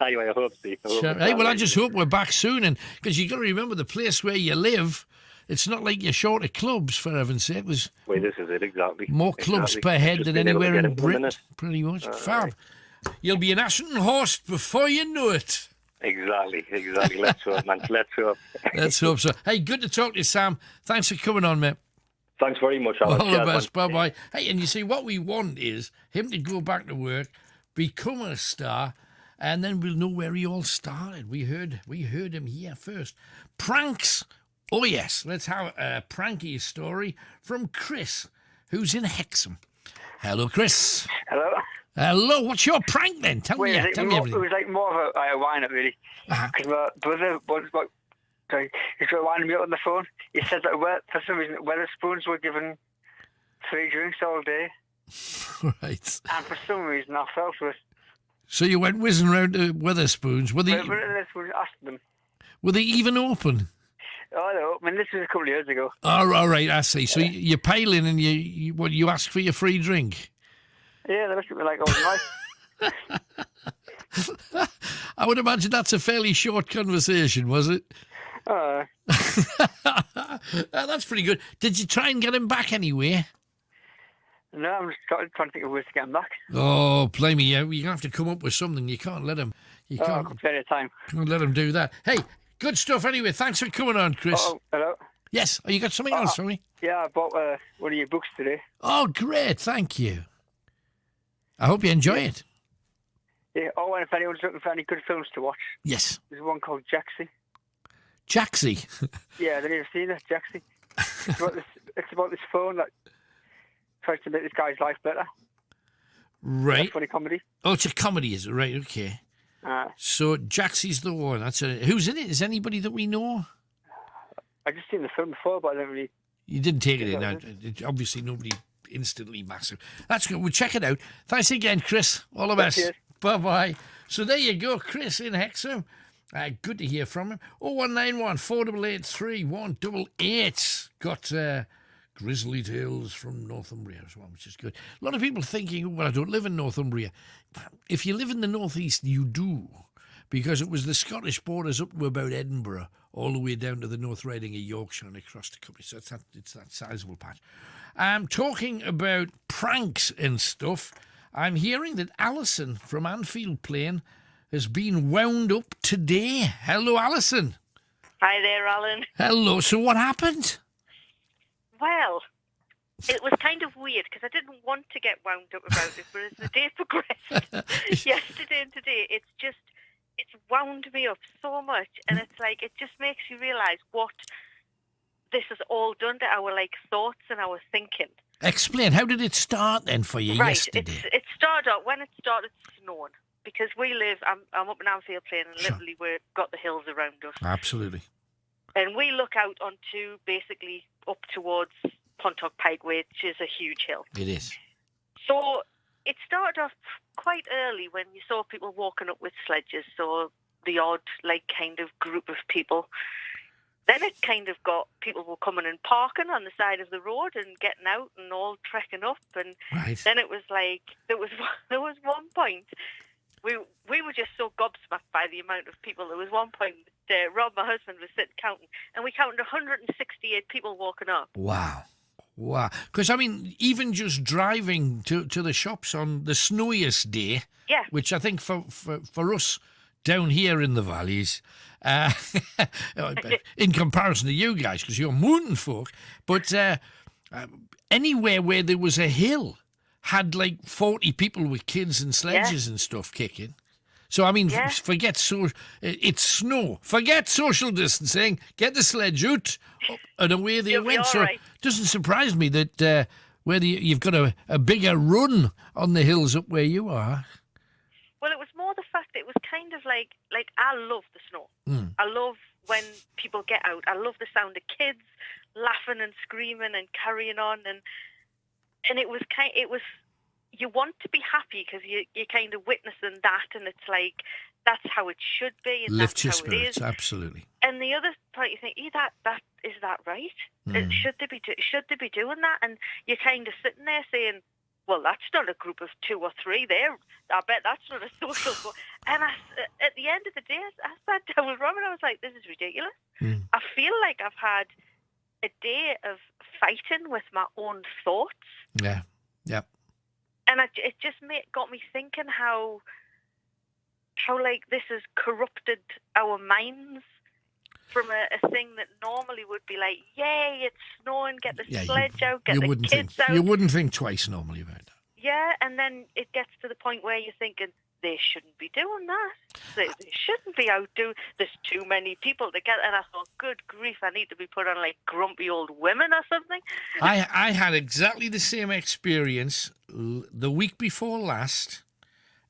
Anyway, I hope so. I just hope we're back soon, and because you got to remember the place where you live. It's not like you're short of clubs, for heaven's sake. This is it, exactly. More clubs per head than anywhere in Britain, pretty much. Fab. You'll be an Ashton horse before you know it. Exactly. Let's hope, man. Let's hope. Let's hope so. Hey, good to talk to you, Sam. Thanks for coming on, mate. Thanks very much, Alan. All the best. Bye-bye. Hey, and you see, what we want is him to go back to work, become a star, and then we'll know where he all started. We heard him here first. Pranks. Oh, yes. Let's have a pranky story from Chris, who's in Hexham. Hello, Chris. Hello. Hello. What's your prank, then? Tell me everything. It was like more of a wind-up, really. Because my brother he's winding me up on the phone. He said that for some reason, Wetherspoons were given free drinks all day. Right. And for some reason, I fell for it. So you went whizzing around to Wetherspoons. Wetherspoons asked them. Were they even open? Oh, no. I mean, this was a couple of years ago. Oh, all right, I see. So you're paying and you ask for your free drink? Yeah, they looked at me like I was nice. I would imagine that's a fairly short conversation, was it? That's pretty good. Did you try and get him back anyway? No, I'm just trying to think of ways to get him back. Oh, blimey, yeah. You have to come up with something. You can't let him. I've got plenty of time. Can't let him do that. Hey, good stuff anyway. Thanks for coming on, Chris. Hello. Yes. Oh, you got something else for me? Yeah, I bought one of your books today. Oh, great. Thank you. I hope you enjoy it. Yeah. Oh, and if anyone's looking for any good films to watch. Yes. There's one called Jaxie. Jaxie? Yeah, have you ever seen it, Jaxie? It's about this phone that tries to make this guy's life better. Right. It's a funny comedy. Oh, it's a comedy, is it? Right, okay. So Jaxie's the one. Who's in it? Is anybody that we know? I just seen the film before, but I didn't really. You didn't take it in. Obviously, nobody instantly massive. That's good. We'll check it out. Thanks again, Chris. All the best. Cheers. Bye-bye. So there you go, Chris in Hexham. Good to hear from him. 0191 488 3188. Got Grizzly Tales from Northumbria as well, which is good. A lot of people thinking, well, I don't live in Northumbria. If you live in the northeast, you do, because it was the Scottish borders up to about Edinburgh, all the way down to the North Riding of Yorkshire and across the country. So it's that sizable patch. Talking about pranks and stuff, I'm hearing that Alison from Anfield Plain has been wound up today. Hello, Alison. Hi there, Alan. Hello. So what happened? Well, it was kind of weird because I didn't want to get wound up about it, but as the day progressed, yesterday and today, it's wound me up so much, and it's like it just makes you realise what this has all done to our thoughts and our thinking. Explain. How did it start then for you yesterday? It started out when it started snowing, because we live. I'm up in Anfield Plain, and literally we've got the hills around us. Absolutely. And we look out onto basically up towards Pontock Pike, which is a huge hill. It is. So it started off quite early when you saw people walking up with sledges, so the odd kind of group of people. Then it kind of got people were coming and parking on the side of the road and getting out and all trekking up, and then it was there was one point we were just so gobsmacked by the amount of people. There was one point Rob, my husband, was sitting counting, and we counted 168 people walking up. Wow. Because, I mean, even just driving to the shops on the snowiest day, which I think for us down here in the valleys, in comparison to you guys, because you're mountain folk, but anywhere where there was a hill had 40 people with kids and sledges and stuff kicking. So, I mean, it's snow. Forget social distancing. Get the sledge out, and away they went. So it doesn't surprise me that whether you've got a bigger run on the hills up where you are. Well, it was more the fact that it was kind of like I love the snow. I love when people get out. I love the sound of kids laughing and screaming and carrying on, and it was you want to be happy because you're kind of witnessing that, and it's that's how it should be, and Lift your that's how spirits, it is. Absolutely. And the other part, you think, is that right? Should they be doing that? And you're kind of sitting there saying, well, that's not a group of 2 or 3 there. I bet that's not a social group. And at the end of the day, I sat down with Rob and I was like, this is ridiculous. I feel like I've had a day of fighting with my own thoughts. Yeah. Yep. And it just got me thinking how this has corrupted our minds from a thing that normally would be like, yay, it's snowing, get the sledge out, get the kids out. You wouldn't think twice normally about that. Yeah, and then it gets to the point where you're thinking, they shouldn't be doing that. They shouldn't be out there's too many people together. And I thought, good grief, I need to be put on grumpy old women or something. I had exactly the same experience the week before last,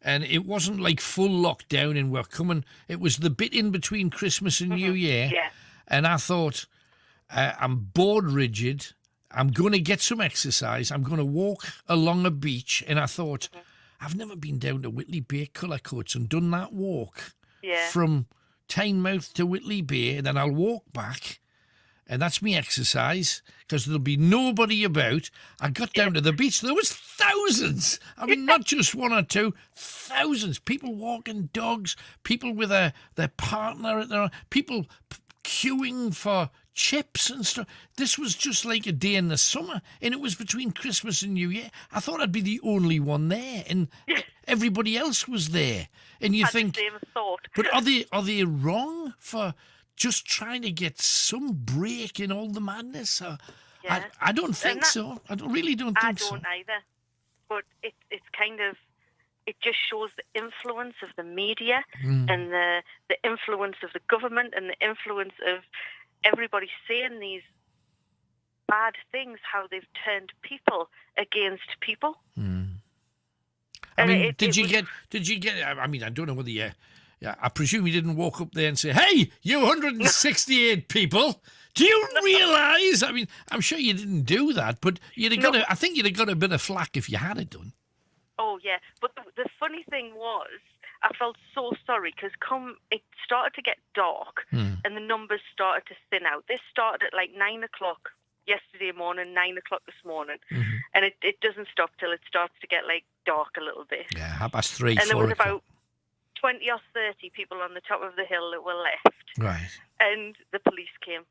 and it wasn't full lockdown and we're coming. It was the bit in between Christmas and New Year. Yeah. And I thought, I'm bored rigid. I'm going to get some exercise. I'm going to walk along a beach. And I thought, I've never been down to Whitley Bay Cullercoats and done that walk from Tynemouth to Whitley Bay, and then I'll walk back, and that's me exercise, because there'll be nobody about. I got down to the beach. There was thousands. I mean, not just 1 or 2, thousands. People walking dogs, people with their partner, people queuing for chips and stuff. This was just like a day in the summer, and it was between Christmas and New Year. I thought I'd be the only one there, and everybody else was there. And you think, the same thought. But are they wrong for just trying to get some break in all the madness? I don't think so. I really don't think so. I don't either. But it's kind of, it just shows the influence of the media and the influence of the government and the influence of everybody saying bad things, how they've turned people against people. I mean, did you get? I mean, I don't know whether you. Yeah, I presume you didn't walk up there and say, "Hey, you 168 people, do you realise?" I mean, I'm sure you didn't do that, but you'd have got. I think you'd have got a bit of flack if you had it done. Oh yeah, but the funny thing was, I felt so sorry because it started to get dark and the numbers started to thin out. This started at like 9 o'clock yesterday morning, 9 o'clock this morning, and it doesn't stop till it starts to get like dark a little bit. Yeah, 3:30, 4 And there was o'clock. about 20 or 30 people on the top of the hill that were left. Right. And the police came.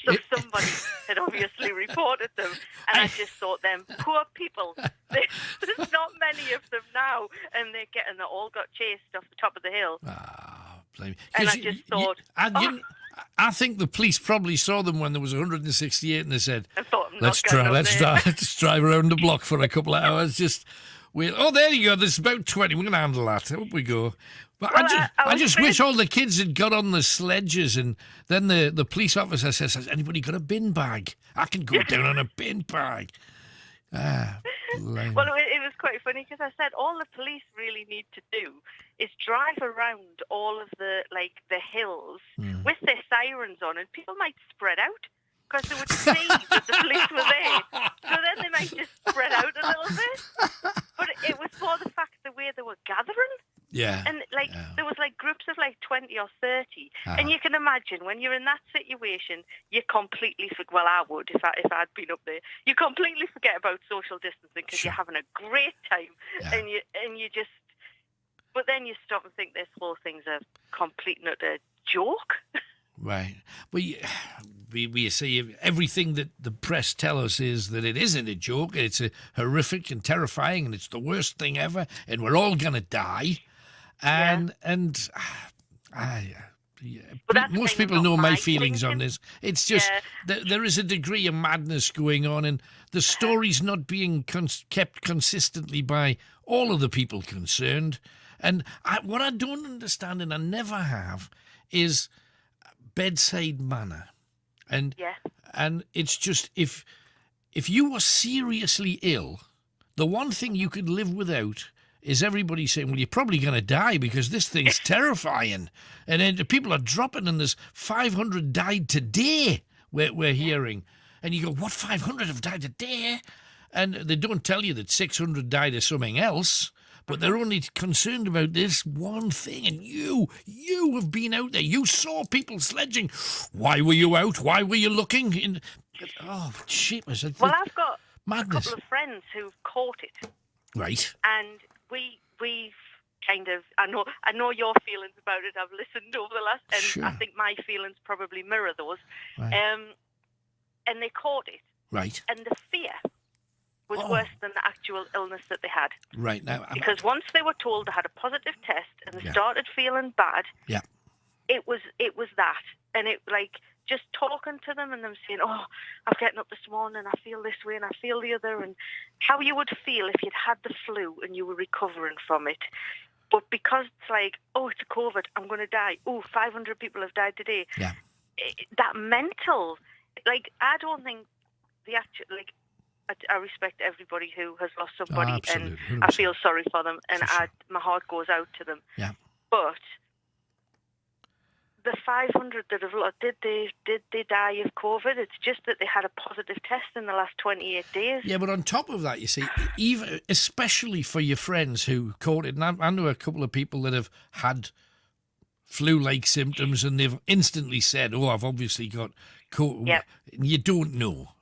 So somebody had obviously reported them, and I just thought them poor people. There's not many of them now, and they all got chased off the top of the hill. Blame me. And I just thought, I think the police probably saw them when there was 168, and they said, I thought, let's drive around the block for a couple of hours. There you go. There's about 20. We're going to handle that. Up we go. But I just wish all the kids had got on the sledges, and then the police officer says, "Has anybody got a bin bag? I can go down on a bin bag." Well, it was quite funny because I said all the police really need to do is drive around all of the hills with their sirens on, and people might spread out because they would see that the police were there. So then they might just spread out a little bit. But it was more the fact the way they were gathering. Yeah. And there was groups of 20 or 30. And you can imagine when you're in that situation, you completely I would if I'd been up there. You completely forget about social distancing because you're having a great time, and you just. But then you stop and think this whole thing's a complete and utter joke. Right. Well, we see everything that the press tell us is that it isn't a joke. It's a horrific and terrifying, and it's the worst thing ever, and we're all going to die. Most people know my feelings on this. It's just there is a degree of madness going on, and the story's not being kept consistently by all of the people concerned. And what I don't understand, and I never have, is bedside manner. And it's just if you were seriously ill, the one thing you could live without is everybody saying, well, you're probably going to die because this thing's terrifying. And then people are dropping, and there's 500 died today, we're hearing. And you go, what, 500 have died today? And they don't tell you that 600 died of something else, but they're only concerned about this one thing. And you have been out there. You saw people sledging. Why were you out? Why were you looking? Oh, shit. Well, I've got madness. A couple of friends who've caught it. Right. And we've kind of, I know your feelings about it. I've listened over the last, and I think my feelings probably mirror those. Right. And they caught it. Right. And the fear was worse than the actual illness that they had. Right. Now, because once they were told they had a positive test and they started feeling bad, it was that, and it just talking to them and them saying, "Oh, I'm getting up this morning and I feel this way and I feel the other," and how you would feel if you'd had the flu and you were recovering from it. But because it's it's a COVID, I'm going to die. Oh, 500 people have died today. Yeah. That mental, I don't think the actual, I respect everybody who has lost somebody, and 100%. I feel sorry for them, and my heart goes out to them. Yeah. But the 500 that have lost, did they die of COVID? It's just that they had a positive test in the last 28 days. Yeah, but on top of that, you see, especially for your friends who caught it, and I know a couple of people that have had flu-like symptoms, and they've instantly said, "Oh, I've obviously got COVID." Yeah. You don't know,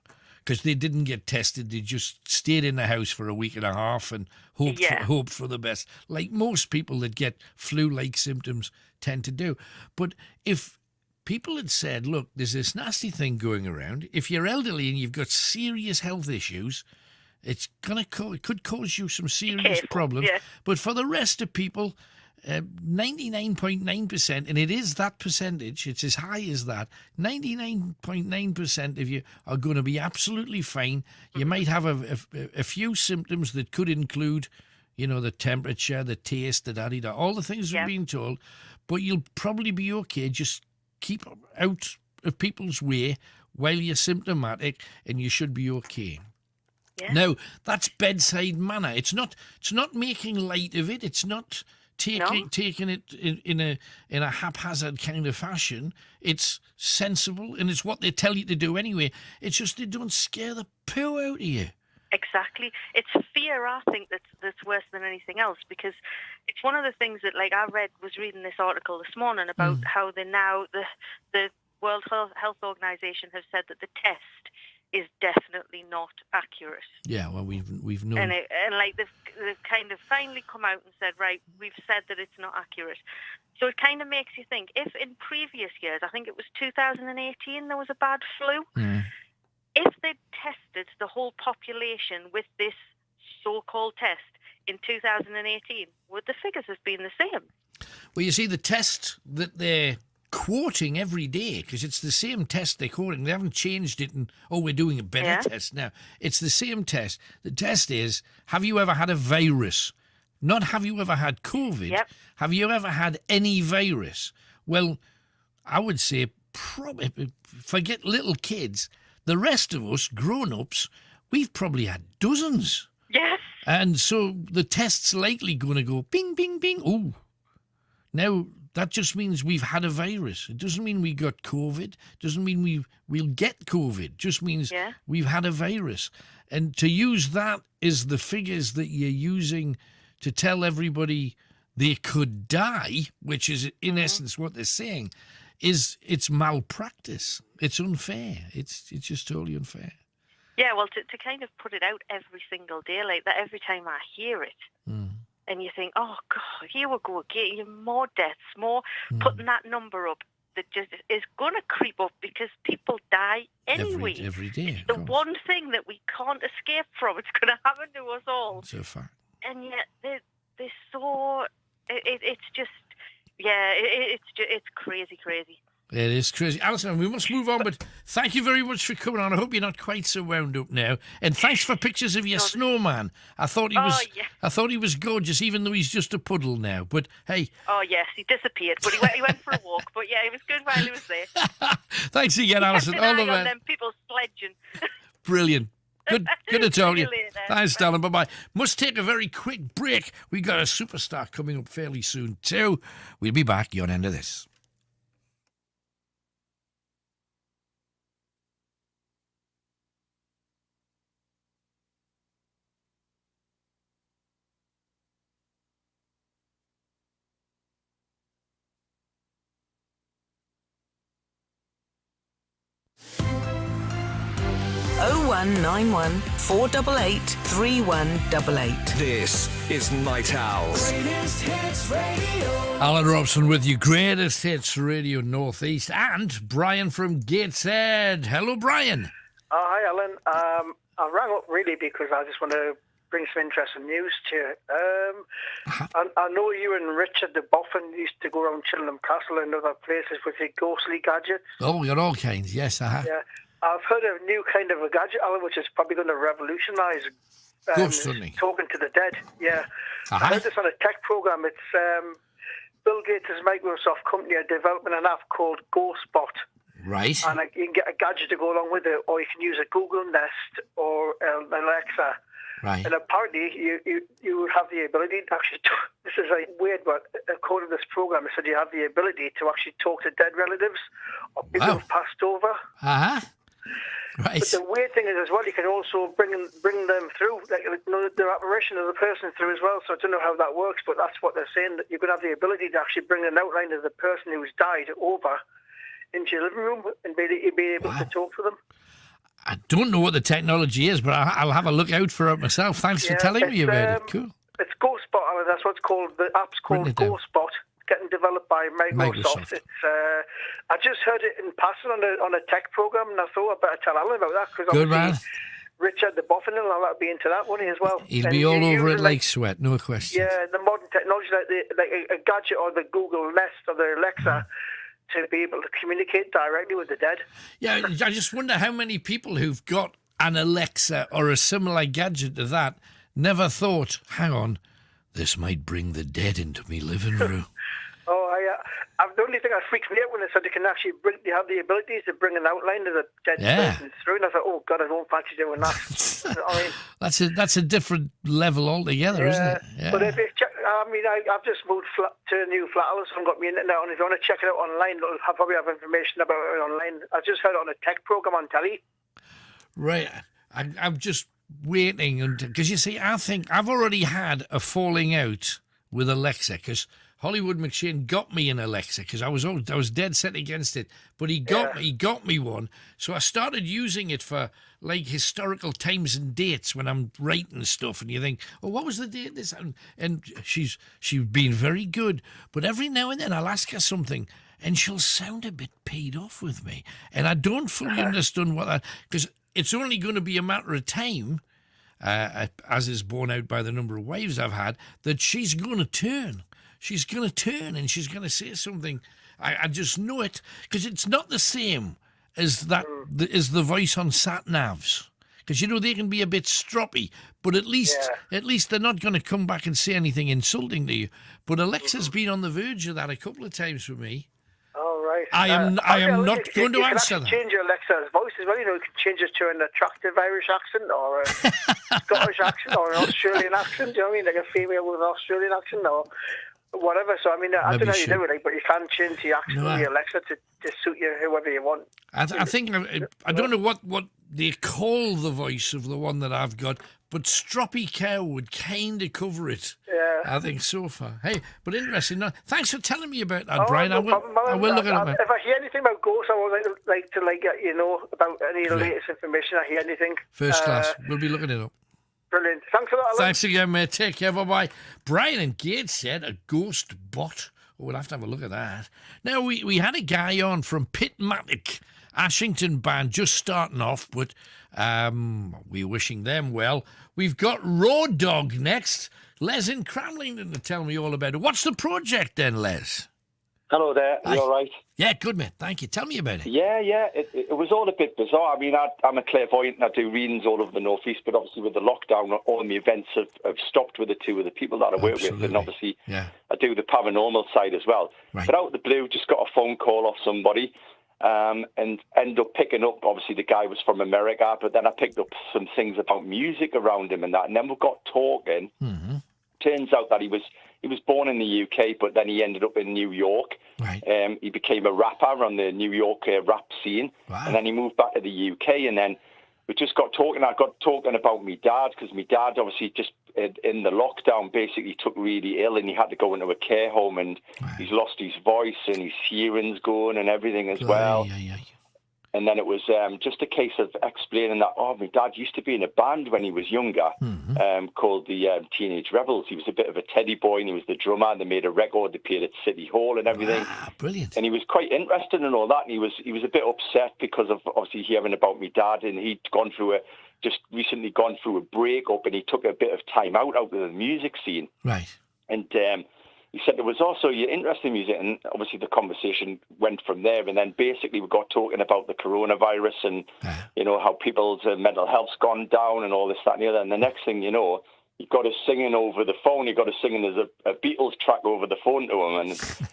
because they didn't get tested. They just stayed in the house for a week and a half and hoped for the best, like most people that get flu-like symptoms tend to do. But if people had said, look, there's this nasty thing going around, if you're elderly and you've got serious health issues, it could cause you some serious problems. Yeah. But for the rest of people, 99.9%, and it is that percentage, it's as high as that, 99.9% of you are going to be absolutely fine. You might have a few symptoms that could include, the temperature, the taste, the da-di-da, all the things we've been told, but you'll probably be okay. Just keep out of people's way, while you're symptomatic, and you should be okay. Yeah. Now, that's bedside manner. It's not making light of it. It's not taking it in a haphazard kind of fashion. It's sensible, and it's what they tell you to do anyway. It's just they don't scare the poo out of you. Exactly. It's fear, I think, that's worse than anything else, because it's one of the things that, like, I was reading this article this morning about how the World Health Organization has said that the test is definitely not accurate. Yeah, well, we've known. And like they've kind of finally come out and said, right, we've said that it's not accurate. So it kind of makes you think, if in previous years, I think it was 2018, there was a bad flu, if they'd tested the whole population with this so-called test in 2018, would the figures have been the same? Well, you see, the test that they're quoting every day, because it's the same test they're quoting. They haven't changed it and, we're doing a better test now. It's the same test. The test is, have you ever had a virus? Not have you ever had COVID. Yep. Have you ever had any virus? Well, I would say probably, forget little kids, the rest of us, grown-ups, we've probably had dozens. Yes. And so the test's likely going to go bing, bing, bing. Ooh. Now, that just means we've had a virus. It doesn't mean we got COVID. Doesn't mean we'll get COVID. Just means we've had a virus. And to use that as the figures that you're using to tell everybody they could die, which is in essence what they're saying, it's malpractice. It's unfair. It's just totally unfair. Yeah, well, to kind of put it out every single day like that, every time I hear it, and you think, oh, God, here we go again, more deaths, more putting that number up that just is going to creep up because people die anyway. Every day. It's the one thing that we can't escape from. It's going to happen to us all. It's a fact. And yet they're so... It's just... Yeah, it's crazy, crazy. It is crazy. Alison, we must move on, but thank you very much for coming on. I hope you're not quite so wound up now. And thanks for pictures of your snowman. I thought he was gorgeous, even though he's just a puddle now. But hey. Oh yes, he disappeared, but he went for a walk. But yeah, he was good while he was there. Thanks again, Alison. All the best. Them people sledging. Brilliant. Good to talk to you. Later. Thanks, darling. Bye-bye. Must take a very quick break. We got a superstar coming up fairly soon too. We'll be back. You're on end of this. Oh 0191 488 3188. This is Night Owls. Greatest Hits Radio. Alan Robson with you, Greatest Hits Radio Northeast, and Brian from Gateshead. Hello, Brian. Hi, Alan. I rang up really because I just want to bring some interesting news to you. I know you and Richard the Boffin used to go around Chillingham Castle and other places with your ghostly gadgets. Oh, we got all kinds, yes, Yeah. I've heard a new kind of a gadget, Alan, which is probably going to revolutionise ghost hunting. Talking to the dead. Yeah. I heard this on a tech program. It's Bill Gates' Microsoft company are developing an app called GhostBot. Right. And you can get a gadget to go along with it, or you can use a Google Nest or an Alexa. Right. And apparently you would have the ability to actually this is like weird, but according to this program, it said you have the ability to actually talk to dead relatives or people who've passed over. Right. But the weird thing is as well, you can also bring them through, like, their apparition of the person through as well. So I don't know how that works, but that's what they're saying, that you're going to have the ability to actually bring an outline of the person who's died over into your living room and be able to talk to them. I don't know what the technology is, but I'll have a look out for it myself. Thanks for telling me about it. Cool. It's GhostBot. That's what it's called. The app's called GhostBot. Getting developed by Microsoft. It's I just heard it in passing on a tech program, and I thought I better tell Alan about that because obviously Richard the Boffin and all that be into that, won't he, as well? He'll be all over it like sweat, no question. Yeah, the modern technology like a gadget or the Google Nest or the Alexa. To be able to communicate directly with the dead. Yeah, I just wonder how many people who've got an Alexa or a similar gadget to that never thought, hang on, this might bring the dead into me living room. The only thing that freaks me out when they said they have the abilities to bring an outline of the dead person through, and I thought, oh God, I don't fancy doing that. You know what I mean? That's a different level altogether, isn't it? Yeah. But I've just moved to a new flat house and got me internet on. If you want to check it out online, I'll probably have information about it online. I just heard it on a tech program on telly. Right. I'm just waiting, because you see, I think I've already had a falling out with Alexa, because Hollywood McShane got me an Alexa, because I was dead set against it, but he got me one, so I started using it for like historical times and dates when I'm writing stuff, and you think, oh, what was the date this? And she's been very good, but every now and then I'll ask her something, and she'll sound a bit paid off with me, and I don't fully understand what that, because it's only going to be a matter of time, as is borne out by the number of wives I've had, that she's going to turn. She's going to turn and she's going to say something. I just know it, because it's not the same as the voice on sat-navs. Because, they can be a bit stroppy, but at least they're not going to come back and say anything insulting to you. But Alexa's been on the verge of that a couple of times for me. Oh, right. I am not going to answer that. You can change your Alexa's voice as well. You can change it to an attractive Irish accent or a Scottish accent or an Australian accent. Do you know what I mean? Like a female with an Australian accent or whatever. So, I mean, I don't know how you do it, but you can change the accent of your Alexa to suit you whoever you want. I think, I don't know what they call the voice of the one that I've got, but Stroppy Cow would kind of cover it. Yeah. I think so far. Hey, but interesting. No, thanks for telling me about that, Brian. I will look at it. If I hear anything about ghosts, I would like to get about any of the latest information. I hear anything. First class. We'll be looking it up. Brilliant. Thanks a lot, Alan. Thanks again, mate. Take care. Bye-bye. Brian and Gates said a ghost bot. Oh, we'll have to have a look at that. Now, we had a guy on from Pitmatic, Ashington band, just starting off, but we're wishing them well. We've got Road Dog next. Les in Cramlington to tell me all about it. What's the project then, Les? Hello there. Are you all right? Yeah, good, mate. Thank you. Tell me about it. Yeah. It was all a bit bizarre. I mean, I'm a clairvoyant and I do readings all over the Northeast, but obviously with the lockdown, all the events have stopped with the two of the people that I work with, and obviously I do the paranormal side as well. Right. But out of the blue, just got a phone call off somebody and ended up picking up, obviously the guy was from America, but then I picked up some things about music around him and that, and then we got talking. Mm-hmm. Turns out that he was born in the UK, but then he ended up in New York. Right. He became a rapper on the New York rap scene. Wow. And then he moved back to the UK, and then we just got talking. I got talking about my dad, because my dad obviously just in the lockdown basically took really ill, and he had to go into a care home, and he's lost his voice and his hearing's going and everything as well. Yeah. And then it was just a case of explaining that, my dad used to be in a band when he was younger, called the Teenage Rebels. He was a bit of a teddy boy, and he was the drummer. They made a record, they played at City Hall and everything. Ah, brilliant. And he was quite interested in all that, and he was a bit upset because of obviously hearing about my dad, and he'd just recently gone through a breakup, and he took a bit of time out of the music scene. Right. And he said there was also interesting music, and obviously the conversation went from there. And then basically we got talking about the coronavirus and, how people's mental health's gone down and all this, that, and the other. And the next thing you know, he got us singing over the phone. He got us singing as a Beatles track over the phone to him. And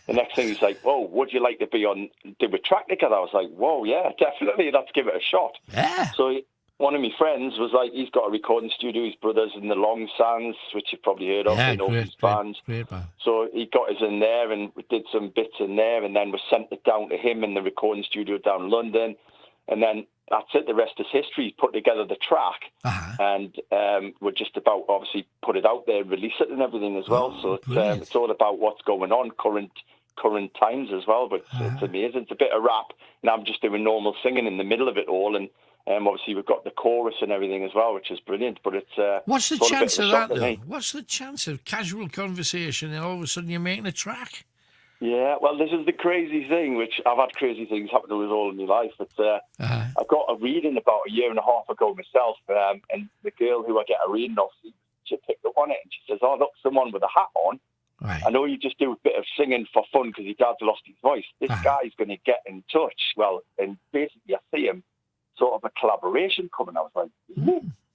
the next thing he's like, whoa, would you like to do a track together? I was like, whoa, yeah, definitely. Let's give it a shot. Yeah. So one of my friends was like, he's got a recording studio, his brother's in the Long Sands, which you've probably heard of, great band. So he got us in there, and we did some bits in there, and then we sent it down to him in the recording studio down in London. And then that's it, the rest is history. He put together the track, and we're just about, obviously, put it out there, release it and everything as well. So it's all about what's going on, current times as well, but it's amazing. It's a bit of rap, and I'm just doing normal singing in the middle of it all, and obviously we've got the chorus and everything as well, which is brilliant. But it's what's the chance of that, though? What's the chance of casual conconversation and all of a sudden you're making a track? Yeah, well, this is the crazy thing, which I've had crazy things happen to us all in my life. But I got a reading about a year and a half ago myself, and the girl who I get a reading off, she picked up on it, and she says, "Oh, look, someone with a hat on. Right. I know you just do a bit of singing for fun because your dad's lost his voice. This guy's going to get in touch." Well, and basically I see him sort of a collaboration coming. I was like,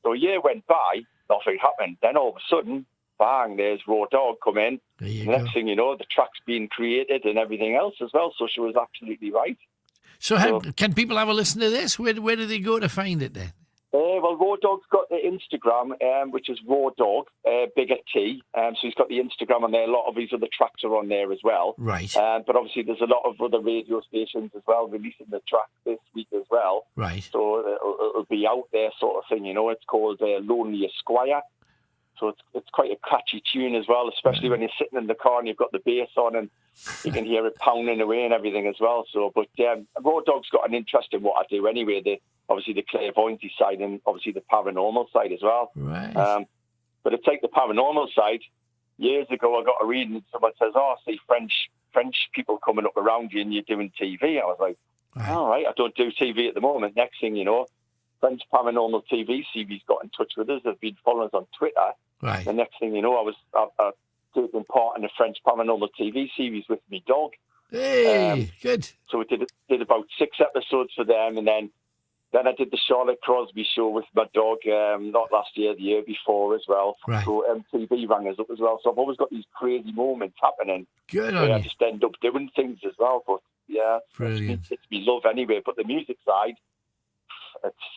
So a year went by, nothing happened. Then all of a sudden, bang, there's Raw Dog come in. The next thing you know, the track's being created and everything else as well. So she was absolutely right. So can people have a listen to this? Where do they go to find it then? Well, Raw Dog's got the Instagram, which is Raw Dog, bigger T. So he's got the Instagram on there. A lot of his other tracks are on there as well. Right. But obviously there's a lot of other radio stations as well releasing the track this week as well. Right. So it'll be out there sort of thing, It's called Lonely Esquire. So it's quite a catchy tune as well, especially when you're sitting in the car and you've got the bass on and you can hear it pounding away and everything as well. So, but Raw Dog's got an interest in what I do anyway. Obviously the clairvoyancy side and obviously the paranormal side as well. Right. But to take the paranormal side, years ago I got a reading and someone says, I see French people coming up around you and you're doing TV. I was like, all right, I don't do TV at the moment. Next thing you know, French Paranormal TV series got in touch with us. They've been following us on Twitter. Right. The next thing you know, I taking part in a French Paranormal TV series with me dog. Hey, good. So we did about 6 episodes for them, and then I did the Charlotte Crosby show with my dog, not last year, the year before as well. Right. So MTV rang us up as well. So I've always got these crazy moments happening. Good where on I you. just end up doing things as well. But yeah, Brilliant. It's me love anyway. But the music side,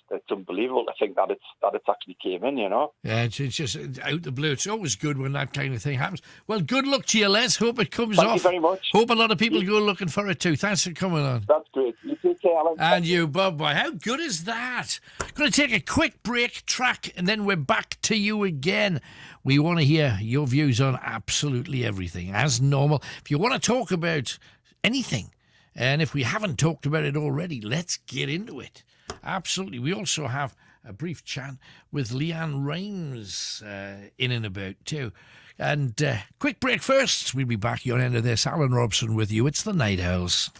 it's unbelievable to think that it's actually came in, Yeah, it's just out the blue. It's always good when that kind of thing happens. Well, good luck to you, Les. Hope it comes off. Thank you very much. Hope a lot of people go looking for it too. Thanks for coming on. That's great. You take care, Alan. And you, Bob. How good is that? Going to take a quick break track and then we're back to you again. We want to hear your views on absolutely everything. As normal, if you want to talk about anything, and if we haven't talked about it already, let's get into it. Absolutely. We also have a brief chat with Leanne Rames in and about too. And quick break first. We'll be back your end of this. Alan Robson with you. It's the Night Owls.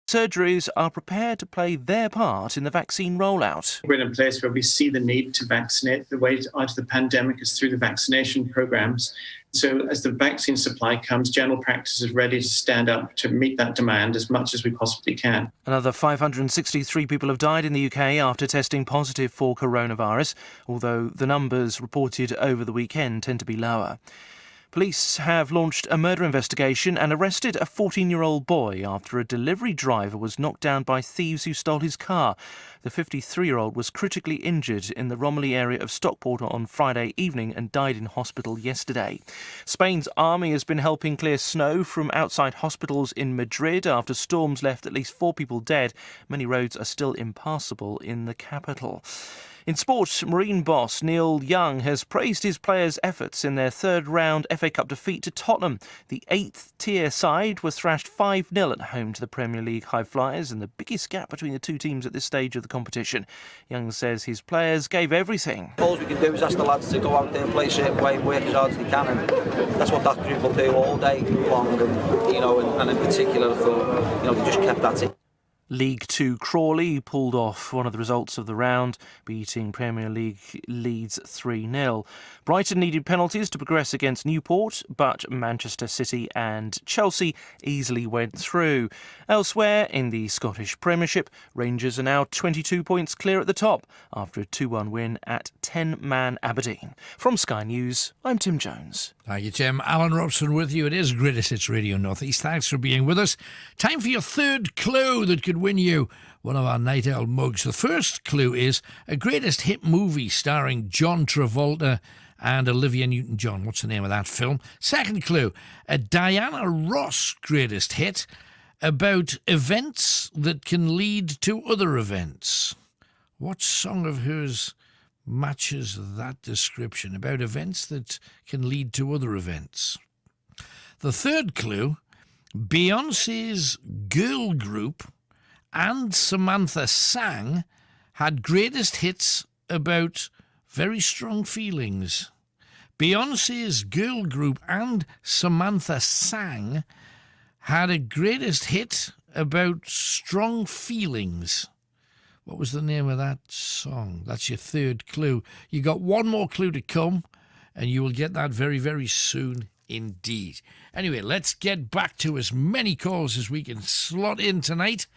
Surgeries are prepared to play their part in the vaccine rollout. We're in a place where we see the need to vaccinate. The way out of the pandemic is through the vaccination programs. So as the vaccine supply comes, general practice is ready to stand up to meet that demand as much as we possibly can. Another 563 people have died in the UK after testing positive for coronavirus, although the numbers reported over the weekend tend to be lower. Police have launched a murder investigation and arrested a 14-year-old boy after a delivery driver was knocked down by thieves who stole his car. The 53-year-old was critically injured in the Romilly area of Stockport on Friday evening and died in hospital yesterday. Spain's army has been helping clear snow from outside hospitals in Madrid after storms left at least 4 people dead. Many roads are still impassable in the capital. In sport, Marine boss Neil Young has praised his players' efforts in their third-round FA Cup defeat to Tottenham. The 8th-tier side was thrashed 5-0 at home to the Premier League High Flyers, and the biggest gap between the two teams at this stage of the competition. Young says his players gave everything. All we can do is ask the lads to go out there and play a certain way and work as hard as they can, and that's what that group will do all day long. And in particular, I thought, they just kept at it. League 2 Crawley pulled off one of the results of the round, beating Premier League Leeds 3-0. Brighton needed penalties to progress against Newport, but Manchester City and Chelsea easily went through. Elsewhere in the Scottish Premiership, Rangers are now 22 points clear at the top after a 2-1 win at 10-man Aberdeen. From Sky News, I'm Tim Jones. Thank you, Tim. Alan Robson with you. It is Greatest Hits Radio North East. Thanks for being with us. Time for your third clue that could win you one of our Night Owl mugs. The first clue is a greatest hit movie starring John Travolta and Olivia Newton-John. What's the name of that film? Second clue, a Diana Ross greatest hit about events that can lead to other events. What song of hers matches that description, about events that can lead to other events? The third clue, Beyoncé's girl group and Samantha Sang had greatest hits about very strong feelings. Beyonce's girl group and Samantha Sang had a greatest hit about strong feelings. What was the name of that song? That's your third clue. You got one more clue to come, and you will get that very, very soon indeed. Anyway, let's get back to as many calls as we can slot in tonight.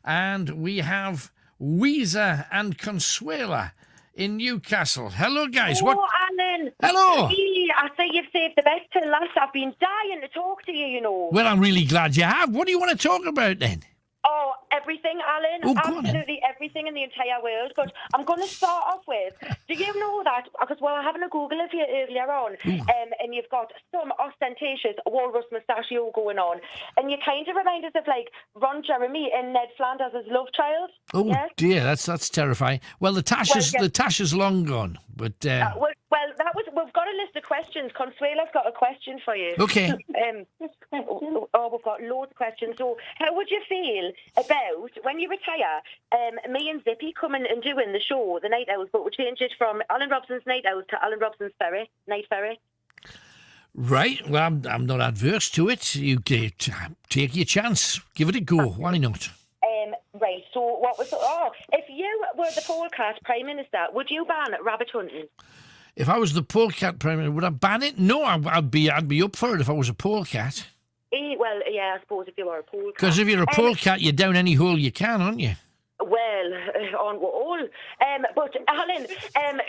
And we have Weezer and Consuela in Newcastle. Hello, guys. Oh, Alan. Hello. I think you've saved the best till last. I've been dying to talk to you, you know. Well, I'm really glad you have. What do you want to talk about then? Oh, everything, Alan. Oh, go on, then. Absolutely everything in the entire world. But I'm going to start off with, do you know that, because we were having a Google of you earlier on, and you've got some ostentatious walrus mustachio going on, and you kind of remind us of, like, Ron Jeremy and Ned Flanders' love child. Oh, yes? dear, that's terrifying. Well, the tash is long gone, but... Well, we've got a list of questions. Consuela's got a question for you. Okay. We've got loads of questions. So, how would you feel about when you retire, me and Zippy coming and doing the show, the Night Owls, but we'll change it from Alan Robson's Night Owls to Alan Robson's Night Ferry? Right. Well, I'm not adverse to it. You take your chance. Give it a go. Why not? Right. So, what was? If you were the polecat Prime Minister, would you ban rabbit hunting? If I was the polecat Prime Minister, would I ban it? No, I'd be up for it if I was a polecat. Well, yeah, I suppose if you were a polecat. Because if you're a polecat, you're down any hole you can, aren't you? Well, on what all. But, Alan,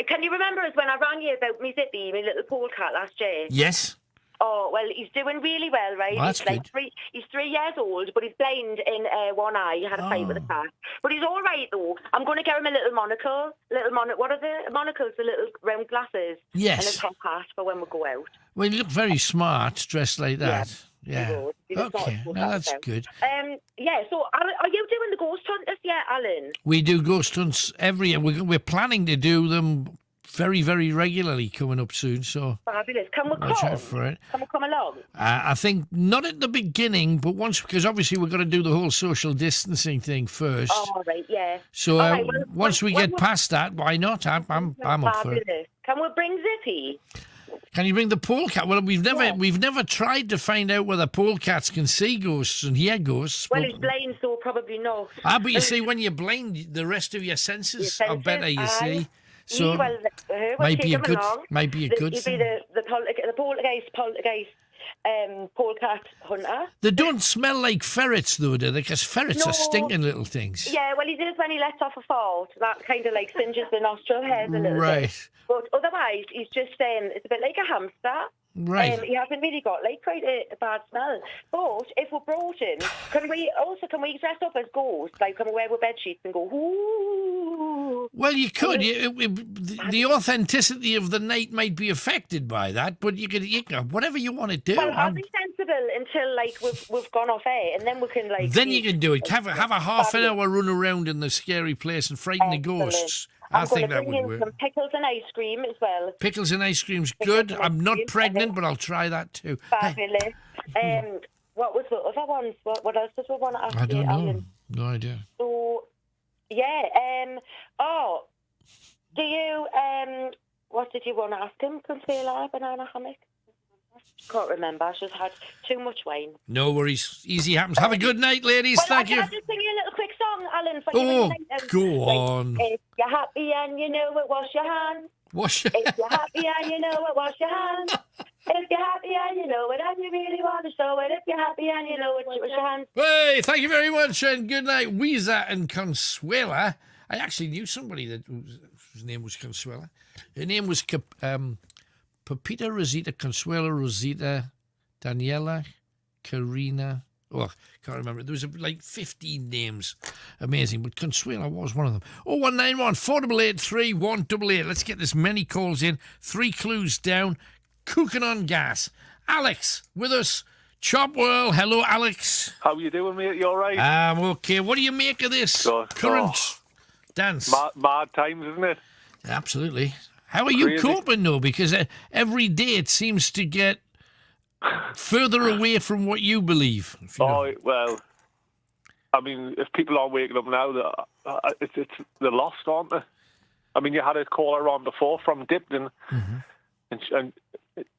can you remember us when I rang you about me Zippy, my little polecat last year? Yes. Oh, well, he's doing really well, right? Well, that's he's like he's 3 years old, but he's blind in one eye. He had a fight with a cat. But he's all right, though. I'm going to get him a little monocle. What are the monocles? The little round glasses. Yes. And a top hat for when we go out. Well, you look very smart dressed like that. Yeah. Okay, now that's good. Yeah, so are you doing the ghost hunters yet, Alan? We do ghost hunts every year. We're planning to do them very, very regularly coming up soon. So fabulous. Can we watch out for it. Can we come along? I think not at the beginning, but because obviously we're going to do the whole social distancing thing first. Oh, right, yeah. So once we get past that, why not? I'm up for it. Can we bring Zippy? Can you bring the polecat? Well, we've never tried to find out whether polecats can see ghosts and hear ghosts. Well, he's blind, so probably not. But you see, when you're blind, the rest of your senses are better. You see. So might be a good He'd be the poltergeist polecat hunter. They don't smell like ferrets, though, do they? Because ferrets are stinking little things. Yeah, well, he does when he lets off a fart. That kind of like singes the nostril hairs a little bit. Right. But otherwise, he's just it's a bit like a hamster. Right. He hasn't really got like quite a bad smell. But if we're brought in, can we dress up as ghosts? Like, can we wear with bed sheets and go, ooh? Well, you could. The authenticity of the night might be affected by that, but you can whatever you want to do. Well, I'll be sensible until like we've gone off air, and then we can like. Then you can do it. Have a half an hour run around in the scary place and frighten the ghosts. I think that would work. Some pickles and ice cream as well. Pickles and ice cream's good. I'm not pregnant, but I'll try that too. Fabulous. What was the other ones? What else did we want to ask you? I don't know. No idea. So, yeah. Do you? What did you want to ask him? Consuela, banana hammock. Can't remember. I just had too much wine. No worries. Easy happens. Have a good night, ladies. Thank you. Can I just sing you a little quick song, Alan? For go on. If you're happy and you know it, wash your hands. If you're happy and you know it, wash your hands. If you're happy and you know it and you really want to show it. If you're happy and you know it, wash your hands. Hey, thank you very much and good night, Weezer and Consuela. I actually knew somebody whose name was Consuela. Her name was Pepita Rosita, Consuela Rosita, Daniela, Karina. Oh, can't remember. There was like 15 names. Amazing. But Consuela was one of them. 0191 488 3188. Let's get as many calls in. 3 clues down. Cooking on gas. Alex with us. Chopwell. Hello, Alex. How you doing, mate? You all right? I'm okay. What do you make of this current dance? Mad times, isn't it? Absolutely. How are you coping, though? Because every day it seems to get further away from what you believe. Well, I mean, if people aren't waking up now, they're lost, aren't they? I mean, you had a caller on before from Dipton, and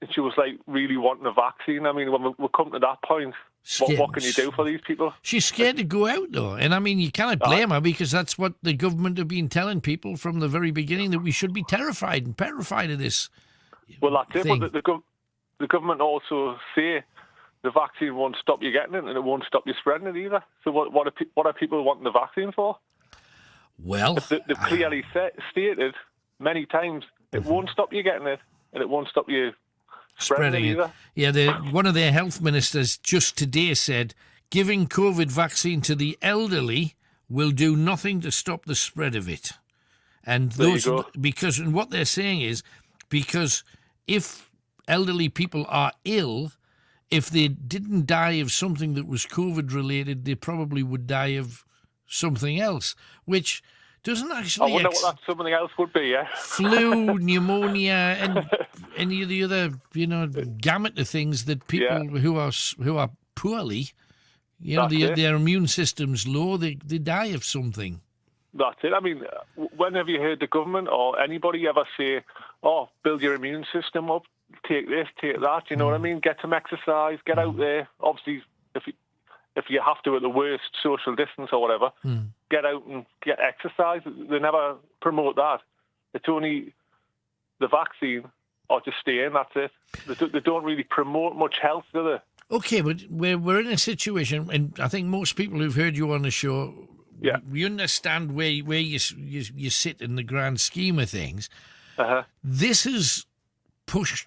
and she was like really wanting a vaccine. I mean, when we come to that point, what can you do for these people? She's scared to go out, though. And I mean, you cannot blame her, because that's what the government have been telling people from the very beginning, that we should be terrified and petrified of this. Well, that's it. thing. But the government also say the vaccine won't stop you getting it, and it won't stop you spreading it either. So what are people wanting the vaccine for? Well, they've clearly stated many times it won't stop you getting it, and it won't stop you spreading it either. Yeah, one of their health ministers just today said giving COVID vaccine to the elderly will do nothing to stop the spread of it. And what they're saying is, because if elderly people are ill, if they didn't die of something that was COVID related, they probably would die of something else, which doesn't actually... I wonder what that something else would be, yeah? Flu, pneumonia, and any of the other, gamut of things that people who are poorly, their immune system's low, they die of something. That's it. I mean, when have you heard the government or anybody ever say, build your immune system up, take this, take that, you know what I mean? Get some exercise, get out there. Obviously, if you have to at the worst, social distance or whatever, get out and get exercise. They never promote that. It's only the vaccine or just stay in, that's it. They don't really promote much health, do they? Okay, but we're in a situation, and I think most people who've heard you on the show, we understand where you sit in the grand scheme of things. This is pushed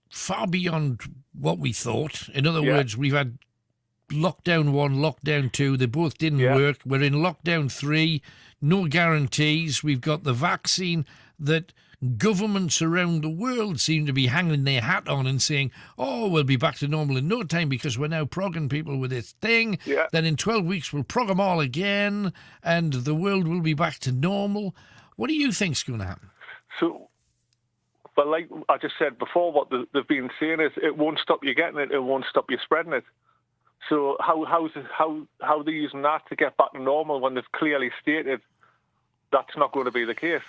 far beyond what we thought. In other words, we've had lockdown 1, lockdown 2, they both didn't work. We're in lockdown 3, no guarantees. We've got the vaccine that governments around the world seem to be hanging their hat on and saying, we'll be back to normal in no time because we're now progging people with this thing. Then in 12 weeks we'll prog them all again and the world will be back to normal. What do you think's going to happen? So, but like I just said before, what they've been saying is it won't stop you getting it, it won't stop you spreading it. So how are they using that to get back to normal when they've clearly stated that's not going to be the case?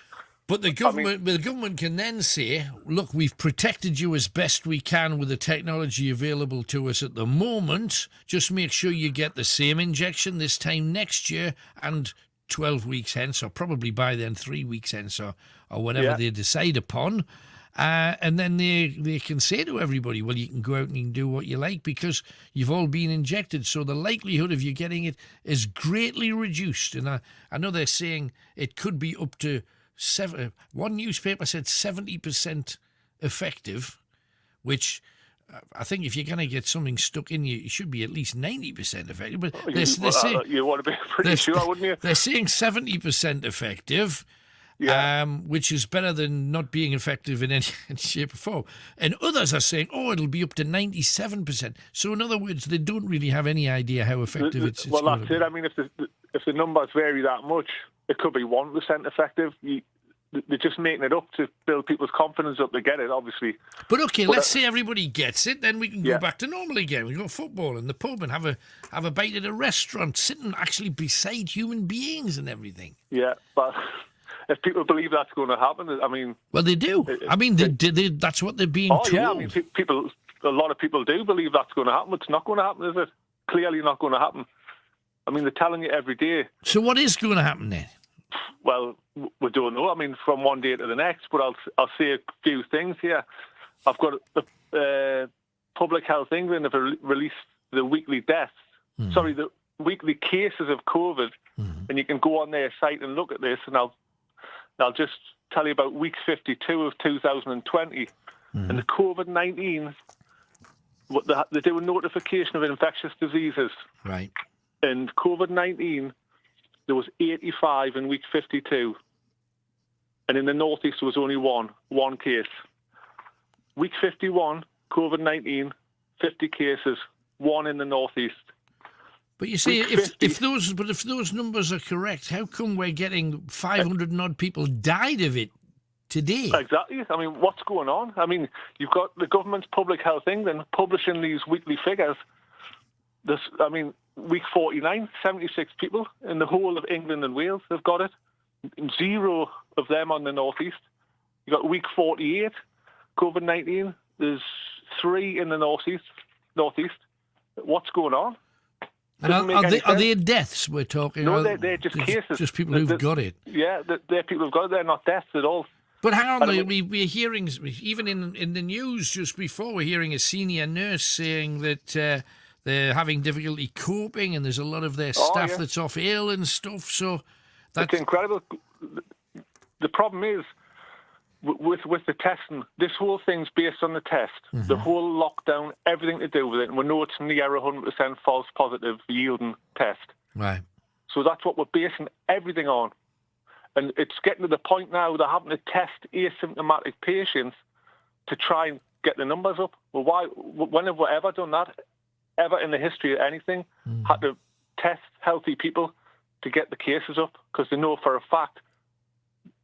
But the government can then say, look, we've protected you as best we can with the technology available to us at the moment. Just make sure you get the same injection this time next year and 12 weeks hence, or probably by then 3 weeks hence, or whatever they decide upon. And then they can say to everybody, well, you can go out and you can do what you like because you've all been injected. So the likelihood of you getting it is greatly reduced. And I know they're saying it could be up to one newspaper said 70% effective, which I think if you're going to get something stuck in you, it should be at least 90% effective. But they're saying, you want to be pretty sure, wouldn't you? They're saying 70% effective. Which is better than not being effective in any shape or form. And others are saying, it'll be up to 97%. So in other words, they don't really have any idea how effective it's well, going that's to be. it. I mean, if the numbers vary that much, it could be 1% effective. They're just making it up to build people's confidence up to get it, obviously. But okay, let's say everybody gets it, then we can go back to normal again. We go football in the pub and have a bite at a restaurant, sitting actually beside human beings and everything. Yeah, but... if people believe that's going to happen, I mean... Well, they do. I mean, that's what they're being told. Yeah, I mean, a lot of people do believe that's going to happen. It's not going to happen, is it? Clearly not going to happen. I mean, they're telling you every day. So what is going to happen then? Well, we don't know. I mean, from one day to the next, but I'll say a few things here. I've got Public Health England have released the weekly deaths. Sorry, the weekly cases of COVID, and you can go on their site and look at this, and I'll just tell you about week 52 of 2020. And the COVID-19, they do a notification of infectious diseases. Right. And COVID-19, there was 85 in week 52. And in the Northeast, there was only one case. Week 51, COVID-19, 50 cases, 1 in the Northeast. But you see, if those numbers are correct, how come we're getting 500 and odd people died of it today? Exactly. I mean, what's going on? I mean, you've got the government's Public Health England publishing these weekly figures. Week 49, 76 people in the whole of England and Wales have got it. 0 of them on the Northeast. You've got week 48, COVID-19, There's 3 in the northeast. What's going on? And are they deaths we're talking? No, they're just cases. Just people who've got it. Yeah, they're people who've got it. They're not deaths at all. But hang on, we're hearing, even in the news just before, we're hearing a senior nurse saying that they're having difficulty coping, and there's a lot of their staff that's off ill and stuff. So that's it's incredible. The problem is with the testing. This whole thing's based on the test. Mm-hmm. The whole lockdown, everything to do with it. And we know it's near 100% false positive yielding test. Right. So that's what we're basing everything on. And it's getting to the point now they're having to test asymptomatic patients to try and get the numbers up. Well, when have we ever done that? Ever in the history of anything? Had to test healthy people to get the cases up because they know for a fact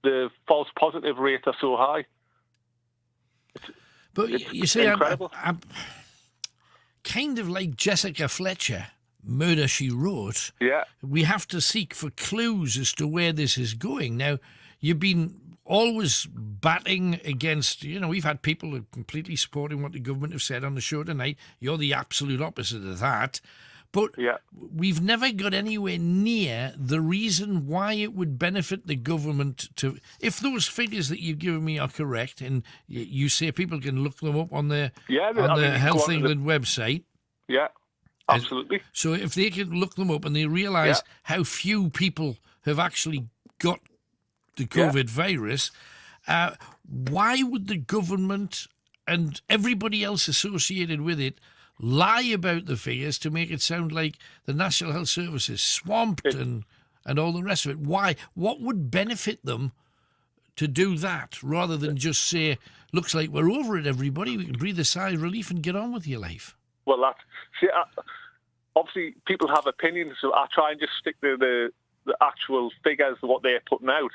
the false positive rates are so high. But you see, I'm kind of like Jessica Fletcher, Murder, She Wrote. Yeah. We have to seek for clues as to where this is going. Now, you've been always batting against, we've had people who are completely supporting what the government have said on the show tonight. You're the absolute opposite of that. But we've never got anywhere near the reason why it would benefit the government to... If those figures that you've given me are correct, and you say people can look them up on the Health England website... Yeah, absolutely. So if they can look them up and they realise how few people have actually got the COVID virus, why would the government and everybody else associated with it lie about the figures to make it sound like the National Health Service is swamped and all the rest of it? Why? What would benefit them to do that rather than just say, looks like we're over it, everybody, we can breathe a sigh of relief and get on with your life? Well, obviously people have opinions, so I try and just stick to the actual figures of what they're putting out.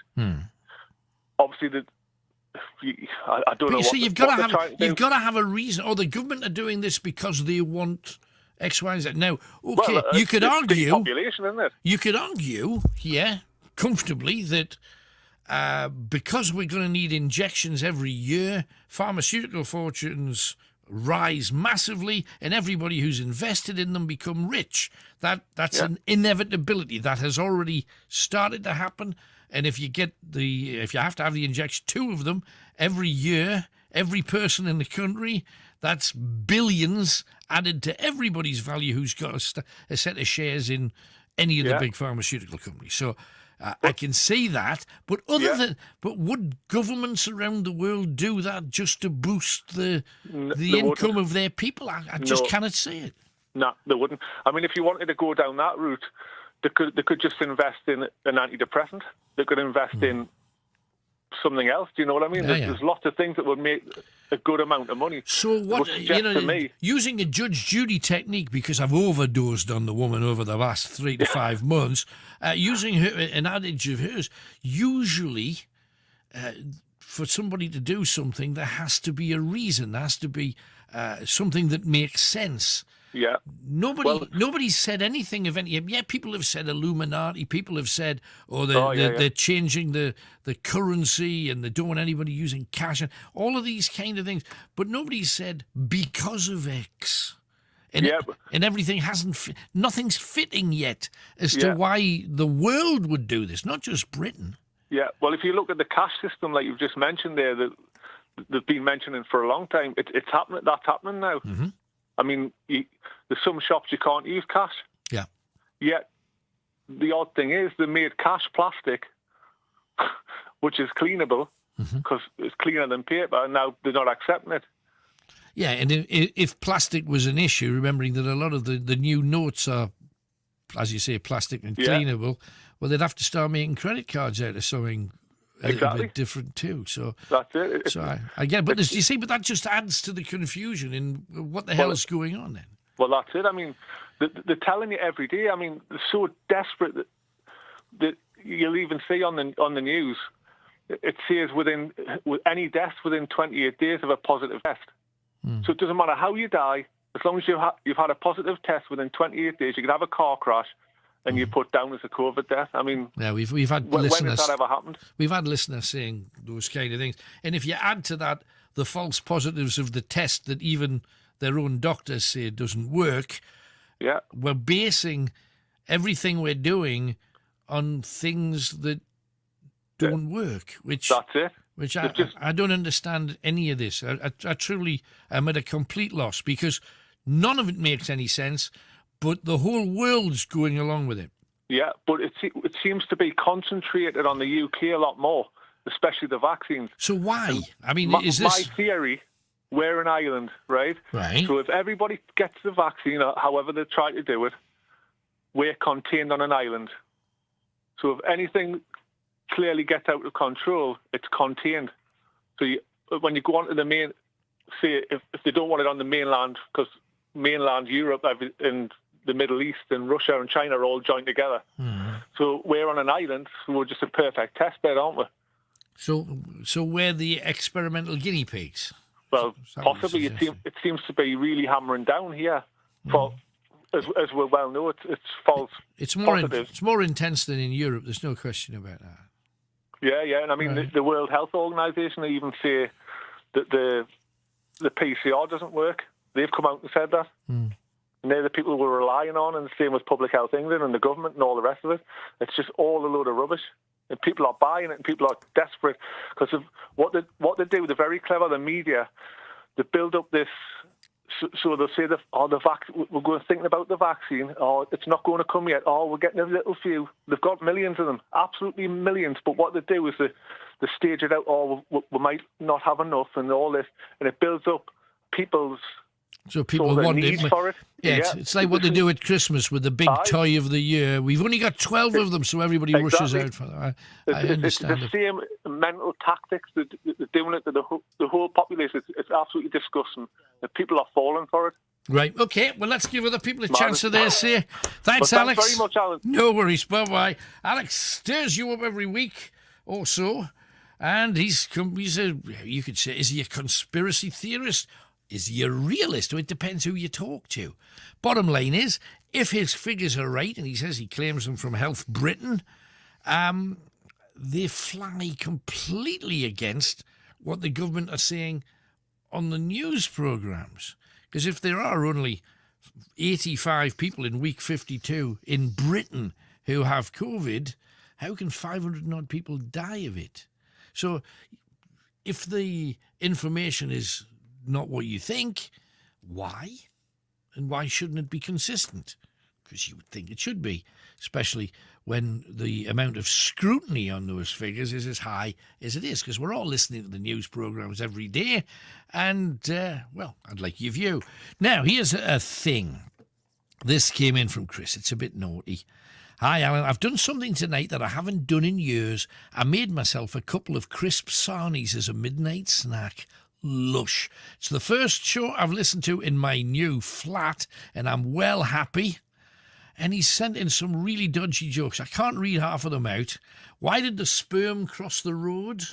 Obviously, I don't know. You see, you've got to have a reason. Or the government are doing this because they want X, Y, and Z. Now, okay, well, you could argue. It's population, isn't it? You could argue, comfortably that because we're going to need injections every year, pharmaceutical fortunes rise massively, and everybody who's invested in them become rich. That's an inevitability that has already started to happen. And if you have to have the injection, 2 of them every year, every person in the country, that's billions added to everybody's value who's got a set of shares in any of the big pharmaceutical companies. So I can see that, but would governments around the world do that just to boost the income of their people? I just cannot see it. No, they wouldn't. I mean, if you wanted to go down that route, they could just invest in an antidepressant. They could invest in something else. Do you know what I mean? There's lots of things that would make a good amount of money. So what, to me, using a Judge Judy technique, because I've overdosed on the woman over the last 3 to 5 months, using an adage of hers, usually for somebody to do something, there has to be a reason. There has to be something that makes sense. Yeah. Nobody's said anything of any. Yeah, people have said Illuminati. People have said, they're changing the currency and they don't want anybody using cash and all of these kind of things. But nobody's said because of X. And everything nothing's fitting yet as to why the world would do this, not just Britain. Yeah. Well, if you look at the cash system, like you've just mentioned there, that they've been mentioning for a long time, it's happening. That's happening now. Mm-hmm. I mean, there's some shops you can't use cash. Yeah. Yet, the odd thing is they made cash plastic, which is cleanable because it's cleaner than paper, and now they're not accepting it. Yeah, and if plastic was an issue, remembering that a lot of the new notes are, as you say, plastic and cleanable, well, they'd have to start making credit cards out of something a little bit different too. So that's it. So I get it. But you see, but that just adds to the confusion in what the hell is going on then. Well, that's it. I mean, they're telling you every day. I mean, they're so desperate that you'll even see on the news, it says with any deaths within 28 days of a positive test. So it doesn't matter how you die, as long as you've had a positive test within 28 days, you could have a car crash and you put down as a COVID death. I mean, we've had when listeners. has that ever happened? We've had listeners saying those kind of things, and if you add to that the false positives of the test that even their own doctors say doesn't work. Yeah. We're basing everything we're doing on things that don't work, which that's it. Which I don't understand any of this. I truly am at a complete loss because none of it makes any sense, but the whole world's going along with it. Yeah, but it seems to be concentrated on the UK a lot more, especially the vaccines. So why? I mean, is this... My theory, we're an island, right? Right. So if everybody gets the vaccine, or however they try to do it, we're contained on an island. So if anything clearly gets out of control, it's contained. So when you go onto the main, say if they don't want it on the mainland, because mainland Europe and the Middle East and Russia and China are all joined together. So we're on an island, so we're just a perfect test bed, aren't we? So we're the experimental guinea pigs? Well, possibly. It seems to be really hammering down here. For, as we well know, it's false. It's more intense than in Europe. There's no question about that. Yeah, and I mean the World Health Organization, they even say that the PCR doesn't work. They've come out and said that. And they're the people we're relying on, and the same with Public Health England and the government and all the rest of it. It's just all a load of rubbish. And people are buying it, and people are desperate because of what they do. They're very clever, the media. They build up this, so they'll say, we're going thinking about the vaccine, or it's not going to come yet, or we're getting a little few. They've got millions of them, absolutely millions, but what they do is they stage it out, or we might not have enough, and all this, and it builds up people's... So people want need it. For it. Yeah, it's like what they do at Christmas with the big toy of the year. We've only got 12 of them, so everybody rushes out for them. I understand it's the same mental tactics. They're doing it to the whole population. It's absolutely disgusting. The people are falling for it. Right, okay. Well, let's give other people a chance of their say. Thanks, Alex. Thanks very much, Alan. No worries. Bye-bye. Alex stirs you up every week or so, and he's you could say, is he a conspiracy theorist? Is he a realist? It depends who you talk to. Bottom line is, if his figures are right, and he says he claims them from Health Britain, they fly completely against what the government are saying on the news programmes. Because if there are only 85 people in week 52 in Britain who have COVID, how can 500 odd people die of it? So if the information is not what you think, why? And why shouldn't it be consistent? Because you would think it should be, especially when the amount of scrutiny on those figures is as high as it is, because we're all listening to the news programmes every day, and, well, I'd like your view. Now, here's a thing. This came in from Chris. It's a bit naughty. Hi, Alan. I've done something tonight that I haven't done in years. I made myself a couple of crisp sarnies as a midnight snack. Lush. It's the first show I've listened to in my new flat, and I'm well happy. And he's sent in some really dodgy jokes. I can't read half of them out. Why did the sperm cross the road?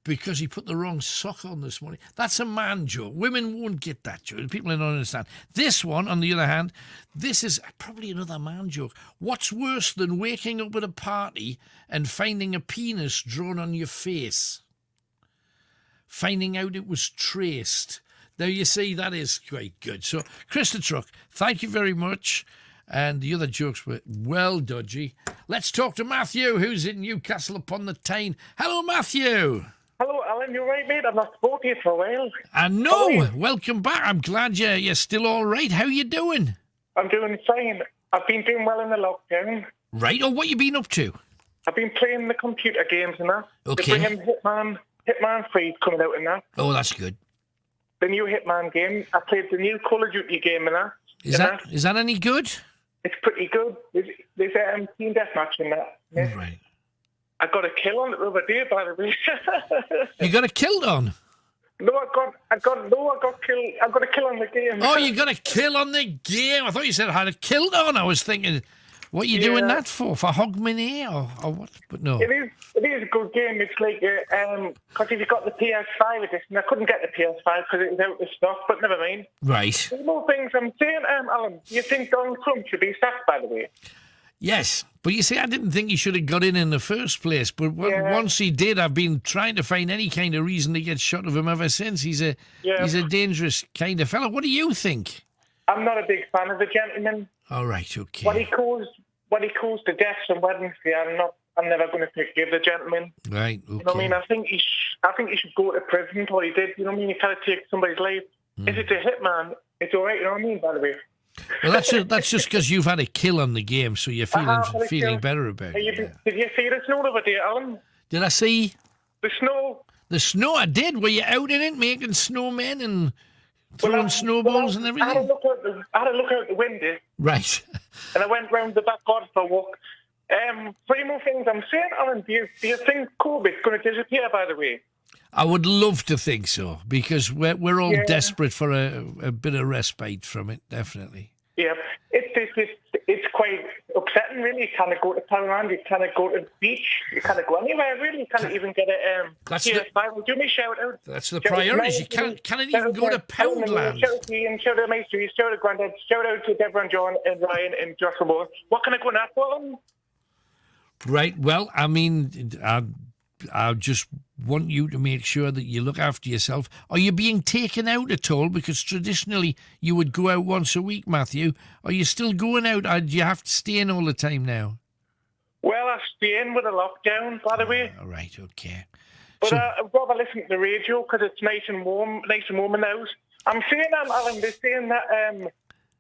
Because he put the wrong sock on this morning. That's a man joke. Women won't get that joke. People don't understand. This one, on the other hand, this is probably another man joke. What's worse than waking up at a party and finding a penis drawn on your face? Finding out it was traced. Now, you see, that is quite good. So, Chris the Truck, thank you very much. And the other jokes were well dodgy. Let's talk to Matthew, who's in Newcastle upon the Tyne. Hello, Matthew. Hello, Alan. You right, mate? I've not spoken to you for a while. I know. Welcome back. I'm glad you're still all right. How you doing? I'm doing fine. I've been doing well in the lockdown. Right. Oh, what you been up to? I've been playing the computer games and that. Okay. They're bringing Hitman 3 coming out in that. Oh, that's good. The new Hitman game. I played the new Call of Duty game in that. Is that any good? It's pretty good. There's team deathmatch in that. Yeah. Right. I got a kill on it the other day, by the way. You got a kill on? No, I got a kill on the game. Oh, you got a kill on the game. I thought you said I had a kill on. I was thinking, what are you doing that for? For Hogmanay or what? But no. It is a good game. It's like, because if you got the PS5 edition, I couldn't get the PS5 because it was out of stock, but never mind. Right. There's more things I'm saying, Alan. Do you think Donald Trump should be sacked, by the way? Yes, but you see, I didn't think he should have got in the first place. But once he did, I've been trying to find any kind of reason to get shot of him ever since. He's a dangerous kind of fellow. What do you think? I'm not a big fan of the gentleman. All right, okay. What he caused the deaths and weddings, I'm never going to give the gentleman. Right, okay. You know what I mean? I think he should go to prison for what he did. You know what I mean? You can't take somebody's life. If it's a hitman, it's all right. You know what I mean? By the way. Well, that's just because you've had a kill on the game, so you're feeling better about it. Did you see the snow the other day, Alan? Did I see the snow? The snow, I did. Were you out in it, making snowmen and throwing snowballs and everything? I had a look out the window. Right. And I went round the back garden for a walk. Three more things I'm saying, Alan. Do you think COVID's going to disappear, by the way? I would love to think so, because we're all desperate for a bit of respite from it, definitely. Yeah, it's quite upsetting, really. You can't go to Paranormal, you can't go to the beach, you can't go anywhere, really. You can't even get a PS5. Do me shout out. That's the priority. You can't even go to Poundland. Shout out to Ian, shout out to Maestri, shout out to Grandad, shout out to Deborah and John and Ryan and Joshua Moore. What can I go on that for? Right, well, I mean, I just want you to make sure that you look after yourself. Are you being taken out at all? Because traditionally you would go out once a week, Matthew. Are you still going out, or do you have to stay in all the time now? Well, I stay in with a lockdown, by the way. All right, okay. But I'd rather listen to the radio because it's nice and warm in the house. I'm saying, Alan, they're saying that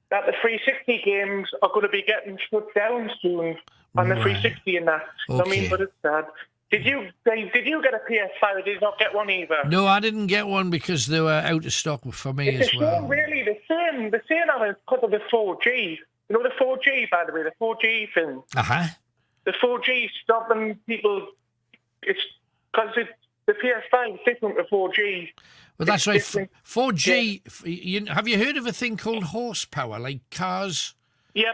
the 360 games are going to be getting shut down soon on the 360 and that. Okay. I mean, but it's sad. Did you get a PS5 or did you not get one either? No, I didn't get one because they were out of stock for me as well. It's really the same. The same is because of the 4G. You know the 4G, by the way, the 4G thing. Uh-huh. The 4G stopping people. It's because the PS5 is different to 4G. Well, that's right. 4G, have you heard of a thing called horsepower, like cars? Yeah,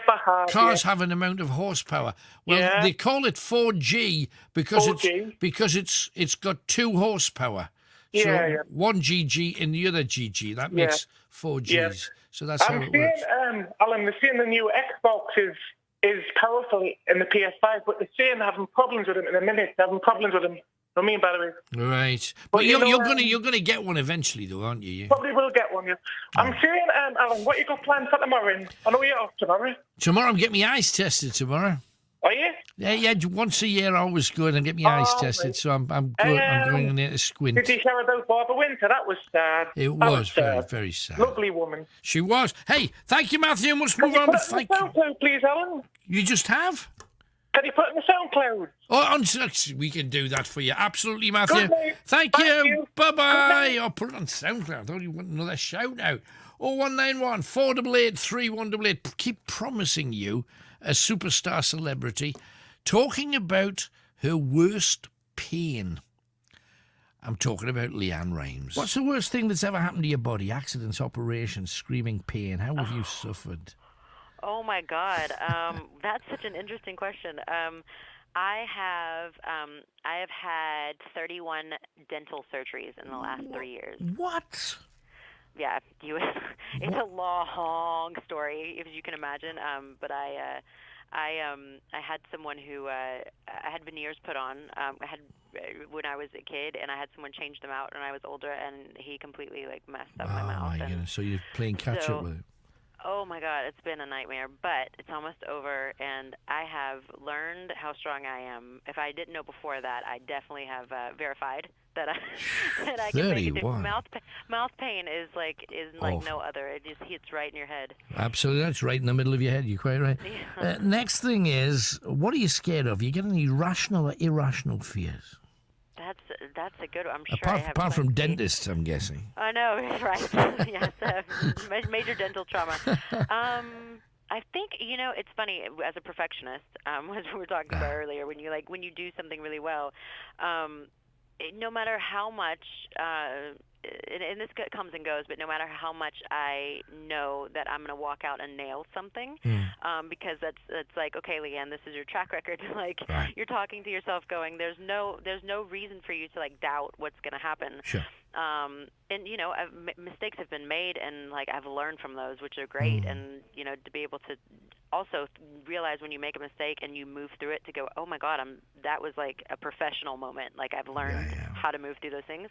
cars have an amount of horsepower. Well, they call it 4G because it's got 2 horsepower. So one GG and the other GG. That makes 4 Gs. Yeah. So that's how it works. Alan, they're saying the new Xbox is powerful in the PS5, but they're saying they're having problems with them in a minute. They're having problems with them. I mean, by the way. Right. But you're gonna get one eventually, though, aren't you? Probably will get one, yeah. I'm saying, Alan, what you got planned for tomorrow? I know you're off tomorrow. Tomorrow I'm getting my eyes tested tomorrow. Are you? Yeah, once a year I always go and get my eyes tested, right. So I'm going in there to squint. Did you hear about Barbara Winter? That was sad. It was very, very sad. Lovely woman. She was. Hey, thank you, Matthew. Let's move on. Thank you. SoundCloud, please, Alan. You just have? Can you put it in the SoundCloud? Oh, we can do that for you. Absolutely, Matthew. Thank you. Bye-bye. I'll put it on SoundCloud. I thought you want another shout-out. 0191 488 3188. Keep promising you a superstar celebrity talking about her worst pain. I'm talking about Leanne Rimes. What's the worst thing that's ever happened to your body? Accidents, operations, screaming pain. How have you suffered? Oh my God, that's such an interesting question. I have had 31 dental surgeries in the last 3 years. What? Yeah, it's a long story, if you can imagine. But I had someone who I had veneers put on. I had when I was a kid, and I had someone change them out when I was older, and he completely messed up my mouth. My goodness. So you're playing catch up with it. Oh my God, it's been a nightmare, but it's almost over, and I have learned how strong I am. If I didn't know before that, I definitely have verified that I can make it. Mouth pain is like no other. It just hits right in your head. Absolutely, that's right in the middle of your head. You're quite right. Yeah. Next thing is, what are you scared of? You get any rational or irrational fears? That's a good one. I'm sure apart from dentists, I'm guessing. I know, right? Yes, major dental trauma. I think it's funny as a perfectionist, as we were talking about earlier. When you do something really well, no matter how much, and this comes and goes, but no matter how much I know that I'm going to walk out and nail something, because that's like, okay, Leanne, this is your track record. You're talking to yourself, going, there's no reason for you to doubt what's going to happen. Sure. And mistakes have been made, and I've learned from those, which are great, and to be able to also realize when you make a mistake and you move through it to go, oh my God, that was like a professional moment. Like I've learned how to move through those things.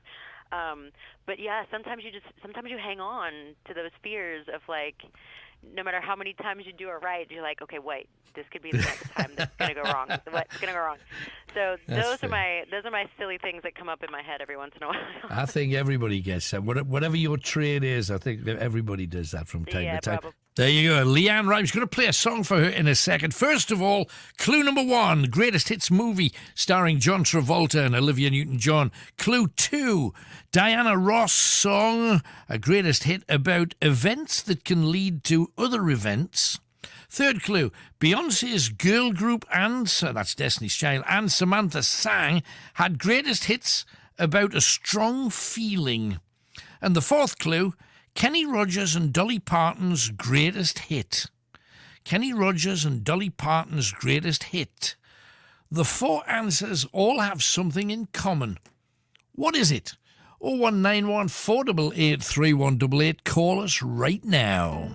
But yeah, sometimes you hang on to those fears of like, no matter how many times you do it right, you're like, okay, wait, this could be the next time that's gonna go wrong. What's gonna go wrong? So those are my silly things that come up in my head every once in a while. I think everybody gets that. Whatever your trade is, I think everybody does that from time to time. Probably. There you go. Leanne Rime's going to play a song for her in a second. First of all, clue number 1, greatest hits movie starring John Travolta and Olivia Newton-John. Clue 2, Diana Ross song, a greatest hit about events that can lead to other events. Third clue, Beyonce's girl group that's Destiny's Child, and Samantha Sang had greatest hits about a strong feeling. And the fourth clue, Kenny Rogers and Dolly Parton's greatest hit. Kenny Rogers and Dolly Parton's greatest hit. The 4 answers all have something in common. What is it? 0191 488 3188. Call us right now.